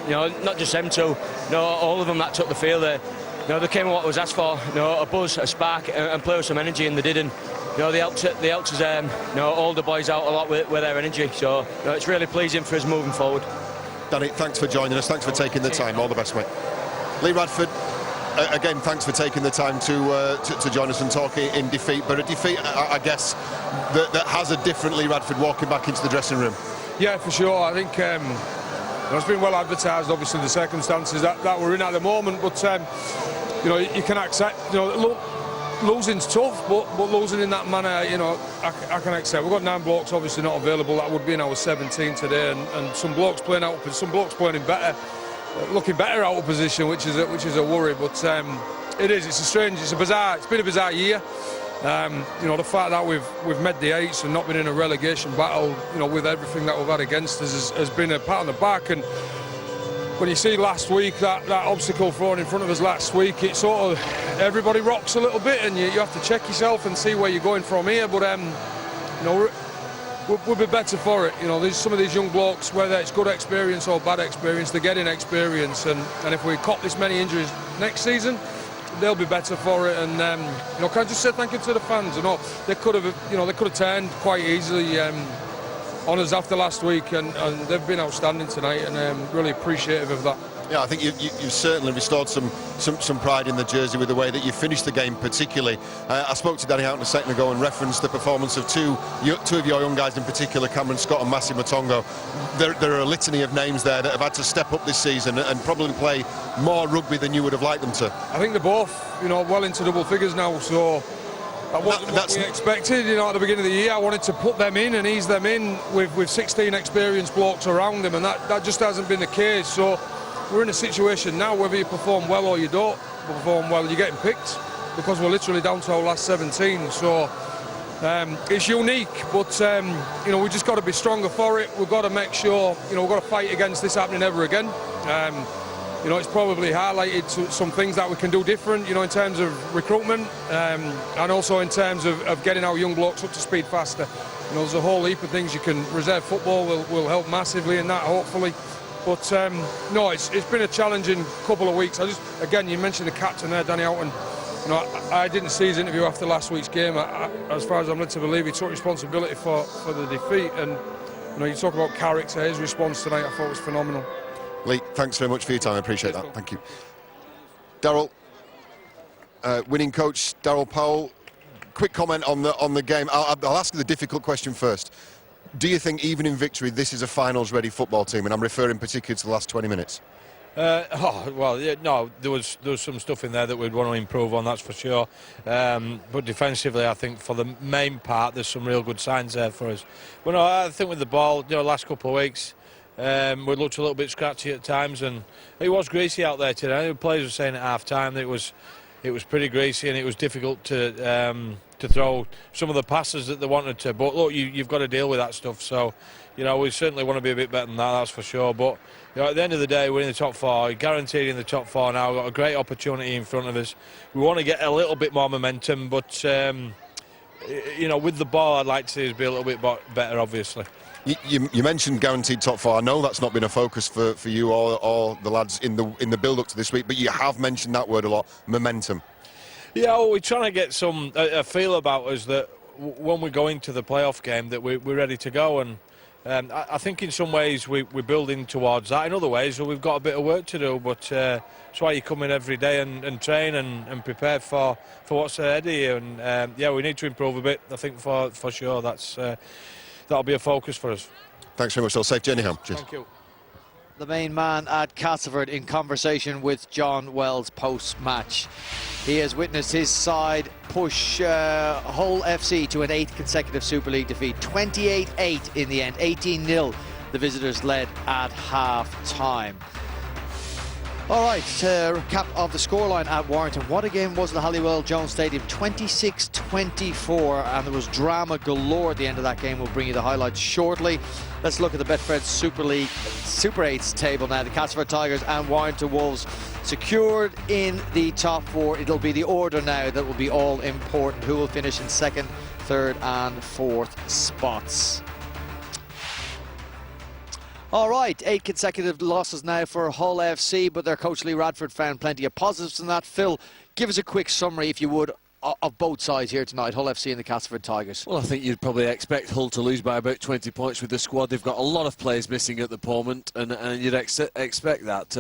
You know, not just them two. You know, all of them that took the field there. You know, they came with what was asked for. You know, a buzz, a spark, and play with some energy, and they did. And you know, they helped us, you know, all the boys out a lot with their energy. So you know, it's really pleasing for us moving forward. Danny, thanks for joining us. Thanks for taking the time. All the best, mate. Lee Radford, again, thanks for taking the time to join us and talk in defeat. But a defeat, I guess, that has a different Lee Radford walking back into the dressing room. Yeah, for sure. I think it's been well advertised, obviously, the circumstances that we're in at the moment. But you know, you can accept. You know, losing's tough, but losing in that manner, you know, I can accept. We've got 9 blokes obviously not available. That would be in our 17 today, and some blokes playing out, some blokes playing in better, looking better out of position, which is a worry. But it's been a bizarre year. You know, the fact that we've made the 8s and not been in a relegation battle, you know, with everything that we've had against us has been a pat on the back. And when you see last week, that obstacle thrown in front of us last week, it sort of, everybody rocks a little bit, and you have to check yourself and see where you're going from here. But you know, we'll be better for it. You know, there's some of these young blokes, whether it's good experience or bad experience, they're getting experience, and if we cop this many injuries next season, they'll be better for it. And you know, can I just say thank you to the fans? You know, they could have turned quite easily on us after last week, and they've been outstanding tonight, and really appreciative of that. Yeah, I think you've certainly restored some pride in the jersey with the way that you finished the game, particularly. I spoke to Danny Houghton a second ago and referenced the performance of two of your young guys in particular, Cameron Scott and Massey Matongo. There are a litany of names there that have had to step up this season and probably play more rugby than you would have liked them to. I think they're both, you know, well into double figures now, so that wasn't what we expected. You know, at the beginning of the year, I wanted to put them in and ease them in with 16 experienced blokes around them, and that just hasn't been the case. So we're in a situation now, whether you perform well or you don't perform well, you're getting picked, because we're literally down to our last 17. So it's unique, but you know, we just got to be stronger for it. We've got to make sure, you know, we've got to fight against this happening ever again. You know, it's probably highlighted some things that we can do different, you know, in terms of recruitment, and also in terms of getting our young blokes up to speed faster. You know, there's a whole heap of things you can. Reserve football will help massively in that, hopefully. But no, it's been a challenging couple of weeks. Again, you mentioned the captain there, Danny Houghton. You know, I didn't see his interview after last week's game. As far as I'm led to believe, he took responsibility for the defeat. And you know, you talk about character. His response tonight, I thought, was phenomenal. Lee, thanks very much for your time. I appreciate that. Thank you. Darryl, winning coach Darryl Powell. Quick comment on the game. I'll ask you the difficult question first. Do you think, even in victory, this is a finals-ready football team? And I'm referring particularly to the last 20 minutes. Well, yeah, no, there was some stuff in there that we'd want to improve on, that's for sure. But defensively, I think for the main part, there's some real good signs there for us. But no, I think with the ball, last couple of weeks, we looked a little bit scratchy at times, and it was greasy out there today. The players were saying at half-time that it was pretty greasy, and it was difficult to throw some of the passes that they wanted to. But look, you've got to deal with that stuff. So, we certainly want to be a bit better than that, that's for sure. But at the end of the day, we're in the top 4, guaranteed in the top 4 now. We've got a great opportunity in front of us. We want to get a little bit more momentum, but with the ball, I'd like to see us be a little bit better, obviously. You mentioned guaranteed top 4. I know that's not been a focus for you or the lads in the build-up to this week, but you have mentioned that word a lot, momentum. Yeah, well, we're trying to get a feel about us that when we go into the playoff game that we're ready to go, and I think in some ways we're building towards that. In other ways, we've got a bit of work to do, but that's why you come in every day and train and prepare for what's ahead of you. And we need to improve a bit. I think for sure that'll be a focus for us. Thanks very much. So safe journey home. Cheers. Thank you. The main man at Castleford in conversation with John Wells post-match. He has witnessed his side push Hull FC to an 8th consecutive Super League defeat. 28-8 in the end, 18-0 the visitors led at half-time. All right, recap of the scoreline at Warrington. What a game was the Halliwell Jones Stadium, 26-24, and there was drama galore at the end of that game. We'll bring you the highlights shortly. Let's look at the Betfred Super League Super 8s table now. The Castleford Tigers and Warrington Wolves secured in the top 4. It'll be the order now that will be all important. Who will finish in 2nd, 3rd and 4th spots. All right, 8 consecutive losses now for Hull FC, but their coach Lee Radford found plenty of positives in that. Phil, give us a quick summary, if you would, of both sides here tonight, Hull FC and the Castleford Tigers. Well, I think you'd probably expect Hull to lose by about 20 points with the squad. They've got a lot of players missing at the moment, and you'd expect that.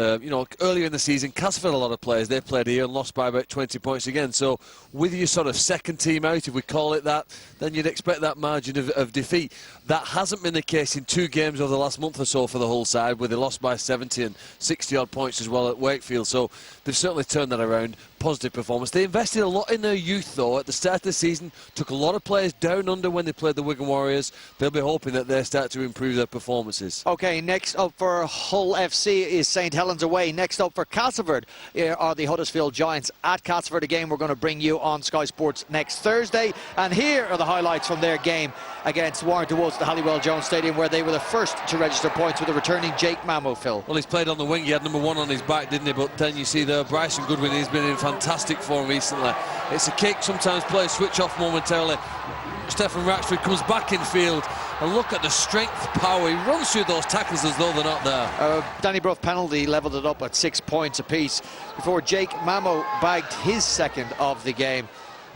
Earlier in the season, Castleford had a lot of players. They played here and lost by about 20 points again. So with your sort of second team out, if we call it that, then you'd expect that margin of defeat. That hasn't been the case in 2 games over the last month or so for the Hull side, where they lost by 70 and 60-odd points as well at Wakefield. So they've certainly turned that around. Positive performance. They invested a lot in their youth, though, at the start of the season. Took a lot of players down under when they played the Wigan Warriors. They'll be hoping that they start to improve their performances. OK, next up for Hull FC is St Helens away. Next up for Castleford are the Huddersfield Giants at Castleford. Again, we're going to bring you on Sky Sports next Thursday. And here are the highlights from their game against Warrington Wolves at the Halliwell Jones Stadium, where they were the first to register points with a returning Jake Mamo, Phil. Well, he's played on the wing. He had number 1 on his back, didn't he? But then you see there, Bryson Goodwin, he's been in fantastic form recently. It's a kick. Sometimes players switch off momentarily. Stefan Ratchford comes back in field, and look at the strength, power. He runs through those tackles as though they're not there. Danny Brough penalty levelled it up at 6 points apiece before Jake Mamo bagged his 2nd of the game.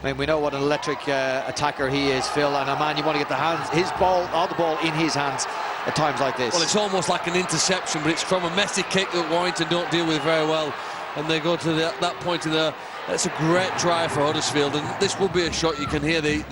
I mean, we know what an electric attacker he is, Phil, and a man you want to get the ball in his hands at times like this. Well, it's almost like an interception, but it's from a messy kick that Warrington don't deal with very well, and they go to that point in there. That's a great drive for Huddersfield, and this will be a shot. You can hear the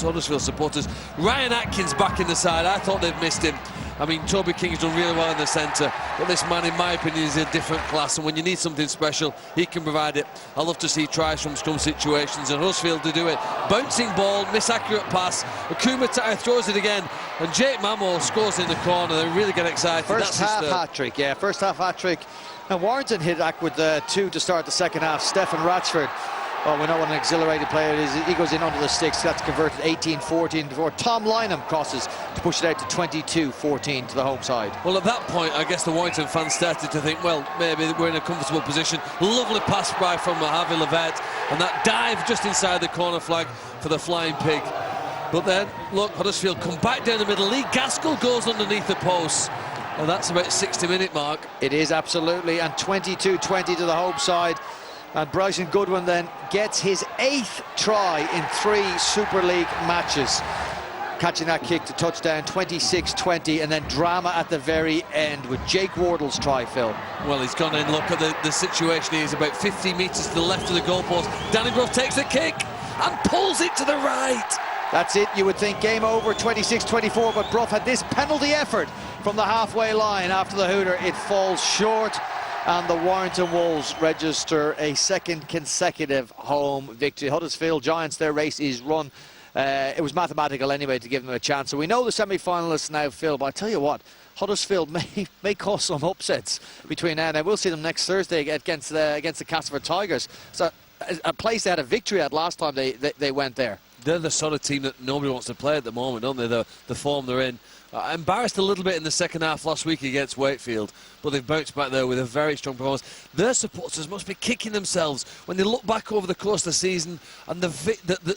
Huddersfield supporters. Ryan Atkins back in the side. I thought they'd missed him. I mean, Toby King's done really well in the centre, but this man, in my opinion, is a different class, and when you need something special, he can provide it. I love to see tries from scrum situations, and Huddersfield to do it. Bouncing ball, misaccurate pass. Akuma throws it again, and Jake Mamo scores in the corner. They really get excited. First half hat-trick, yeah, first half hat-trick. And Warrington hit back with 2 to start the second half. Stefan Ratchford, well, we know what an exhilarated player it is. He goes in under the sticks. That's converted 18-14 before Tom Lynham crosses to push it out to 22-14 to the home side. Well, at that point, I guess the Warrington fans started to think, well, maybe we're in a comfortable position. Lovely pass by from Harvey Levert, and that dive just inside the corner flag for the Flying Pig. But then, look, Huddersfield come back down the middle. Lee Gaskell goes underneath the post. And that's about 60-minute mark. It is, absolutely, and 22-20 to the home side. And Bryson Goodwin then gets his 8th try in 3 Super League matches. Catching that kick to touchdown, 26-20, and then drama at the very end with Jake Wardle's try, Phil. Well, he's gone in, look at the situation. He's about 50 metres to the left of the goalpost. Danny Brough takes the kick and pulls it to the right. That's it, you would think game over, 26-24, but Brough had this penalty effort from the halfway line after the hooter. It falls short. And the Warrington Wolves register a second consecutive home victory. Huddersfield Giants, their race is run. It was mathematical anyway to give them a chance. So we know the semi-finalists now, Phil, but I tell you what, Huddersfield may cause some upsets between now and then. We'll see them next Thursday against the Castleford Tigers. So a place they had a victory at last time they went there. They're the sort of team that nobody wants to play at the moment, don't they? The form they're in. Embarrassed a little bit in the second half last week against Wakefield, but they've bounced back there with a very strong performance. Their supporters must be kicking themselves when they look back over the course of the season and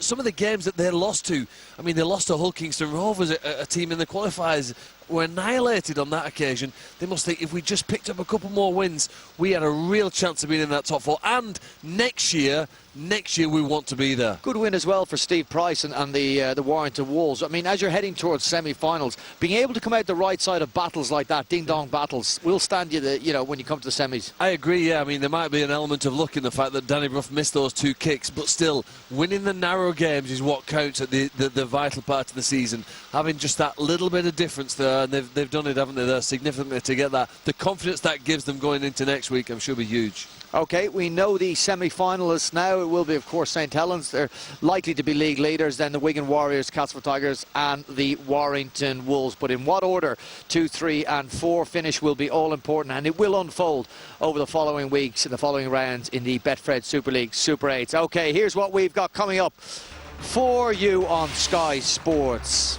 some of the games that they lost to. I mean, they lost to Hull Kingston Rovers, a team in the qualifiers, were annihilated on that occasion. They must think if we just picked up a couple more wins, we had a real chance of being in that top four. And next year we want to be there. Good win as well for Steve Price and the Warrington Wolves. I mean, as you're heading towards semi-finals, being able to come out the right side of battles like that, ding-dong battles, will stand you when you come to the semis. I agree, yeah. I mean, there might be an element of luck in the fact that Danny Brough missed those 2 kicks, but still, winning the narrow games is what counts at the vital part of the season. Having just that little bit of difference there, and they've done it, haven't they, there significantly to get that. The confidence that gives them going into next week, I'm sure, will be huge. OK, we know the semi-finalists now. It will be, of course, St Helens. They're likely to be league leaders, then the Wigan Warriors, Castleford Tigers and the Warrington Wolves. But in what order 2, 3 and 4 finish will be all important, and it will unfold over the following weeks and the following rounds in the Betfred Super League Super 8s. OK, here's what we've got coming up for you on Sky Sports.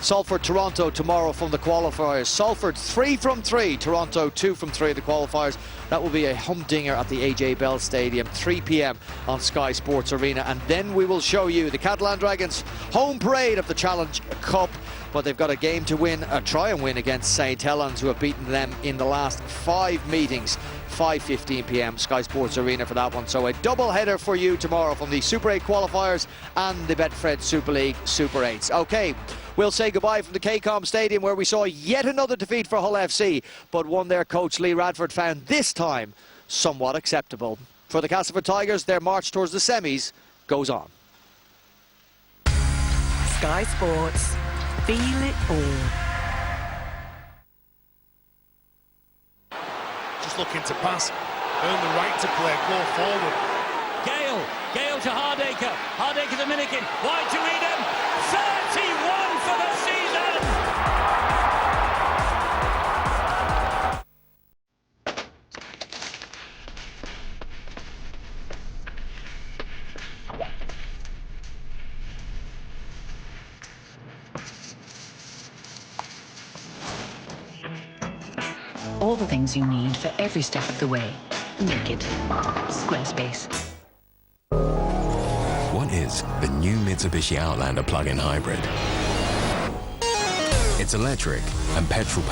Salford, Toronto tomorrow from the qualifiers. Salford 3 from 3, Toronto 2 from 3 at the qualifiers. That will be a humdinger at the AJ Bell Stadium, 3 p.m. on Sky Sports Arena. And then we will show you the Catalan Dragons home parade of the Challenge Cup. But they've got a game to win, try and win against St Helens, who have beaten them in the last 5 meetings. 5:15 p.m. Sky Sports Arena for that one. So a double header for you tomorrow from the Super 8 qualifiers and the Betfred Super League Super 8s. OK, we'll say goodbye from the KCOM Stadium, where we saw yet another defeat for Hull FC, but one their coach Lee Radford found this time somewhat acceptable. For the Castleford Tigers, their march towards the semis goes on. Sky Sports. Feel it all. Just looking to pass, earn the right to play, go forward. Gale to Hardacre. Hardacre to Minikin. Wide to Edom. 31 for the season. All the things you need for every step of the way. Make it Squarespace. What is the new Mitsubishi Outlander plug-in hybrid? It's electric and petrol-powered.